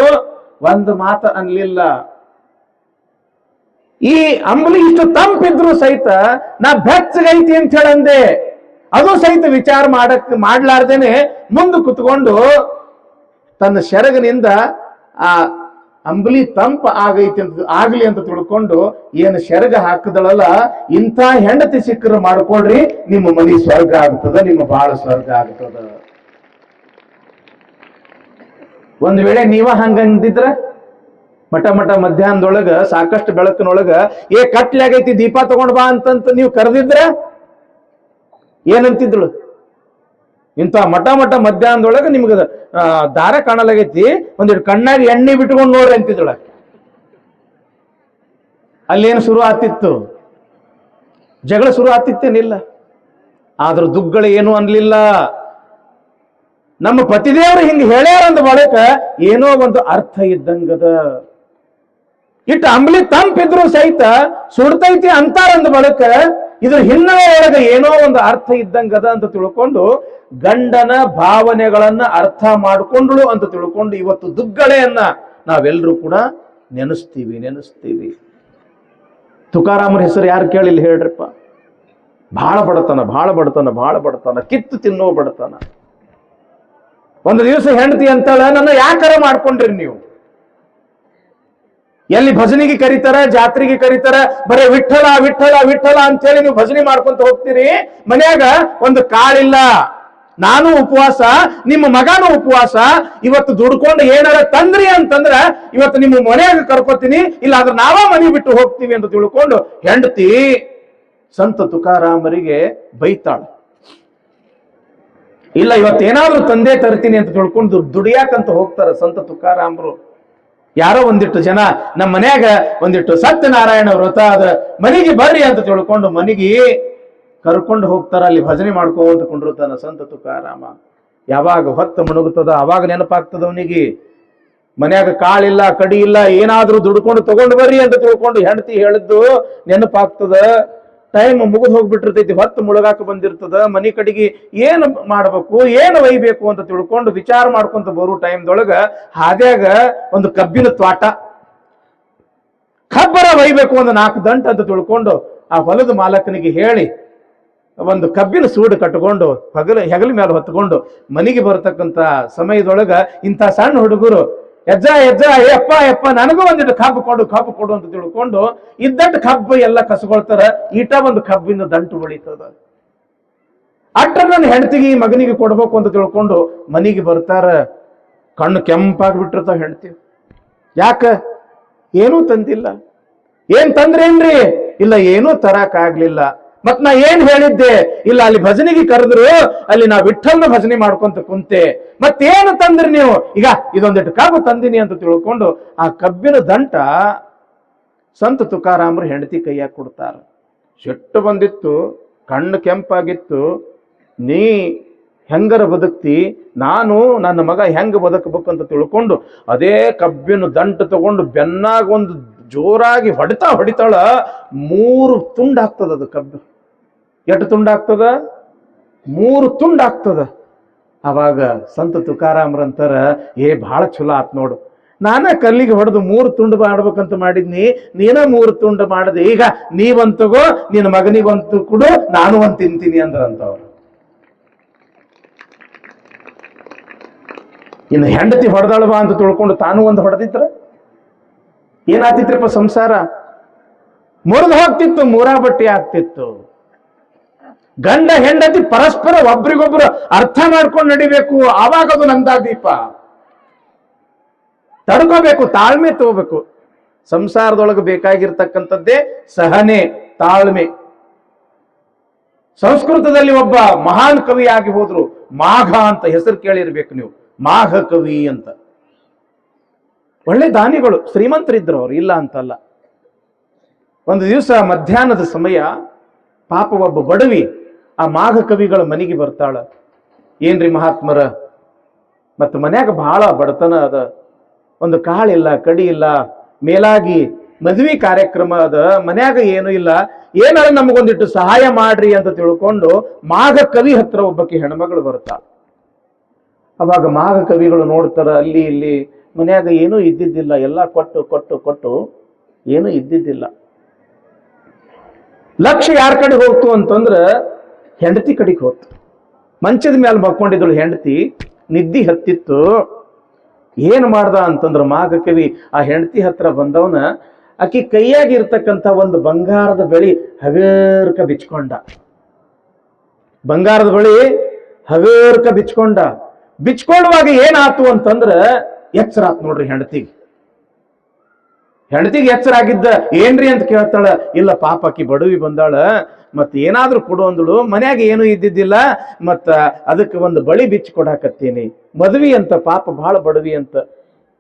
ಒಂದು ಮಾತು ಅನ್ಲಿಲ್ಲ. ಈ ಅಂಬಲಿ ಇಷ್ಟು ತಂಪಿದ್ರು ಸಹಿತ ನಾ ಬೆಚ್ಚಗೈತಿ ಅಂತ ಹೇಳಂದೆ. ಅದು ಸಹಿತ ವಿಚಾರ ಮಾಡ್ಲಾರ್ದೇನೆ ಮುಂದೆ ಕುತ್ಕೊಂಡು ತನ್ನ ಸೆರಗಿನಿಂದ ಆ ಅಂಬಲಿ ತಂಪ ಆಗ್ಲಿ ಅಂತ ತಿಳ್ಕೊಂಡು ಏನು ಸೆರಗ ಹಾಕದಳಲ್ಲ, ಇಂಥ ಹೆಂಡತಿ ಸಿಕ್ಕರು ಮಾಡ್ಕೊಳ್ರಿ, ನಿಮ್ಮ ಮನೆ ಸ್ವರ್ಗ ಆಗ್ತದ, ನಿಮ್ಮ ಬಾಳ ಸ್ವರ್ಗ ಆಗ್ತದ. ಒಂದ್ ವೇಳೆ ನೀವ ಹಂಗಂದಿದ್ರ, ಮಠ ಮಧ್ಯಾಹ್ನದೊಳಗ ಸಾಕಷ್ಟು ಬೆಳಕಿನೊಳಗ ಕಟ್ಲೆ ಆಗೈತಿ ದೀಪ ತಗೊಂಡ್ ಬಾ ಅಂತಂತ ನೀವು ಕರೆದಿದ್ರ ಏನಂತಿದ್ಳು? ಇಂಥ ಮಠ ಮಧ್ಯಾಹ್ನದೊಳಗೆ ನಿಮ್ಗೆ ದಾರ ಕಾಣಲಾಗೈತಿ, ಒಂದಿಟ್ಟು ಕಣ್ಣಾಗ ಎಣ್ಣೆ ಬಿಟ್ಕೊಂಡು ನೋಡ್ರಿ ಅಂತಿದ್ದೊಳಗೆ. ಅಲ್ಲೇನು ಶುರು ಆತಿತ್ತು? ಜಗಳ ಶುರು ಆತಿತ್ತೇನಿಲ್ಲ. ಆದ್ರೂ ದುಗ್ಗಳ ಏನು ಅನ್ಲಿಲ್ಲ. ನಮ್ಮ ಪತಿದೇವರು ಹಿಂಗೆ ಹೇಳ್ಯಾರಂದ ಬಳಿಕ ಏನೋ ಒಂದು ಅರ್ಥ ಇದ್ದಂಗದ. ಇಟ್ಟು ಅಂಬ್ಲಿ ತಂಪಿದ್ರು ಸಹಿತ ಸುಡ್ತೈತಿ ಅಂತಾರಂದ ಬಳಿಕ ಇದ್ರ ಹಿನ್ನೆಲೆ ಒಳಗೆ ಏನೋ ಒಂದು ಅರ್ಥ ಇದ್ದಂಗದ ಅಂತ ತಿಳ್ಕೊಂಡು ಗಂಡನ ಭಾವನೆಗಳನ್ನ ಅರ್ಥ ಮಾಡಿಕೊಂಡ್ಳು ಅಂತ ತಿಳ್ಕೊಂಡು ಇವತ್ತು ದುಗ್ಗಳೆಯನ್ನ ನಾವೆಲ್ಲರೂ ಕೂಡ ನೆನೆಸ್ತೀವಿ. ತುಕಾರಾಮರ ಹೆಸರು ಯಾರು ಕೇಳಿಲ್ಲ ಹೇಳ್ರಪ್ಪ. ಬಹಳ ಬಡತನ, ಕಿತ್ತು ತಿನ್ನೋ ಬಡತನ. ಒಂದು ದಿವಸ ಹೆಂಡತಿ ಅಂತಾಳ, ನನ್ನ ಯಾಕಾರ ಮಾಡ್ಕೊಂಡ್ರಿ ನೀವು? ಎಲ್ಲಿ ಭಜನೆಗೆ ಕರೀತಾರ, ಜಾತ್ರೆಗೆ ಕರೀತಾರ, ಬರೀ ವಿಠಲ ಅಂತೇಳಿ ನೀವು ಭಜನೆ ಮಾಡ್ಕೊಂತ ಹೋಗ್ತೀರಿ. ಮನ್ಯಾಗ ಒಂದು ಕಾಳಿಲ್ಲ, ನಾನು ಉಪವಾಸ, ನಿಮ್ಮ ಮಗನೂ ಉಪವಾಸ. ಇವತ್ತು ದುಡ್ಕೊಂಡು ಏನಾರ ತಂದ್ರಿ ಅಂತಂದ್ರ ಇವತ್ತು ನಿಮ್ಮ ಮನೆಯಾಗ ಕರ್ಕೋತೀನಿ, ಇಲ್ಲ ಆದ್ರೆ ನಾವ ಮನೆ ಬಿಟ್ಟು ಹೋಗ್ತೀವಿ ಅಂತ ತಿಳ್ಕೊಂಡು ಹೆಂಡತಿ ಸಂತ ತುಕಾರಾಮರಿಗೆ ಬೈತಾಳ. ಇಲ್ಲ ಇವತ್ತೇನಾದ್ರೂ ತಂದೆ ತರ್ತೀನಿ ಅಂತ ತಿಳ್ಕೊಂಡು ದುಡಿಯಾಕಂತ ಹೋಗ್ತಾರ ಸಂತ ತುಕಾರಾಮರು. ಯಾರೋ ಒಂದಿಟ್ಟು ಜನ ನಮ್ಮ ಮನ್ಯಾಗ ಒಂದಿಟ್ಟು ಸತ್ಯನಾರಾಯಣ ವ್ರತ ಅದ, ಮನೆಗೆ ಬರ್ರಿ ಅಂತ ತಿಳ್ಕೊಂಡು ಮನೆಗೆ ಕರ್ಕೊಂಡು ಹೋಗ್ತಾರ. ಅಲ್ಲಿ ಭಜನೆ ಮಾಡ್ಕೊಂತ ಕೊಂಡಿರ್ತಾನ ಸಂತ ತುಕಾರಾಮ. ಯಾವಾಗ ಹೊತ್ತು ಮುಣುಗುತ್ತದ ಅವಾಗ ನೆನಪಾಗ್ತದ ಅವನಿಗೆ. ಮನ್ಯಾಗ ಕಾಳಿಲ್ಲ, ಕಡಿ ಇಲ್ಲ, ಏನಾದ್ರೂ ದುಡ್ಕೊಂಡು ತಗೊಂಡು ಬರ್ರಿ ಅಂತ ತಿಳ್ಕೊಂಡು ಹೆಂಡತಿ ಹೇಳಿದ್ದು ನೆನಪಾಗ್ತದ. ಟೈಮ್ ಮುಗಿದು ಹೋಗ್ಬಿಟ್ಟಿರ್ತೈತಿ, ಹೊತ್ತು ಮುಳುಗಾಕ ಬಂದಿರ್ತದ. ಮನಿ ಕಡೆಗೆ ಏನು ಮಾಡ್ಬೇಕು, ಏನು ಒಯ್ಬೇಕು ಅಂತ ತಿಳ್ಕೊಂಡು ವಿಚಾರ ಮಾಡ್ಕೊಂತ ಬರೋ ಟೈಮ್ದೊಳಗ ಹಾದ್ಯಾಗ ಒಂದು ಕಬ್ಬಿನ ತ್ವಾಟ, ಕಬ್ಬರ ಒಯ್ಬೇಕು ಒಂದು 4 ದಂಟ ಅಂತ ತಿಳ್ಕೊಂಡು ಆ ಹೊಲದ ಮಾಲಕನಿಗೆ ಹೇಳಿ ಒಂದು ಕಬ್ಬಿನ ಸೂಡು ಕಟ್ಕೊಂಡು ಹೆಗಲ ಮೇಲೆ ಹೊತ್ಕೊಂಡು ಮನೆಗೆ ಬರತಕ್ಕಂತ ಸಮಯದೊಳಗ ಇಂಥ ಸಣ್ಣ ಹುಡುಗರು ಯಜ್ಜ ಯಪ್ಪ ನನಗೂ ಒಂದಿಟ್ಟು ಕಬ್ಬು ಕೊಡು ಅಂತ ತಿಳ್ಕೊಂಡು ಇದ್ದಟ್ಟು ಕಬ್ಬು ಎಲ್ಲ ಕಸಗೊಳ್ತಾರ. ಈಟ ಒಂದು ಕಬ್ಬಿನ ದಂಟು ಬೆಳೀತದ. ಅಟ್ಟ ನನ್ನ ಹೆಂಡತಿಗೆ ಮಗನಿಗೆ ಕೊಡ್ಬೇಕು ಅಂತ ತಿಳ್ಕೊಂಡು ಮನೆಗೆ ಬರ್ತಾರ. ಕಣ್ಣು ಕೆಂಪಾಗ್ಬಿಟ್ಟಿರ್ತಾವ ಹೆಂಡತಿ. ಯಾಕ? ಏನೂ ತಂದಿಲ್ಲ. ಏನ್ ತಂದ್ರೇನ್ರಿ? ಇಲ್ಲ ಏನೂ ತರಕ್ ಆಗ್ಲಿಲ್ಲ. ಮತ್ ನಾ ಏನ್ ಹೇಳಿದ್ದೆ? ಇಲ್ಲ ಅಲ್ಲಿ ಭಜನೆಗೆ ಕರೆದ್ರು, ಅಲ್ಲಿ ನಾ ವಿಠಲ್ನ ಭಜನೆ ಮಾಡ್ಕೊಂತ ಕುಂತೆ. ಮತ್ತೇನು ತಂದ್ರಿ ನೀವು? ಈಗ ಇದೊಂದಿಟ್ಟು ಕಬ್ಬು ತಂದಿನಿ ಅಂತ ತಿಳ್ಕೊಂಡು ಆ ಕಬ್ಬಿನ ದಂಟ ಸಂತ ತುಕಾರಾಮರು ಹೆಂಡತಿ ಕೈಯಾಗ ಕೊಡ್ತಾರ. ಸಿಟ್ಟು ಬಂದಿತ್ತು, ಕಣ್ಣು ಕೆಂಪಾಗಿತ್ತು. ನೀ ಹೆಂಗರ ಬದುಕ್ತಿ, ನಾನು ನನ್ನ ಮಗ ಹೆಂಗ ಬದುಕಬೇಕು ಅಂತ ತಿಳ್ಕೊಂಡು ಅದೇ ಕಬ್ಬಿನ ದಂಟ ತಗೊಂಡು ಬೆನ್ನಾಗ ಒಂದು ಜೋರಾಗಿ ಹೊಡಿತಾಳ. 3 ತುಂಡಾಗ್ತದ ಅದು ಕಬ್ಬು. ಎಷ್ಟು ತುಂಡಾಗ್ತದ? 3 ತುಂಡಾಗ್ತದ. ಅವಾಗ ಸಂತ ತುಕಾರಾಮ್ರಂತಾರ, ಬಹಳ ಚಲೋ ಆತ್ ನೋಡು, ನಾನ ಕಲ್ಲಿಗೆ ಹೊಡೆದು 3 ತುಂಡು ಮಾಡ್ಬೇಕಂತ ಮಾಡಿದ್ನಿ, ನೀನ 3 ತುಂಡು ಮಾಡದೆ. ಈಗ ನೀವಂತಗೋ, ನಿನ್ನ ಮಗನಿಗಂತೂ ಕೊಡು, ನಾನು ಒಂದ್ ತಿಂತೀನಿ ಅಂದ್ರಂತವ್ರು. ಇನ್ನು ಹೆಂಡತಿ ಹೊಡೆದಾಳವಾ ಅಂತ ತಿಳ್ಕೊಂಡು ತಾನು ಒಂದು ಹೊಡೆದಿದ್ರ ಏನಾಗ್ತಿತ್ರಪ್ಪ? ಸಂಸಾರ ಮುರಿದು ಹೋಗ್ತಿತ್ತು, ಮೂರಾಬಟ್ಟಿ ಆಗ್ತಿತ್ತು. ಗಂಡ ಹೆಂಡತಿ ಪರಸ್ಪರ ಒಬ್ರಿಗೊಬ್ರು ಅರ್ಥ ಮಾಡ್ಕೊಂಡು ನಡಿಬೇಕು. ಆವಾಗ ಅದು ನಂದಾದೀಪ. ತಡ್ಕೋಬೇಕು, ತಾಳ್ಮೆ ತಗೋಬೇಕು. ಸಂಸಾರದೊಳಗೆ ಬೇಕಾಗಿರ್ತಕ್ಕಂಥದ್ದೇ ಸಹನೆ, ತಾಳ್ಮೆ. ಸಂಸ್ಕೃತದಲ್ಲಿ ಒಬ್ಬ ಮಹಾನ್ ಕವಿ ಆಗಿ ಹೋದ್ರು, ಮಾಘ ಅಂತ ಹೆಸರು ಕೇಳಿರ್ಬೇಕು ನೀವು. ಮಾಘ ಕವಿ ಅಂತ. ಒಳ್ಳೆ ದಾನಿಗಳು, ಶ್ರೀಮಂತರಿದ್ರು ಅವ್ರು, ಇಲ್ಲ ಅಂತಲ್ಲ. ಒಂದು ದಿವಸ ಮಧ್ಯಾಹ್ನದ ಸಮಯ ಪಾಪ ಒಬ್ಬ ಬಡವಿ ಆ ಮಾಘ ಕವಿಗಳ ಮನೆಗೆ ಬರ್ತಾಳ. ಏನ್ರಿ ಮಹಾತ್ಮರ, ಮತ್ತು ಮನ್ಯಾಗ ಬಹಳ ಬಡತನ ಅದ, ಒಂದು ಕಾಳಿಲ್ಲ, ಕಡಿ ಇಲ್ಲ, ಮೇಲಾಗಿ ಮದುವೆ ಕಾರ್ಯಕ್ರಮ ಅದ, ಮನ್ಯಾಗ ಏನು ಇಲ್ಲ, ಏನಾರ ನಮಗೊಂದಿಟ್ಟು ಸಹಾಯ ಮಾಡ್ರಿ ಅಂತ ತಿಳ್ಕೊಂಡು ಮಾಘ ಕವಿ ಹತ್ರ ಒಬ್ಬಕ್ಕೆ ಹೆಣ್ಮಗಳು ಬರ್ತಾಳ. ಅವಾಗ ಮಾಘ ಕವಿಗಳು ನೋಡ್ತಾರ, ಅಲ್ಲಿ ಇಲ್ಲಿ ಮನ್ಯಾಗ ಏನೂ ಇದ್ದಿದ್ದಿಲ್ಲ, ಎಲ್ಲ ಕೊಟ್ಟು ಏನೂ ಇದ್ದಿದ್ದಿಲ್ಲ. ಲಕ್ಷ್ಯ ಯಾರ ಕಡೆ ಹೋಗ್ತು ಅಂತಂದ್ರ ಹೆಂಡತಿ ಕಡೆಗೆ ಹೋಗ್ತು. ಮಂಚದ ಮೇಲೆ ಮಕ್ಕೊಂಡಿದ್ದಳು ಹೆಂಡತಿ, ನಿದ್ದಿ ಹತ್ತಿತ್ತು. ಏನ್ ಮಾಡ್ದ ಅಂತಂದ್ರ ಮಾಘ ಕವಿ ಆ ಹೆಂಡತಿ ಹತ್ರ ಬಂದವನ ಆಕಿ ಕೈಯಾಗಿರ್ತಕ್ಕಂಥ ಒಂದು ಬಂಗಾರದ ಬಳಿ ಹಗರ್ಕ ಬಿಚ್ಕೊಂಡ. ಬಂಗಾರದ ಬಳಿ ಹಗರ್ಕ ಬಿಚ್ಕೊಳ್ಳುವಾಗ ಏನಾತು ಅಂತಂದ್ರ ಎಚ್ಚರ ಆತ್ ನೋಡ್ರಿ ಹೆಂಡತಿಗೆ ಎಚ್ಚರ ಆಗಿದ್ದ. ಏನ್ರಿ ಅಂತ ಕೇಳ್ತಾಳ. ಇಲ್ಲ ಪಾಪ ಆಕಿ ಬಡವಿ ಬಂದಾಳ, ಮತ್ ಏನಾದ್ರೂ ಕೊಡು ಅಂದಳು. ಮನ್ಯಾಗ ಏನು ಇದ್ದಿದ್ದಿಲ್ಲ, ಮತ್ತ ಅದಕ್ಕೆ ಒಂದು ಬಳಿ ಬಿಚ್ಚಿ ಕೊಡಾಕತ್ತೀನಿ. ಮದ್ವಿ ಅಂತ, ಪಾಪ ಬಹಳ ಬಡವಿ ಅಂತ.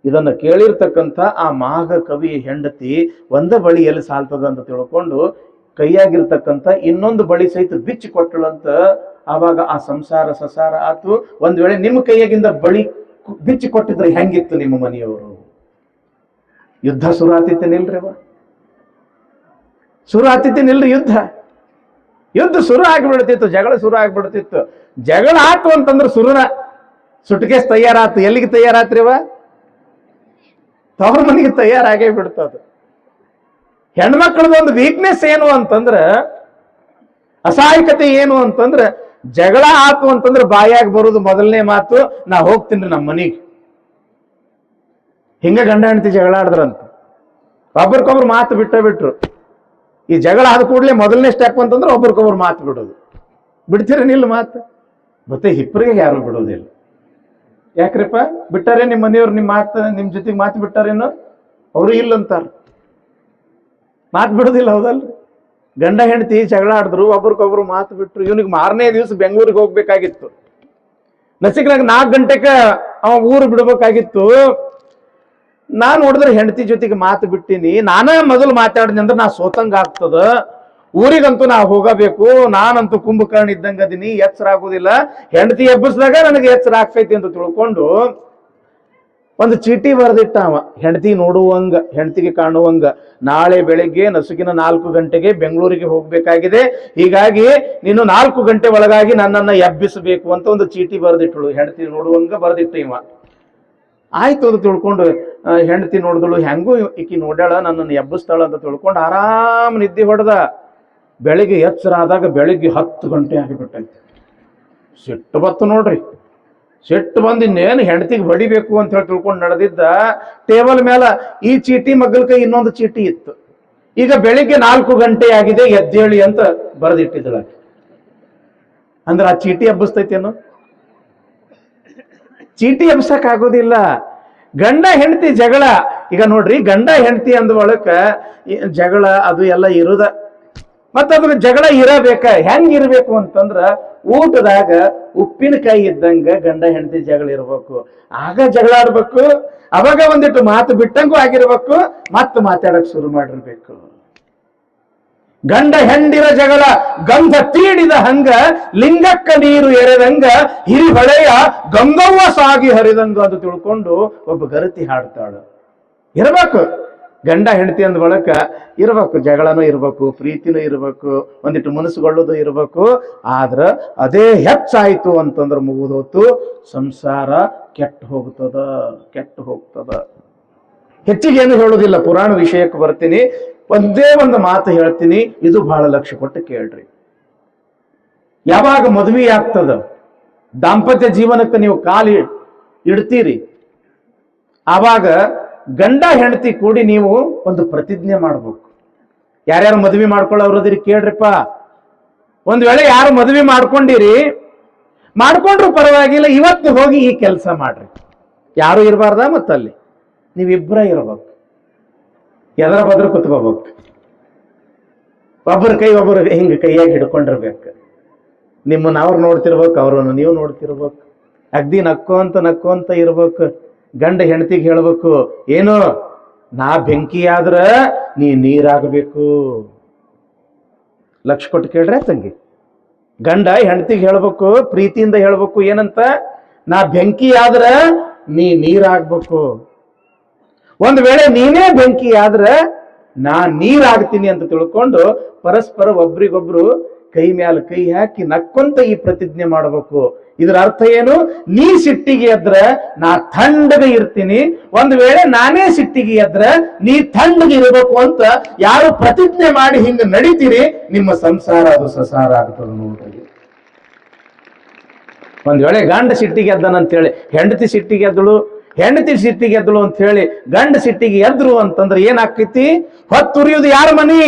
ಇದನ್ನ ಕೇಳಿರ್ತಕ್ಕಂಥ ಆ ಮಾಘ ಕವಿ ಹೆಂಡತಿ ಒಂದ ಬಳಿ ಎಲ್ಲಿ ಸಾಲ್ತದ ಅಂತ ತಿಳ್ಕೊಂಡು ಕೈಯಾಗಿರ್ತಕ್ಕಂಥ ಇನ್ನೊಂದು ಬಳಿ ಸಹಿತ ಬಿಚ್ಚಿ ಕೊಟ್ಟಳಂತ. ಆವಾಗ ಆ ಸಂಸಾರ ಸಸಾರ ಆತು. ಒಂದ್ ವೇಳೆ ನಿಮ್ಮ ಕೈಯಾಗಿಂದ ಬಳಿ ಬಿಚ್ಚಿ ಕೊಟ್ಟಿದ್ರೆ ಹೆಂಗಿತ್ತು ನಿಮ್ಮ ಮನೆಯವರು? ಯುದ್ಧ ಶುರು ಆತಿತ್ತೇನಿಲ್ರಿ? ಶುರು ಆತಿತ್ತೇನಿಲ್ರಿ? ಯುದ್ಧ ಶುರು ಆಗಿಬಿಡ್ತಿತ್ತು, ಜಗಳ ಶುರು ಆಗ್ಬಿಡ್ತಿತ್ತು. ಜಗಳ ಆತು ಅಂತಂದ್ರೆ ಶುರುನ ಸುಟ್ಕೇಸ್ ತಯಾರಾತು. ಎಲ್ಲಿಗೆ ತಯಾರಾತ್ರಿ ತವ್ರ ಮನೆಗೆ ತಯಾರಾಗೇ ಬಿಡ್ತದ. ಹೆಣ್ಮಕ್ಳದ ಒಂದು ವೀಕ್ನೆಸ್ ಏನು ಅಂತಂದ್ರ, ಅಸಹಾಯಕತೆ ಏನು ಅಂತಂದ್ರ, ಜಗಳ ಆತು ಅಂತಂದ್ರೆ ಬಾಯಾಗಿ ಬರುದು ಮೊದಲನೇ ಮಾತು, ನಾ ಹೋಗ್ತೀನಿ ನಮ್ಮ ಮನೆಗೆ. ಹಿಂಗ ಗಂಡ ಹೆಂಡತಿ ಜಗಳ ಆಡಿದ್ರಂತ. ಒಬ್ರಿಗೊಬ್ರು ಮಾತು ಬಿಟ್ರು. ಈ ಜಗಳ ಆದ ಕೂಡಲೇ ಮೊದಲನೇ ಸ್ಟೆಪ್ ಅಂತಂದ್ರೆ ಒಬ್ರಿಗೊಬ್ರು ಮಾತು ಬಿಡೋದು. ಬಿಡ್ತೀರೇನಿಲ್ಲ ಮಾತು? ಮತ್ತೆ ಹಿಪ್ಪರಿಗೆ ಯಾರು ಬಿಡೋದಿಲ್ಲ. ಯಾಕ್ರಿಪ್ಪ ಬಿಟ್ಟಾರೆ ನಿಮ್ಮ ಮನೆಯವ್ರು? ನಿಮ್ ಜೊತೆಗೆ ಮಾತು ಬಿಟ್ಟಾರೇನೋ? ಅವರು ಇಲ್ಲ ಅಂತಾರ, ಮಾತು ಬಿಡೋದಿಲ್ಲ. ಹೌದಲ್ರಿ? ಗಂಡ ಹೆಂಡತಿ ಜಗಳ ಆಡಿದ್ರು, ಒಬ್ರಿಗೊಬ್ರು ಮಾತು ಬಿಟ್ರು. ಇವನಿಗೆ ಮಾರನೇ ದಿವಸ ಬೆಂಗಳೂರಿಗೆ ಹೋಗ್ಬೇಕಾಗಿತ್ತು. ನಸಿಕ್ನಾಗ 4 ಗಂಟೆಗೆ ಅವ ಊರು ಬಿಡ್ಬೇಕಾಗಿತ್ತು. ನಾನು ನೋಡಿದ್ರೆ ಹೆಂಡತಿ ಜೊತೆಗೆ ಮಾತು ಬಿಟ್ಟಿನಿ. ನಾನೇ ಮೊದಲು ಮಾತಾಡಿನಿ ಅಂದ್ರೆ ನಾ ಸೋತಂಗ ಆಗ್ತದ. ಊರಿಗಂತೂ ನಾ ಹೋಗಬೇಕು. ನಾನಂತೂ ಕುಂಭಕರ್ಣ ಇದ್ದಂಗ ಅದೀನಿ, ಎಚ್ಚರ ಆಗುದಿಲ್ಲ. ಹೆಂಡತಿ ಎಬ್ಬಿಸಿದಾಗ ನನಗೆ ಎಚ್ಚರ ಆಗ್ತೈತಿ ಅಂತ ತಿಳ್ಕೊಂಡು ಒಂದು ಚೀಟಿ ಬರೆದಿಟ್ಟ ಅವ. ಹೆಂಡತಿ ನೋಡುವಂಗ, ಹೆಂಡತಿಗೆ ಕಾಣುವಂಗ, ನಾಳೆ ಬೆಳಿಗ್ಗೆ ನಸುಕಿನ 4 ಗಂಟೆಗೆ ಬೆಂಗಳೂರಿಗೆ ಹೋಗ್ಬೇಕಾಗಿದೆ. ಹೀಗಾಗಿ ನೀನು 4 ಗಂಟೆ ಒಳಗಾಗಿ ನನ್ನನ್ನ ಎಬ್ಬಿಸಬೇಕು ಅಂತ ಒಂದು ಚೀಟಿ ಬರೆದಿಟ್ಟಳು. ಹೆಂಡತಿ ನೋಡುವಂಗ ಬರೆದಿಟ್ಟ ಇವ. ಆಯ್ತು ಅಂತ ತಿಳ್ಕೊಂಡು ಹೆಂಡತಿ ನೋಡಿದಳು. ಹೆಂಗೂ ಈಕಿ ನೋಡ್ಯಾಳ, ನನ್ನನ್ನು ಎಬ್ಬಿಸ್ತಾಳ ಅಂತ ತಿಳ್ಕೊಂಡು ಆರಾಮ್ ನಿದ್ದೆ ಹೊಡೆದ. ಬೆಳಿಗ್ಗೆ ಎಚ್ಚರ ಆದಾಗ ಬೆಳಿಗ್ಗೆ 10 ಗಂಟೆ ಆಗಿಬಿಟ್ಟೈತೆ. ಸಿಟ್ಟು ಬತ್ತು ನೋಡ್ರಿ. ಸಿಟ್ಟು ಬಂದು ಇನ್ನೇನು ಹೆಂಡತಿಗೆ ಬಡಿಬೇಕು ಅಂತ ಹೇಳಿ ತಿಳ್ಕೊಂಡು ನಡೆದಿದ್ದ. ಟೇಬಲ್ ಮೇಲೆ ಈ ಚೀಟಿ, ಮಗ್ಗಲ ಕೈ ಇನ್ನೊಂದು ಚೀಟಿ ಇತ್ತು. ಈಗ ಬೆಳಿಗ್ಗೆ 4 ಗಂಟೆ ಆಗಿದೆ, ಎದ್ದೇಳಿ ಅಂತ ಬರೆದಿಟ್ಟಿದ್ದಳ. ಅಂದ್ರೆ ಆ ಚೀಟಿ ಎಬ್ಬಿಸ್ತೈತೇನು? ಚೀಟಿ ಎಬ್ಸಕ್ ಆಗೋದಿಲ್ಲ. ಗಂಡ ಹೆಂಡತಿ ಜಗಳ, ಈಗ ನೋಡ್ರಿ, ಗಂಡ ಹೆಂಡತಿ ಅಂದ ಒಳಕ ಜಗಳ ಅದು ಎಲ್ಲ ಇರುದ. ಮತ್ತ ಅದ್ರ ಜಗಳ ಇರಬೇಕ. ಹೆಂಗ್ ಇರ್ಬೇಕು ಅಂತಂದ್ರ, ಊಟದಾಗ ಉಪ್ಪಿನಕಾಯಿ ಇದ್ದಂಗ ಗಂಡ ಹೆಂಡತಿ ಜಗಳ ಇರ್ಬೇಕು. ಆಗ ಜಗಳ ಆಡ್ಬೇಕು. ಅವಾಗ ಒಂದಿಟ್ಟು ಮಾತು ಬಿಟ್ಟಂಗೂ ಆಗಿರ್ಬೇಕು. ಮತ್ತ ಮಾತಾಡಕ್ ಶುರು ಮಾಡಿರ್ಬೇಕು. ಗಂಡ ಹೆಂಡಿರ ಜಗಳ ಗಂಧ ತೀಡಿದ ಹಂಗ, ಲಿಂಗಕ್ಕ ನೀರು ಎರೆದಂಗ, ಹಿರಿಹೊಳೆಯ ಗಂಗವ್ವ ಸಾಗಿ ಹರಿದಂಗ ಅಂತ ತಿಳ್ಕೊಂಡು ಒಬ್ಬ ಗರತಿ ಹಾಡ್ತಾಳು. ಇರ್ಬೇಕು ಗಂಡ ಹೆಂಡತಿ ಅಂದ ಬಳಕ ಇರ್ಬೇಕು. ಜಗಳನೂ ಇರ್ಬೇಕು, ಪ್ರೀತಿನೂ ಇರ್ಬೇಕು, ಒಂದಿಟ್ಟು ಮನಸ್ಸುಗೊಳ್ಳೋದು ಇರ್ಬೇಕು. ಆದ್ರ ಅದೇ ಹೆಚ್ಚಾಯ್ತು ಅಂತಂದ್ರೆ ಮುಗಿದೋತು, ಸಂಸಾರ ಕೆಟ್ಟು ಹೋಗ್ತದ. ಹೆಚ್ಚಿಗೆ ಏನು ಹೇಳೋದಿಲ್ಲ, ಪುರಾಣ ವಿಷಯಕ್ಕೆ ಬರ್ತೀನಿ. ಒಂದೇ ಒಂದು ಮಾತು ಹೇಳ್ತೀನಿ, ಇದು ಬಹಳ ಲಕ್ಷ್ಯ ಕೊಟ್ಟು ಕೇಳ್ರಿ. ಯಾವಾಗ ಮದುವೆ ಆಗ್ತದ, ದಾಂಪತ್ಯ ಜೀವನಕ್ಕೆ ನೀವು ಕಾಲು ಇಡ್ತೀರಿ, ಆವಾಗ ಗಂಡ ಹೆಂಡತಿ ಕೂಡಿ ನೀವು ಒಂದು ಪ್ರತಿಜ್ಞೆ ಮಾಡ್ಬೇಕು. ಯಾರ್ಯಾರು ಮದುವೆ ಮಾಡ್ಕೊಳ್ಳೋದ್ರಿ ಕೇಳ್ರಿಪ್ಪ. ಒಂದ್ ವೇಳೆ ಯಾರು ಮದುವೆ ಮಾಡ್ಕೊಂಡ್ರು ಪರವಾಗಿಲ್ಲ, ಇವತ್ತು ಹೋಗಿ ಈ ಕೆಲಸ ಮಾಡ್ರಿ. ಯಾರು ಇರಬಾರ್ದ, ಮತ್ತಲ್ಲಿ ನೀವಿಬ್ಬರ ಇರ್ಬೇಕು. ಎದರ ಬದ್ರ ಕುತ್ಕೋಬೇಕು. ಒಬ್ಬರ ಕೈ ಒಬ್ಬರು ಹಿಂಗ ಕೈಯಾಗಿ ಹಿಡ್ಕೊಂಡಿರ್ಬೇಕು. ನಿಮ್ಮನ್ನ ಅವ್ರು ನೋಡ್ತಿರ್ಬೇಕು, ಅವ್ರನ್ನ ನೀವು ನೋಡ್ತಿರ್ಬೇಕು. ಅಗ್ದಿ ನಕ್ಕೋಂತ ಇರ್ಬೇಕು. ಗಂಡ ಹೆಂಡತಿಗೆ ಹೇಳ್ಬೇಕು, ಏನು, ನಾ ಬೆಂಕಿ ಆದ್ರ ನೀ ನೀರಾಗಬೇಕು. ಲಕ್ಷ ಕೊಟ್ಟು ಕೇಳ್ರೆ ತಂಗಿ. ಗಂಡ ಹೆಂಡತಿಗೆ ಹೇಳ್ಬೇಕು, ಪ್ರೀತಿಯಿಂದ ಹೇಳ್ಬೇಕು, ಏನಂತ, ನಾ ಬೆಂಕಿ ಆದ್ರ ನೀ ನೀರಾಗ್ಬೇಕು. ಒಂದ್ ವೇಳೆ ನೀನೇ ಬೆಂಕಿ ಆದ್ರ ನಾ ನೀರಾಗ್ತೀನಿ ಅಂತ ತಿಳ್ಕೊಂಡು ಪರಸ್ಪರ ಒಬ್ರಿಗೊಬ್ರು ಕೈ ಮ್ಯಾಲ ಕೈ ಹಾಕಿ ನಕ್ಕೊಂತ ಈ ಪ್ರತಿಜ್ಞೆ ಮಾಡಬೇಕು. ಇದರ ಅರ್ಥ ಏನು, ನೀ ಸಿಟ್ಟಿಗೆ ಎದ್ರ ನಾ ಥಂಡಗೆ ಇರ್ತೀನಿ, ಒಂದ್ ವೇಳೆ ನಾನೇ ಸಿಟ್ಟಿಗೆ ಎದ್ರ ನೀ ಥಂಡಗೆ ಇರಬೇಕು ಅಂತ ಯಾರು ಪ್ರತಿಜ್ಞೆ ಮಾಡಿ ಹಿಂಗ ನಡೀತೀರಿ, ನಿಮ್ಮ ಸಂಸಾರ ಅದು ಸಸಾರ ಆಗ್ತದ ನೋಡ್ರಿ. ಒಂದ್ ವೇಳೆ ಗಂಡ ಸಿಟ್ಟಿಗೆ ಎದ್ದನಂತೇಳಿ ಹೆಂಡತಿ ಸಿಟ್ಟಿಗೆ ಎದ್ದಳು, ಹೆಂಡತಿ ಸಿಟ್ಟಿಗೆ ಎದ್ದಳು ಅಂತ ಹೇಳಿ ಗಂಡ ಸಿಟ್ಟಿಗೆ ಎದ್ರು ಅಂತಂದ್ರೆ ಏನಾಗ್ತೈತಿ, ಹೊತ್ತುರಿಯುವುದು ಯಾರ ಮನಿ?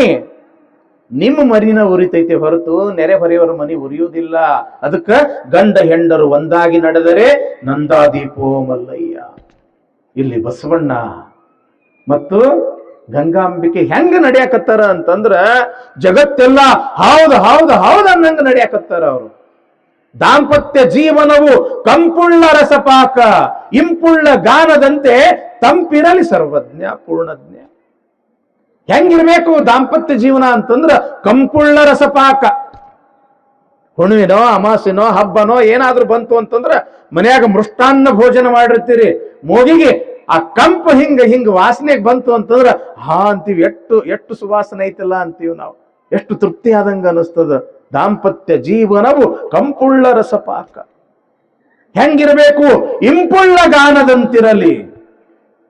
ನಿಮ್ಮ ಮರಿನ ಉರಿತೈತೆ ಹೊರತು ನೆರೆ ಹೊರೆಯವರ ಮನಿ ಉರಿಯುವುದಿಲ್ಲ. ಅದಕ್ಕ ಗಂಡ ಹೆಂಡರು ಒಂದಾಗಿ ನಡೆದರೆ ನಂದಾದೀಪೋ ಮಲ್ಲಯ್ಯ. ಇಲ್ಲಿ ಬಸವಣ್ಣ ಮತ್ತು ಗಂಗಾಂಬಿಕೆ ಹೆಂಗ ನಡ್ಯಾಕತ್ತಾರ ಅಂತಂದ್ರ ಜಗತ್ತೆಲ್ಲ ಹೌದು ಹೌದು ಹೌದು ಅನ್ನಂಗ ನಡ್ಯಾಕತ್ತಾರ ಅವರು. ದಾಂಪತ್ಯ ಜೀವನವು ಕಂಪುಳ್ಳ ರಸಪಾಕ, ಇಂಪುಳ್ಳ ಗಾನದಂತೆ ತಂಪಿರಲಿ ಸರ್ವಜ್ಞ ಪೂರ್ಣಜ್ಞ. ಹೆಂಗಿರ್ಬೇಕು ದಾಂಪತ್ಯ ಜೀವನ ಅಂತಂದ್ರ ಕಂಪುಳ್ಳ ರಸಪಾಕ. ಹುಣ್ಣಿನೋ ಅಮಾಸಿನೋ ಹಬ್ಬನೋ ಏನಾದ್ರೂ ಬಂತು ಅಂತಂದ್ರ ಮನ್ಯಾಗ ಮೃಷ್ಟಾನ್ನ ಭೋಜನ ಮಾಡಿರ್ತೀರಿ, ಮೂಗಿಗೆ ಆ ಕಂಪು ಹಿಂಗ ವಾಸನೆಗೆ ಬಂತು ಅಂತಂದ್ರ ಹಾ ಅಂತೀವಿ, ಎಷ್ಟು ಸುವಾಸನೆ ಐತಲ್ಲ ಅಂತೀವಿ ನಾವು, ಎಷ್ಟು ತೃಪ್ತಿ ಆದಂಗ ಅನಿಸ್ತದ. ದಾಂಪತ್ಯ ಜೀವನವು ಕಂಪುಳ್ಳ ರಸಪಾಕ. ಹೆಂಗಿರಬೇಕು? ಇಂಪುಳ್ಳ ಗಾನದಂತಿರಲಿ.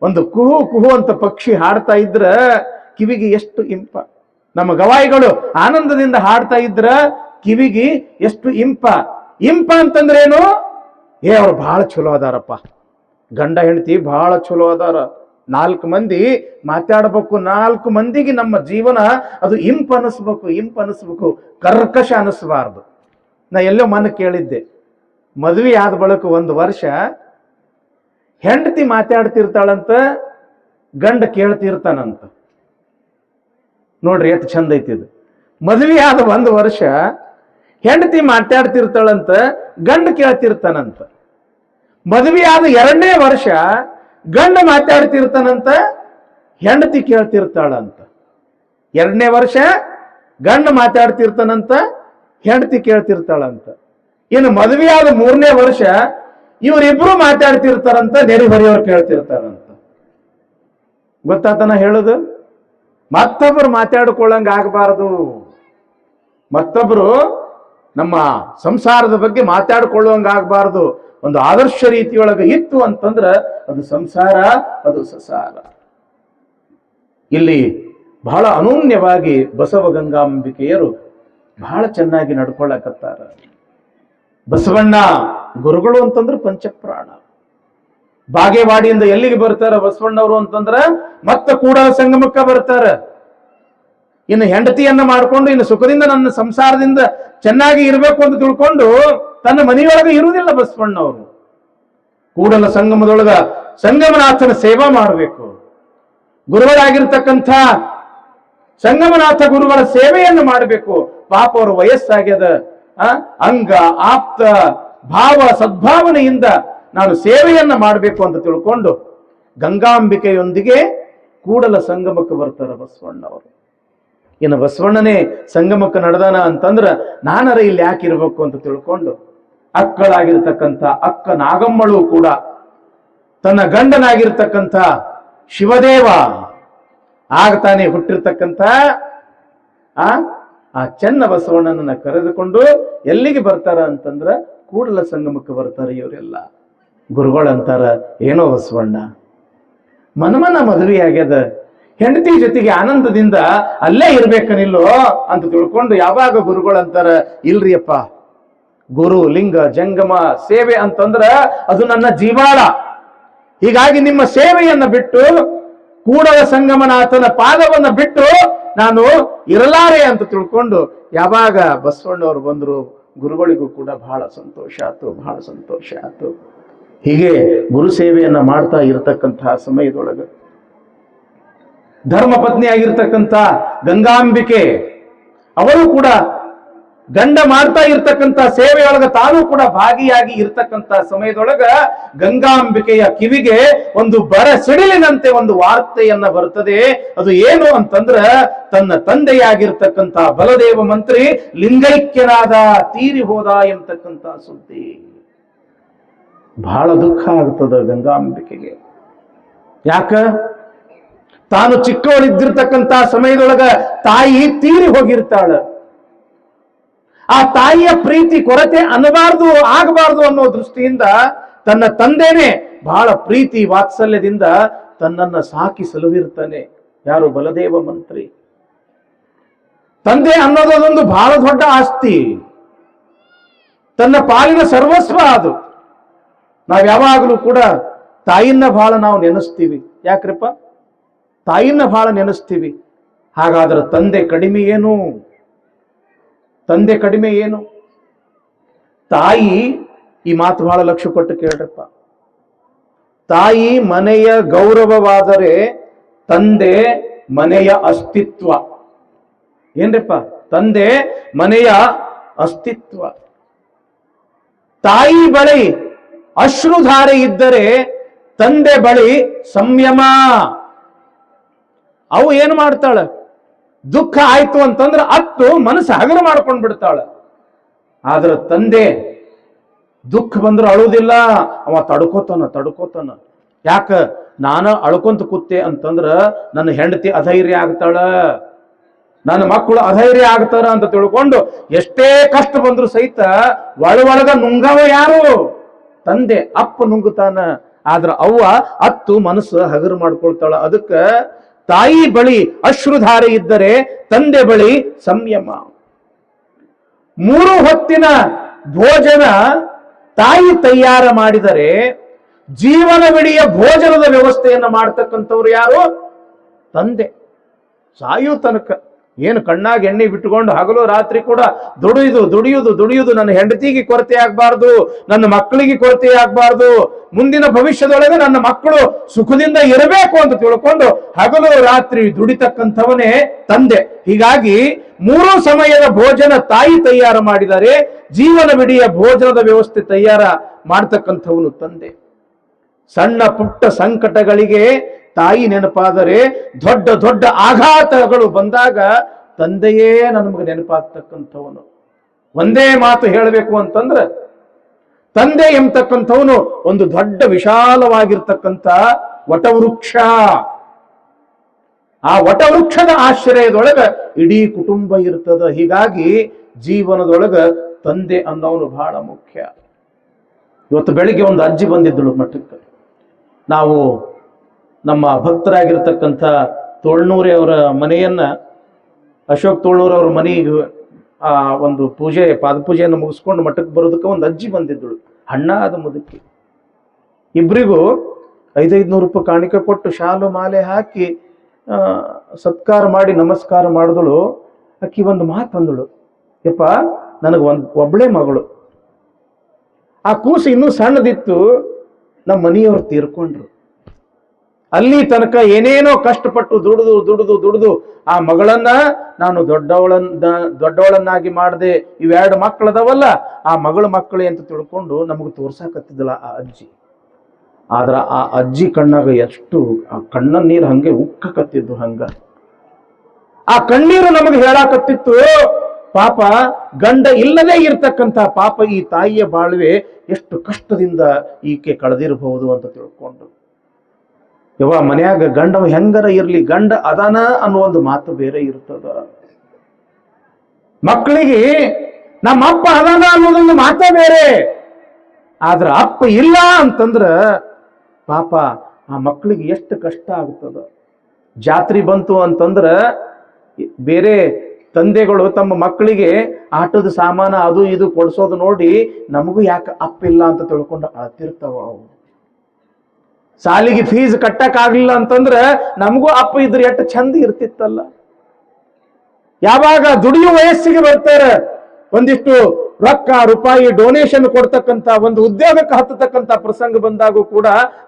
ಒಂದು ಕುಹು ಕುಹು ಅಂತ ಪಕ್ಷಿ ಹಾಡ್ತಾ ಇದ್ರ ಕಿವಿಗೆ ಎಷ್ಟು ಇಂಪ. ನಮ್ಮ ಗವಾಯಿಗಳು ಆನಂದದಿಂದ ಹಾಡ್ತಾ ಇದ್ರ ಕಿವಿಗೆ ಎಷ್ಟು ಇಂಪ. ಇಂಪ ಅಂತಂದ್ರೆ ಏನು? ಅವ್ರು ಬಹಳ ಚಲೋ ಅದಾರಪ್ಪ, ಗಂಡ ಹೆಂಡತಿ ಬಹಳ ಚಲೋ ಅದಾರ, 4 ಮಂದಿ ಮಾತಾಡ್ಬೇಕು, 4 ಮಂದಿಗೆ ನಮ್ಮ ಜೀವನ ಅದು ಇಂಪ ಅನಿಸ್ಬೇಕು, ಕರ್ಕಶ ಅನಿಸ್ಬಾರ್ದು. ನಾ ಎಲ್ಲೋ ಮನ ಕೇಳಿದ್ದೆ, ಮದ್ವೆ ಆದ ಬಳಿಕ 1 ವರ್ಷ ಹೆಂಡತಿ ಮಾತಾಡ್ತಿರ್ತಾಳಂತ, ಗಂಡ ಕೇಳ್ತಿರ್ತಾನಂತ. ನೋಡ್ರಿ ಎಷ್ಟು ಚಂದ ಐತಿದು. ಮದ್ವೆ ಆದ 1 ವರ್ಷ ಹೆಂಡತಿ ಮಾತಾಡ್ತಿರ್ತಾಳಂತ, ಗಂಡ ಕೇಳ್ತಿರ್ತಾನಂತ. ಮದ್ವೆ ಆದ 2ನೇ ವರ್ಷ ಗಂಡ ಮಾತಾಡ್ತಿರ್ತಾನಂತ, ಹೆಂಡತಿ ಕೇಳ್ತಿರ್ತಾಳಂತ. 2ನೇ ವರ್ಷ ಗಂಡ ಮಾತಾಡ್ತಿರ್ತಾನಂತ, ಹೆಂಡತಿ ಕೇಳ್ತಿರ್ತಾಳಂತ. ಇನ್ನು ಮದ್ವೆ ಆದ 3ನೇ ವರ್ಷ ಇವರಿಬ್ರು ಮಾತಾಡ್ತಿರ್ತಾರಂತ, ನೆರೆಹೊರೆಯವ್ರು ಕೇಳ್ತಿರ್ತಾರಂತ. ಗೊತ್ತಾತನ ಹೇಳುದು? ಮತ್ತೊಬ್ರು ಮಾತಾಡ್ಕೊಳ್ಳಂಗ ಆಗಬಾರದು. ಮತ್ತೊಬ್ರು ನಮ್ಮ ಸಂಸಾರದ ಬಗ್ಗೆ ಮಾತಾಡ್ಕೊಳ್ಳುವಂಗ ಆಗಬಾರದು. ಒಂದು ಆದರ್ಶ ರೀತಿಯೊಳಗೆ ಇತ್ತು ಅಂತಂದ್ರ ಅದು ಸಂಸಾರ, ಅದು ಸಸಾರ. ಇಲ್ಲಿ ಬಹಳ ಅನೂನ್ಯವಾಗಿ ಬಸವ ಗಂಗಾಂಬಿಕೆಯರು ಬಹಳ ಚೆನ್ನಾಗಿ ನಡ್ಕೊಳ್ಳಕತ್ತಾರ. ಬಸವಣ್ಣ ಗುರುಗಳು ಅಂತಂದ್ರೆ ಪಂಚಪ್ರಾಣ. ಬಾಗೇವಾಡಿಯಿಂದ ಎಲ್ಲಿಗೆ ಬರ್ತಾರ ಬಸವಣ್ಣವರು ಅಂತಂದ್ರ ಮತ್ತೆ ಕೂಡಲ ಸಂಗಮಕ್ಕ ಬರ್ತಾರ. ಇನ್ನು ಹೆಂಡತಿಯನ್ನ ಮಾಡ್ಕೊಂಡು ಇನ್ನು ಸುಖದಿಂದ ನನ್ನ ಸಂಸಾರದಿಂದ ಚೆನ್ನಾಗಿ ಇರಬೇಕು ಅಂತ ತಿಳ್ಕೊಂಡು ತನ್ನ ಮನೆಯೊಳಗೆ ಇರುವುದಿಲ್ಲ ಬಸವಣ್ಣವರು. ಕೂಡಲ ಸಂಗಮದೊಳಗ ಸಂಗಮನಾಥನ ಸೇವಾ ಮಾಡಬೇಕು. ಗುರುಗಳಾಗಿರ್ತಕ್ಕಂಥ ಸಂಗಮನಾಥ ಗುರುಗಳ ಸೇವೆಯನ್ನು ಮಾಡಬೇಕು. ಪಾಪ ಅವರು ವಯಸ್ಸಾಗ್ಯದ, ಅಂಗ ಆಪ್ತ ಭಾವ ಸದ್ಭಾವನೆಯಿಂದ ನಾನು ಸೇವೆಯನ್ನ ಮಾಡಬೇಕು ಅಂತ ತಿಳ್ಕೊಂಡು ಗಂಗಾಂಬಿಕೆಯೊಂದಿಗೆ ಕೂಡಲ ಸಂಗಮಕ್ಕೆ ಬರ್ತಾರ ಬಸವಣ್ಣವರು. ಇನ್ನು ಬಸವಣ್ಣನೇ ಸಂಗಮಕ್ಕೆ ನಡೆದಾನ ಅಂತಂದ್ರ ನಾನರ ಇಲ್ಲಿ ಯಾಕೆ ಇರ್ಬೇಕು ಅಂತ ತಿಳ್ಕೊಂಡು ಅಕ್ಕಳಾಗಿರ್ತಕ್ಕಂಥ ಅಕ್ಕ ನಾಗಮ್ಮಳು ಕೂಡ ತನ್ನ ಗಂಡನಾಗಿರ್ತಕ್ಕಂಥ ಶಿವದೇವ ಆಗ್ತಾನೆ ಹುಟ್ಟಿರ್ತಕ್ಕಂಥ ಆ ಚೆನ್ನ ಬಸವಣ್ಣನನ್ನ ಕರೆದುಕೊಂಡು ಎಲ್ಲಿಗೆ ಬರ್ತಾರ ಅಂತಂದ್ರ ಕೂಡಲ ಸಂಗಮಕ್ಕೆ ಬರ್ತಾರೆ. ಇವರೆಲ್ಲ ಗುರುಗಳಂತಾರ, ಏನೋ ಬಸವಣ್ಣ ಮನಮನ ಮದುವೆ ಆಗ್ಯದ, ಹೆಂಡತಿ ಜೊತೆಗೆ ಆನಂದದಿಂದ ಅಲ್ಲೇ ಇರ್ಬೇಕನಿಲ್ಲೋ ಅಂತ ತಿಳ್ಕೊಂಡು ಯಾವಾಗ ಗುರುಗಳಂತಾರ, ಇಲ್ರಿಯಪ್ಪ, ಗುರು ಲಿಂಗ ಜಂಗಮ ಸೇವೆ ಅಂತಂದ್ರ ಅದು ನನ್ನ ಜೀವಾಳ. ಹೀಗಾಗಿ ನಿಮ್ಮ ಸೇವೆಯನ್ನ ಬಿಟ್ಟು ಕೂಡಲ ಸಂಗಮನಾಥನ ಪಾದವನ್ನ ಬಿಟ್ಟು ನಾನು ಇರಲಾರೆ ಅಂತ ತಿಳ್ಕೊಂಡು ಯಾವಾಗ ಬಸವಣ್ಣವರು ಬಂದ್ರು ಗುರುಗಳಿಗೂ ಕೂಡ ಬಹಳ ಸಂತೋಷ ಆಯ್ತು. ಹೀಗೆ ಗುರು ಸೇವೆಯನ್ನ ಮಾಡ್ತಾ ಇರತಕ್ಕಂತಹ ಸಮಯದೊಳಗ ಧರ್ಮ ಪತ್ನಿ ಆಗಿರ್ತಕ್ಕಂಥ ಗಂಗಾಂಬಿಕೆ ಅವರು ಕೂಡ ಗಂಡ ಮಾಡ್ತಾ ಇರ್ತಕ್ಕಂಥ ಸೇವೆಯೊಳಗ ತಾನು ಕೂಡ ಭಾಗಿಯಾಗಿ ಇರ್ತಕ್ಕಂಥ ಸಮಯದೊಳಗ ಗಂಗಾಂಬಿಕೆಯ ಕಿವಿಗೆ ಒಂದು ಬರ ಸಿಡಿಲಿನಂತೆ ಒಂದು ವಾರ್ತೆಯನ್ನ ಬರ್ತದೆ. ಅದು ಏನು ಅಂತಂದ್ರ ತನ್ನ ತಂದೆಯಾಗಿರ್ತಕ್ಕಂಥ ಬಲದೇವ ಮಂತ್ರಿ ಲಿಂಗೈಕ್ಯನಾದ, ತೀರಿ ಹೋದ ಎಂತಕ್ಕಂಥ ಸುದ್ದಿ. ಬಹಳ ದುಃಖ ಆಗ್ತದ ಗಂಗಾಂಬಿಕೆಗೆ. ಯಾಕ? ತಾನು ಚಿಕ್ಕವಳಿದ್ದಿರ್ತಕ್ಕಂಥ ಸಮಯದೊಳಗ ತಾಯಿ ತೀರಿ ಹೋಗಿರ್ತಾಳ. ಆ ತಾಯಿಯ ಪ್ರೀತಿ ಕೊರತೆ ಆಗಬಾರ್ದು ಅನ್ನೋ ದೃಷ್ಟಿಯಿಂದ ತನ್ನ ತಂದೆನೇ ಬಹಳ ಪ್ರೀತಿ ವಾತ್ಸಲ್ಯದಿಂದ ತನ್ನನ್ನ ಸಾಕಿ ಸಲುಹಿರ್ತಾನೆ. ಯಾರು? ಬಲದೇವ ಮಂತ್ರಿ. ತಂದೆ ಅನ್ನೋದೊಂದು ಬಹಳ ದೊಡ್ಡ ಆಸ್ತಿ, ತನ್ನ ಪಾಲಿನ ಸರ್ವಸ್ವ ಅದು. ನಾವ್ ಯಾವಾಗಲೂ ಕೂಡ ತಾಯಿನ ಬಹಳ ನಾವು ನೆನೆಸ್ತೀವಿ. ಯಾಕ್ರಪ್ಪ? ತಾಯಿನ ಬಹಳ ನೆನೆಸ್ತೀವಿ. ಹಾಗಾದ್ರೆ ತಂದೆ ಕಡಿಮೆ ಏನು? ತಾಯಿ, ಈ ಮಾತು ಬಹಳ ಲಕ್ಷ್ಯ ಕೊಟ್ಟು ಕೇಳ್ರಪ್ಪ. ತಾಯಿ ಮನೆಯ ಗೌರವವಾದರೆ ತಂದೆ ಮನೆಯ ಅಸ್ತಿತ್ವ. ಏನ್ರಿಪ್ಪ? ತಂದೆ ಮನೆಯ ಅಸ್ತಿತ್ವ. ತಾಯಿ ಬಳಿ ಅಶ್ರುಧಾರೆ ಇದ್ದರೆ ತಂದೆ ಬಳಿ ಸಂಯಮ. ಅವು ಏನು ಮಾಡ್ತಾಳ? ದುಃಖ ಆಯ್ತು ಅಂತಂದ್ರೆ ಅತ್ತು ಮನಸ್ಸು ಹಗರ ಮಾಡ್ಕೊಂಡ್ ಬಿಡ್ತಾಳ. ಆದ್ರೆ ತಂದೆ ದುಃಖ ಬಂದ್ರೆ ಅಳುವುದಿಲ್ಲ, ಅವ ತಡ್ಕೋತಾನ. ಯಾಕ? ನಾನು ಅಳ್ಕೊಂತ ಕೂತೆ ಅಂತಂದ್ರ ನನ್ನ ಹೆಂಡತಿ ಅಧೈರ್ಯ ಆಗ್ತಾಳ, ನನ್ನ ಮಕ್ಕಳು ಅಧೈರ್ಯ ಆಗ್ತಾರ ಅಂತ ತಿಳ್ಕೊಂಡು ಎಷ್ಟೇ ಕಷ್ಟ ಬಂದ್ರು ಸಹಿತ ಒಳಗ ನುಂಗವ ಯಾರು? ತಂದೆ. ಅಪ್ಪ ನುಂಗುತ್ತಾನ, ಆದ್ರ ಅವ್ವ ಅತ್ತು ಮನಸ್ಸು ಹಗರು ಮಾಡ್ಕೊಳ್ತಾಳ. ಅದಕ್ಕ ತಾಯಿ ಬಳಿ ಅಶ್ರುಧಾರೆ ಇದ್ದರೆ ತಂದೆ ಬಳಿ ಸಂಯಮ. 3 ಹೊತ್ತಿನ ಭೋಜನ ತಾಯಿ ತಯಾರ ಮಾಡಿದರೆ ಜೀವನವಿಡಿಯ ಭೋಜನದ ವ್ಯವಸ್ಥೆಯನ್ನು ಮಾಡ್ತಕ್ಕಂಥವ್ರು ಯಾರು? ತಂದೆ. ಸಾಯು ತನಕ ಏನು ಕಣ್ಣಾಗ ಎಣ್ಣೆ ಬಿಟ್ಟುಕೊಂಡು ಹಗಲು ರಾತ್ರಿ ಕೂಡ ದುಡಿಯುವುದು. ನನ್ನ ಹೆಂಡತಿಗೆ ಕೊರತೆ ಆಗ್ಬಾರ್ದು, ನನ್ನ ಮಕ್ಕಳಿಗೆ ಕೊರತೆ ಆಗ್ಬಾರ್ದು, ಮುಂದಿನ ಭವಿಷ್ಯದೊಳಗೆ ನನ್ನ ಮಕ್ಕಳು ಸುಖದಿಂದ ಇರಬೇಕು ಅಂತ ತಿಳ್ಕೊಂಡು ಹಗಲು ರಾತ್ರಿ ದುಡಿತಕ್ಕಂಥವನೇ ತಂದೆ. ಹೀಗಾಗಿ 3 ಸಮಯದ ಭೋಜನ ತಾಯಿ ತಯಾರು ಮಾಡಿದರೆ ಜೀವನವಿಡಿಯ ಭೋಜನದ ವ್ಯವಸ್ಥೆ ತಯಾರ ಮಾಡ್ತಕ್ಕಂಥವನು ತಂದೆ. ಸಣ್ಣ ಪುಟ್ಟ ಸಂಕಟಗಳಿಗೆ ತಾಯಿ ನೆನಪಾದರೆ ದೊಡ್ಡ ದೊಡ್ಡ ಆಘಾತಗಳು ಬಂದಾಗ ತಂದೆಯೇ ನಮಗೆ ನೆನಪಾಗ್ತಕ್ಕಂಥವನು. ಒಂದೇ ಮಾತು ಹೇಳಬೇಕು ಅಂತಂದ್ರೆ ತಂದೆ ಎಂಬತಕ್ಕಂಥವನು ಒಂದು ದೊಡ್ಡ ವಿಶಾಲವಾಗಿರ್ತಕ್ಕಂಥ ವಟವೃಕ್ಷ. ಆ ವಟವೃಕ್ಷದ ಆಶ್ರಯದೊಳಗ ಇಡೀ ಕುಟುಂಬ ಇರ್ತದ. ಹೀಗಾಗಿ ಜೀವನದೊಳಗ ತಂದೆ ಅನ್ನೋನು ಬಹಳ ಮುಖ್ಯ. ಇವತ್ತು ಬೆಳಿಗ್ಗೆ ಒಂದು ಅಜ್ಜಿ ಬಂದಿದ್ದಳು ಮಠಕ್ಕೆ. ನಾವು ನಮ್ಮ ಭಕ್ತರಾಗಿರ್ತಕ್ಕಂಥ ತೋಳ್ನೂರಿ ಅವರ ಮನೆಯನ್ನ, ಅಶೋಕ್ ತೋಳ್ನೂರ್ ಅವ್ರ ಮನೆಗೆ ಆ ಒಂದು ಪಾದಪೂಜೆಯನ್ನು ಮುಗಿಸ್ಕೊಂಡು ಮಠಕ್ಕೆ ಬರೋದಕ್ಕೆ ಒಂದು ಅಜ್ಜಿ ಬಂದಿದ್ದಳು, ಹಣ್ಣಾದ ಮುದುಕಿ. ಇಬ್ಬರಿಗೂ 500 ರೂಪಾಯಿ ಕಾಣಿಕೆ ಕೊಟ್ಟು ಶಾಲು ಮಾಲೆ ಹಾಕಿ ಸತ್ಕಾರ ಮಾಡಿ ನಮಸ್ಕಾರ ಮಾಡಿದಳು. ಅಕ್ಕಿ ಒಂದು ಮಾತು ಅಂದಳು, ಯಪ್ಪ ನನಗೆ ಒಬ್ಬಳೇ ಮಗಳು, ಆ ಕೂಸು ಇನ್ನೂ ಸಣ್ಣದಿತ್ತು, ನಮ್ಮ ಮನೆಯವ್ರು ತೀರ್ಕೊಂಡ್ರು. ಅಲ್ಲಿ ತನಕ ಏನೇನೋ ಕಷ್ಟಪಟ್ಟು ದುಡಿದು ಆ ಮಗಳನ್ನ ನಾನು ದೊಡ್ಡವಳನ್ನಾಗಿ ಮಾಡಿದೆ. ಇವೆರಡು ಮಕ್ಕಳದವಲ್ಲ, ಆ ಮಕ್ಕಳೇ ಅಂತ ತಿಳ್ಕೊಂಡು ನಮಗೆ ತೋರ್ಸಾಕತ್ತಿದ್ದಲ್ಲ ಆ ಅಜ್ಜಿ. ಆದ್ರ ಆ ಅಜ್ಜಿ ಕಣ್ಣಾಗ ಎಷ್ಟು ಆ ಕಣ್ಣ ನೀರು ಹಂಗೆ ಉಕ್ಕಕತ್ತಿದ್ದು. ಹಂಗ ಆ ಕಣ್ಣೀರು ನಮಗೆ ಹೇಳಾಕತ್ತಿತ್ತು, ಪಾಪ ಗಂಡ ಇಲ್ಲದೆ ಇರ್ತಕ್ಕಂಥ ಪಾಪ ಈ ತಾಯಿಯ ಬಾಳ್ವೆ ಎಷ್ಟು ಕಷ್ಟದಿಂದ ಈಕೆ ಕಳೆದಿರಬಹುದು ಅಂತ ತಿಳ್ಕೊಂಡು. ಮನ್ಯಾಗ ಗಂಡ ಹೆಂಗರ ಇರ್ಲಿ, ಗಂಡ ಅದಾನ ಅನ್ನೋ ಒಂದು ಮಾತು ಬೇರೆ ಇರ್ತದ. ಮಕ್ಕಳಿಗೆ ನಮ್ಮ ಅಪ್ಪ ಅದಾನ ಅನ್ನೋದೊಂದು ಮಾತೇ ಬೇರೆ. ಆದ್ರ ಅಪ್ಪ ಇಲ್ಲ ಅಂತಂದ್ರ ಪಾಪ ಆ ಮಕ್ಕಳಿಗೆ ಎಷ್ಟು ಕಷ್ಟ ಆಗ್ತದ. ಜಾತ್ರೆ ಬಂತು ಅಂತಂದ್ರ ಬೇರೆ ತಂದೆಗಳು ತಮ್ಮ ಮಕ್ಕಳಿಗೆ ಆಟದ ಸಾಮಾನ ಅದು ಇದು ಕೊಡ್ಸೋದು ನೋಡಿ ನಮಗೂ ಯಾಕೆ ಅಪ್ಪ ಇಲ್ಲ ಅಂತ ತಿಳ್ಕೊಂಡು ಅಳ್ತಿರ್ತಾವ. ಅವು ಸಾಲಿಗೆ ಫೀಸ್ ಕಟ್ಟಕ್ ಆಗ್ಲಿಲ್ಲ ಅಂತಂದ್ರೆ ನಮಗೂ ಅಪ್ಪ ಇದ್ರೆ ಎಷ್ಟು ಚಂದ ಇರ್ತಿತ್ತಲ್ಲ. ಯಾವಾಗ ದುಡಿಯುವ ವಯಸ್ಸಿಗೆ ಬರ್ತಾರೆ, ಒಂದಿಷ್ಟು ರೊಕ್ಕ ರೂಪಾಯಿ ಡೊನೇಷನ್ ಕೊಡ್ತಕ್ಕಂಥ ಒಂದು ಉದ್ಯೋಗಕ್ಕೆ ಹತ್ತತಕ್ಕಂಥ ಪ್ರಸಂಗ ಬಂದಾಗೂ ಕೂಡ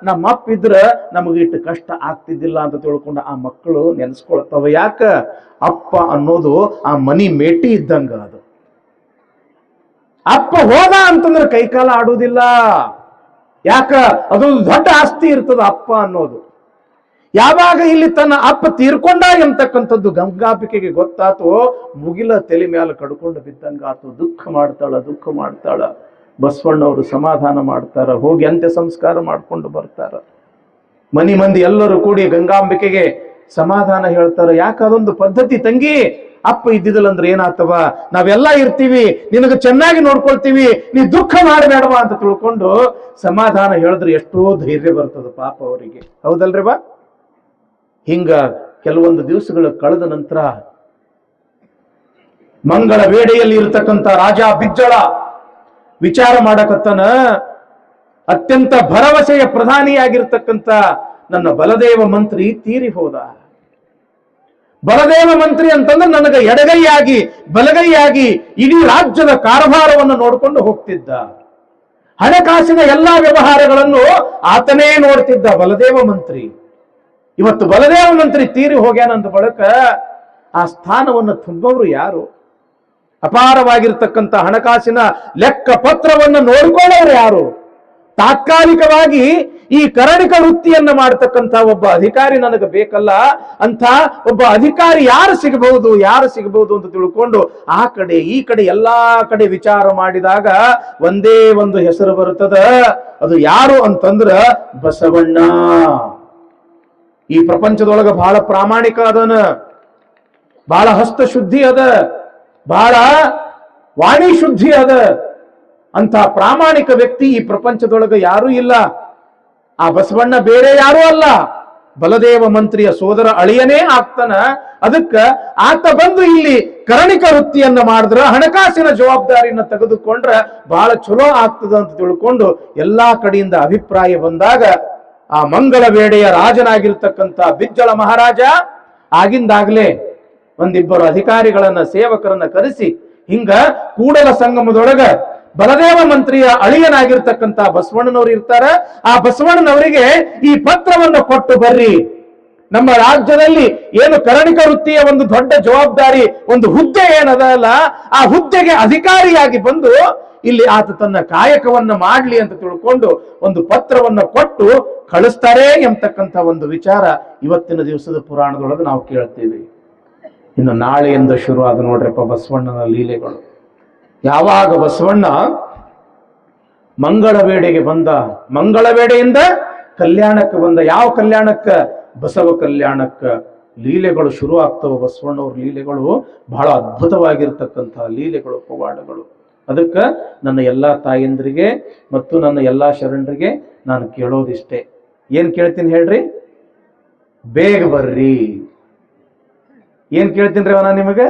ನಮ್ಮ ಅಪ್ಪ ಇದ್ರೆ ನಮಗೆ ಇಟ್ಟು ಕಷ್ಟ ಆಗ್ತಿದ್ದಿಲ್ಲ ಅಂತ ತಿಳ್ಕೊಂಡು ಆ ಮಕ್ಕಳು ನೆನೆಸ್ಕೊಳ್ತಾವ. ಯಾಕ? ಅಪ್ಪ ಅನ್ನೋದು ಆ ಮನಿ ಮೇಟಿ ಇದ್ದಂಗ. ಅದು ಅಪ್ಪ ಹೋದ ಅಂತಂದ್ರೆ ಕೈಕಾಲ ಆಡುವುದಿಲ್ಲ. ಯಾಕ? ಅದೊಂದು ದೊಡ್ಡ ಆಸ್ತಿ ಇರ್ತದ ಅಪ್ಪ ಅನ್ನೋದು. ಯಾವಾಗ ಇಲ್ಲಿ ತನ್ನ ಅಪ್ಪ ತೀರ್ಕೊಂಡ ಎಂತಕ್ಕಂಥದ್ದು ಗಂಗಾಂಬಿಕೆಗೆ ಗೊತ್ತಾತೋ, ಮುಗಿಲ ತಲೆ ಮ್ಯಾಲ ಕಡ್ಕೊಂಡು ಬಿದ್ದಂಗಾತು. ದುಃಖ ಮಾಡ್ತಾಳ. ಬಸವಣ್ಣವರು ಸಮಾಧಾನ ಮಾಡ್ತಾರ, ಹೋಗಿ ಅಂತ್ಯ ಸಂಸ್ಕಾರ ಮಾಡ್ಕೊಂಡು ಬರ್ತಾರ. ಮಂದಿ ಎಲ್ಲರೂ ಕೂಡಿ ಗಂಗಾಂಬಿಕೆಗೆ ಸಮಾಧಾನ ಹೇಳ್ತಾರ. ಯಾಕೆ? ಅದೊಂದು ಪದ್ಧತಿ ತಂಗಿ. ಅಪ್ಪ ಇದ್ದಿದ್ದಲ್ಲ ಅಂದ್ರೆ ಏನಾತವ, ನಾವೆಲ್ಲ ಇರ್ತೀವಿ, ನಿನಗೆ ಚೆನ್ನಾಗಿ ನೋಡ್ಕೊಳ್ತೀವಿ, ನೀ ದುಃಖ ಮಾಡಬೇಡವಾ ಅಂತ ತಿಳ್ಕೊಂಡು ಸಮಾಧಾನ ಹೇಳಿದ್ರೆ ಎಷ್ಟೋ ಧೈರ್ಯ ಬರ್ತದ ಪಾಪ ಅವರಿಗೆ. ಹೌದಲ್ರಿ ಬಾ? ಹಿಂಗ ಕೆಲವೊಂದು ದಿವಸಗಳು ಕಳೆದ ನಂತರ ಮಂಗಳ ವೇಳೆಯಲ್ಲಿ ಇರತಕ್ಕಂಥ ರಾಜ ಬಿಜ್ಜಳ ವಿಚಾರ ಮಾಡಕತ್ತನ. ಅತ್ಯಂತ ಭರವಸೆಯ ಪ್ರಧಾನಿಯಾಗಿರ್ತಕ್ಕಂಥ ನನ್ನ ಬಲದೇವ ಮಂತ್ರಿ ತೀರಿ ಹೋದ. ಬಲದೇವ ಮಂತ್ರಿ ಅಂತಂದ್ರೆ ನನಗೆ ಎಡಗೈಯಾಗಿ ಬಲಗೈಯಾಗಿ ಇಡೀ ರಾಜ್ಯದ ಕಾರಭಾರವನ್ನು ನೋಡಿಕೊಂಡು ಹೋಗ್ತಿದ್ದ. ಹಣಕಾಸಿನ ಎಲ್ಲಾ ವ್ಯವಹಾರಗಳನ್ನು ಆತನೇ ನೋಡ್ತಿದ್ದ ಬಲದೇವ ಮಂತ್ರಿ. ಇವತ್ತು ಬಲದೇವ ಮಂತ್ರಿ ತೀರಿ ಹೋಗ್ಯಾನಂದ ಬಳಿಕ ಆ ಸ್ಥಾನವನ್ನು ತುಂಬವರು ಯಾರು? ಅಪಾರವಾಗಿರ್ತಕ್ಕಂಥ ಹಣಕಾಸಿನ ಲೆಕ್ಕ ಪತ್ರವನ್ನು ನೋಡ್ಕೊಳ್ಳೋರು ಯಾರು? ತಾತ್ಕಾಲಿಕವಾಗಿ ಈ ಕರಣಿಕ ವೃತ್ತಿಯನ್ನ ಮಾಡತಕ್ಕಂಥ ಒಬ್ಬ ಅಧಿಕಾರಿ ನನಗೆ ಬೇಕಲ್ಲ ಅಂತ ಒಬ್ಬ ಅಧಿಕಾರಿ ಯಾರು ಸಿಗಬಹುದು ಅಂತ ತಿಳ್ಕೊಂಡು ಆ ಕಡೆ ಈ ಕಡೆ ಎಲ್ಲಾ ಕಡೆ ವಿಚಾರ ಮಾಡಿದಾಗ ಒಂದೇ ಒಂದು ಹೆಸರು ಬರುತ್ತದ. ಅದು ಯಾರು ಅಂತಂದ್ರ ಬಸವಣ್ಣ. ಈ ಪ್ರಪಂಚದೊಳಗ ಬಹಳ ಪ್ರಾಮಾಣಿಕ ಅದನ, ಬಹಳ ಹಸ್ತ ಶುದ್ಧಿ ಅದ, ಬಹಳ ವಾಣಿ ಶುದ್ಧಿ ಅದ. ಅಂತ ಪ್ರಾಮಾಣಿಕ ವ್ಯಕ್ತಿ ಈ ಪ್ರಪಂಚದೊಳಗ ಯಾರೂ ಇಲ್ಲ. ಆ ಬಸವಣ್ಣ ಬೇರೆ ಯಾರೂ ಅಲ್ಲ, ಬಲದೇವ ಮಂತ್ರಿಯ ಸೋದರ ಅಳಿಯನೇ ಆಗ್ತಾನ. ಅದಕ್ಕ ಆತ ಬಂದು ಇಲ್ಲಿ ಕರಣಿಕ ವೃತ್ತಿಯನ್ನ ಮಾಡಿದ್ರ, ಹಣಕಾಸಿನ ಜವಾಬ್ದಾರಿಯನ್ನ ತೆಗೆದುಕೊಂಡ್ರ ಬಹಳ ಚಲೋ ಆಗ್ತದ ಅಂತ ತಿಳ್ಕೊಂಡು ಎಲ್ಲಾ ಕಡೆಯಿಂದ ಅಭಿಪ್ರಾಯ ಬಂದಾಗ ಆ ಮಂಗಳವೇಡೆಯ ರಾಜನಾಗಿರ್ತಕ್ಕಂಥ ಬಿಜ್ಜಳ ಮಹಾರಾಜ ಆಗಿಂದಾಗ್ಲೇ ಒಂದಿಬ್ಬರು ಅಧಿಕಾರಿಗಳನ್ನ ಸೇವಕರನ್ನ ಕರೆಸಿ ಹಿಂಗ ಕೂಡಲ ಸಂಗಮದೊಳಗ ಬಲದೇವ ಮಂತ್ರಿಯ ಅಳಿಯನಾಗಿರ್ತಕ್ಕಂಥ ಬಸವಣ್ಣನವರು ಇರ್ತಾರ. ಆ ಬಸವಣ್ಣನವರಿಗೆ ಈ ಪತ್ರವನ್ನು ಕೊಟ್ಟು ಬರ್ರಿ, ನಮ್ಮ ರಾಜ್ಯದಲ್ಲಿ ಏನು ಕರಣಿಕ ವೃತ್ತಿಯ ಒಂದು ದೊಡ್ಡ ಜವಾಬ್ದಾರಿ, ಒಂದು ಹುದ್ದೆ ಏನದಲ್ಲ, ಆ ಹುದ್ದೆಗೆ ಅಧಿಕಾರಿಯಾಗಿ ಬಂದು ಇಲ್ಲಿ ಆತ ತನ್ನ ಕಾಯಕವನ್ನ ಮಾಡ್ಲಿ ಅಂತ ತಿಳ್ಕೊಂಡು ಒಂದು ಪತ್ರವನ್ನ ಕೊಟ್ಟು ಕಳಿಸ್ತಾರೆ ಎಂಬತಕ್ಕಂಥ ಒಂದು ವಿಚಾರ ಇವತ್ತಿನ ದಿವಸದ ಪುರಾಣದೊಳಗೆ ನಾವು ಕೇಳ್ತೀವಿ. ಇನ್ನು ನಾಳೆಯಿಂದ ಶುರು ಆದ ನೋಡ್ರಪ್ಪ ಬಸವಣ್ಣನ ಲೀಲೆಗಳು. ಯಾವಾಗ ಬಸವಣ್ಣ ಮಂಗಳವೇಡೆಗೆ ಬಂದ, ಮಂಗಳವೇಡೆಯಿಂದ ಕಲ್ಯಾಣಕ್ಕೆ ಬಂದ. ಯಾವ ಕಲ್ಯಾಣಕ್ಕ? ಬಸವ ಕಲ್ಯಾಣಕ್ಕ ಲೀಲೆಗಳು ಶುರು ಆಗ್ತವೆ. ಬಸವಣ್ಣವ್ರ ಲೀಲೆಗಳು ಬಹಳ ಅದ್ಭುತವಾಗಿರ್ತಕ್ಕಂಥ ಲೀಲೆಗಳು, ಪವಾಡಗಳು. ಅದಕ್ಕೆ ನನ್ನ ಎಲ್ಲಾ ತಾಯಂದ್ರಿಗೆ ಮತ್ತು ನನ್ನ ಎಲ್ಲಾ ಶರಣರಿಗೆ ನಾನು ಕೇಳೋದಿಷ್ಟೇ. ಏನ್ ಕೇಳ್ತೀನಿ ಹೇಳ್ರಿ? ಬೇಗ ಬರ್ರಿ. ಏನ್ ಕೇಳ್ತೀನಿ ಅವನ ನಿಮಗೆ?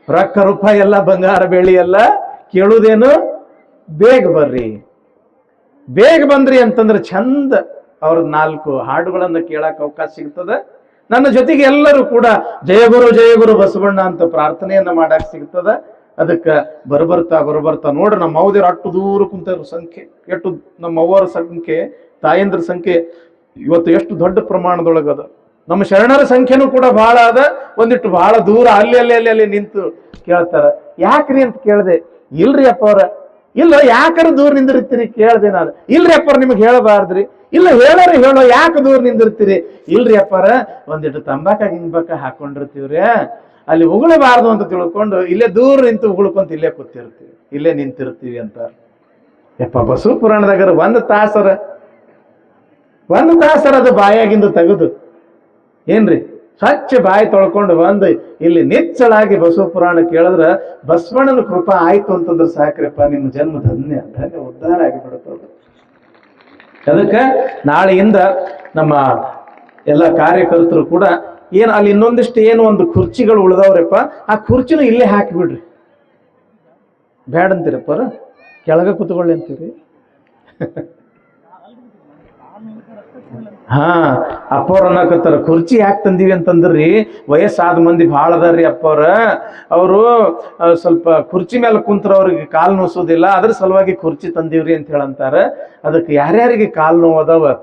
ರೊಕ್ಕ ರೂಪಾಯಿ ಎಲ್ಲ, ಬಂಗಾರ ಬೆಳ್ಳಿ ಎಲ್ಲ ಕೇಳುವುದೇನು? ಬೇಗ ಬರ್ರಿ. ಬೇಗ ಬಂದ್ರಿ ಅಂತಂದ್ರೆ ಚಂದ ಅವ್ರ 4 ಹಾಡುಗಳನ್ನ ಕೇಳಕ್ ಅವಕಾಶ ಸಿಗ್ತದೆ. ನನ್ನ ಜೊತೆಗೆ ಎಲ್ಲರೂ ಕೂಡ ಜಯಗುರು ಜಯಗುರು ಬಸವಣ್ಣ ಅಂತ ಪ್ರಾರ್ಥನೆಯನ್ನ ಮಾಡಕ್ ಸಿಗ್ತದ. ಅದಕ್ಕೆ ಬರ್ಬರ್ತಾ ನೋಡ್ರಿ, ನಮ್ಮ ಅವ್ದೇವ್ರು ಅಟ್ಟು ದೂರ ಕುಂತ ಸಂಖ್ಯೆ ಎಷ್ಟು, ನಮ್ಮ ಅವ್ವರ ಸಂಖ್ಯೆ, ತಾಯಂದ್ರ ಸಂಖ್ಯೆ ಇವತ್ತು ಎಷ್ಟು ದೊಡ್ಡ ಪ್ರಮಾಣದೊಳಗದ. ನಮ್ಮ ಶರಣರ ಸಂಖ್ಯೆನೂ ಕೂಡ ಬಹಳ ಅದ. ಒಂದಿಟ್ಟು ಬಹಳ ದೂರ ಅಲ್ಲಿ ನಿಂತು ಕೇಳ್ತಾರ. ಯಾಕ್ರಿ ಅಂತ ಕೇಳ್ದೆ. ಇಲ್ರಿ ಅಪ್ಪ ಅವ್ರ, ಇಲ್ಲ ಯಾಕಾರ ದೂರ ನಿಂದಿರ್ತೀರಿ ಕೇಳ್ದೆ ನಾನು. ಇಲ್ರಿ ಅಪ್ಪರ ನಿಮ್ಗೆ ಹೇಳಬಾರ್ದ್ರಿ. ಇಲ್ಲ ಹೇಳೋ, ಯಾಕೆ ದೂರ ನಿಂದಿರ್ತೀರಿ? ಇಲ್ರಿ ಅಪ್ಪಾರ, ಒಂದಿಟ್ಟು ತಂಬಾಕ ಗಿಂಬಾಕ ಹಾಕೊಂಡಿರ್ತೀವ್ರಿ, ಅಲ್ಲಿ ಉಗುಳಬಾರ್ದು ಅಂತ ತಿಳ್ಕೊಂಡು ಇಲ್ಲೇ ದೂರ ನಿಂತು ಉಗುಳ್ಕೊಂತ ಇಲ್ಲೇ ಕೂತಿರ್ತೀವಿ, ಇಲ್ಲೇ ನಿಂತಿರ್ತೀವಿ ಅಂತ. ಯಪ್ಪ ಬಸವ ಪುರಾಣದಾಗ ಒಂದು ತಾಸರ ಅದು ಬಾಯಾಗಿಂದು ತೆಗೆದು ಏನ್ರಿ ಸ್ವಚ್ಛ ಬಾಯಿ ತೊಳ್ಕೊಂಡು ಬಂದು ಇಲ್ಲಿ ನಿಚ್ಚಳಾಗಿ ಬಸವ ಪುರಾಣ ಕೇಳಿದ್ರ ಬಸವಣ್ಣನ ಕೃಪಾ ಆಯ್ತು ಅಂತಂದ್ರೆ ಸಾಕ್ರಪ್ಪ, ನಿಮ್ಮ ಜನ್ಮ ಧನ್ಯ ಉದ್ಧಾರ ಆಗಿಬಿಡುತ್ತದೆ. ಅದಕ್ಕೆ ನಾಳೆಯಿಂದ ನಮ್ಮ ಎಲ್ಲ ಕಾರ್ಯಕರ್ತರು ಕೂಡ ಏನು ಅಲ್ಲಿ ಇನ್ನೊಂದಿಷ್ಟು ಏನು ಒಂದು ಕುರ್ಚಿಗಳು ಉಳ್ದವ್ರಪ್ಪ, ಆ ಕುರ್ಚಿನೂ ಇಲ್ಲೇ ಹಾಕಿಬಿಡ್ರಿ. ಬ್ಯಾಡ ಅಂತೀರಪ್ಪ, ಕೆಳಗ ಕೂತ್ಕೊಳ್ಳಿ ಅಂತೀರಿ. ಅಪ್ಪವ್ರ ಅನ್ನಕತ್ತಾರ ಕುರ್ಚಿ ಯಾಕೆ ತಂದೀವಿ ಅಂತಂದ್ರಿ, ವಯಸ್ಸಾದ ಮಂದಿ ಭಾಳ ಅದಾರ್ರಿ ಅಪ್ಪವ್ರ, ಅವರು ಸ್ವಲ್ಪ ಕುರ್ಚಿ ಮೇಲೆ ಕುಂತ್ರ ಅವ್ರಿಗೆ ಕಾಲು ನೋಸೋದಿಲ್ಲ, ಅದ್ರ ಸಲುವಾಗಿ ಕುರ್ಚಿ ತಂದೀವ್ರಿ ಅಂತ ಹೇಳಂತಾರ. ಅದಕ್ಕೆ ಯಾರ್ಯಾರಿಗೆ ಕಾಲು ನೋವು ಅದಾವ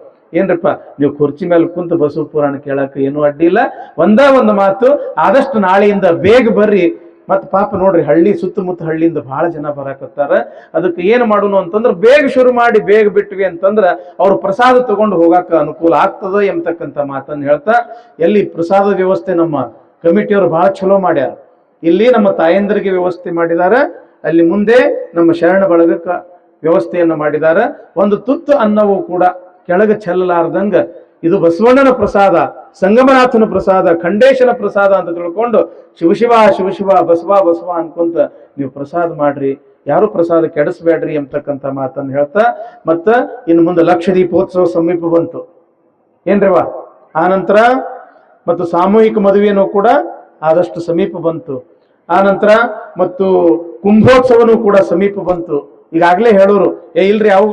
ಏನ್ರಪ್ಪ, ನೀವು ಕುರ್ಚಿ ಮೇಲೆ ಕುಂತು ಬಸವ ಪುರಾಣ ಕೇಳಕ್ಕೆ ಏನೂ ಅಡ್ಡಿಲ್ಲ. ಒಂದೇ ಒಂದು ಮಾತು, ಆದಷ್ಟು ನಾಳೆಯಿಂದ ಬೇಗ ಬರ್ರಿ. ಮತ್ ಪಾಪ ನೋಡ್ರಿ, ಹಳ್ಳಿ ಸುತ್ತಮುತ್ತ ಹಳ್ಳಿಯಿಂದ ಬಹಳ ಜನ ಬರಾಕತ್ತಾರ. ಅದಕ್ಕೆ ಏನು ಮಾಡೋಣ ಅಂತಂದ್ರೆ ಬೇಗ ಶುರು ಮಾಡಿ ಬೇಗ ಬಿಟ್ವಿ ಅಂತಂದ್ರ ಅವ್ರು ಪ್ರಸಾದ ತಗೊಂಡು ಹೋಗಾಕ ಅನುಕೂಲ ಆಗ್ತದ ಎಂಬತಕ್ಕಂಥ ಮಾತನ್ನು ಹೇಳ್ತಾ, ಎಲ್ಲಿ ಪ್ರಸಾದ ವ್ಯವಸ್ಥೆ ನಮ್ಮ ಕಮಿಟಿಯವರು ಬಹಳ ಚಲೋ ಮಾಡ್ಯಾರ. ಇಲ್ಲಿ ನಮ್ಮ ತಾಯಂದರಿಗೆ ವ್ಯವಸ್ಥೆ ಮಾಡಿದಾರ, ಅಲ್ಲಿ ಮುಂದೆ ನಮ್ಮ ಶರಣ ಬಳಗಕ್ಕ ವ್ಯವಸ್ಥೆಯನ್ನು ಮಾಡಿದಾರ. ಒಂದು ತುತ್ತು ಅನ್ನವೂ ಕೂಡ ಕೆಳಗೆ ಚೆಲ್ಲಲಾರ್ದಂಗ ಇದು ಬಸವಣ್ಣನ ಪ್ರಸಾದ, ಸಂಗಮನಾಥನ ಪ್ರಸಾದ, ಖಂಡೇಶನ ಪ್ರಸಾದ ಅಂತ ತಿಳ್ಕೊಂಡು ಶಿವಶಿವ ಶಿವಶಿವ ಬಸವ ಅನ್ಕೊಂತ ನೀವು ಪ್ರಸಾದ ಮಾಡ್ರಿ, ಯಾರು ಪ್ರಸಾದ ಕೆಡಿಸ್ಬೇಡ್ರಿ ಎಂಬತಕ್ಕಂಥ ಮಾತನ್ನು ಹೇಳ್ತಾ, ಮತ್ತ ಇನ್ನು ಮುಂದೆ ಲಕ್ಷ ದೀಪೋತ್ಸವ ಸಮೀಪ ಬಂತು ಏನ್ರಿವ. ಆ ನಂತರ ಮತ್ತು ಸಾಮೂಹಿಕ ಮದುವೆನೂ ಕೂಡ ಆದಷ್ಟು ಸಮೀಪ ಬಂತು. ಆ ನಂತರ ಮತ್ತು ಕುಂಭೋತ್ಸವನೂ ಕೂಡ ಸಮೀಪ ಬಂತು. ಈಗಾಗಲೇ ಹೇಳೋರು ಇಲ್ರಿ ಅವು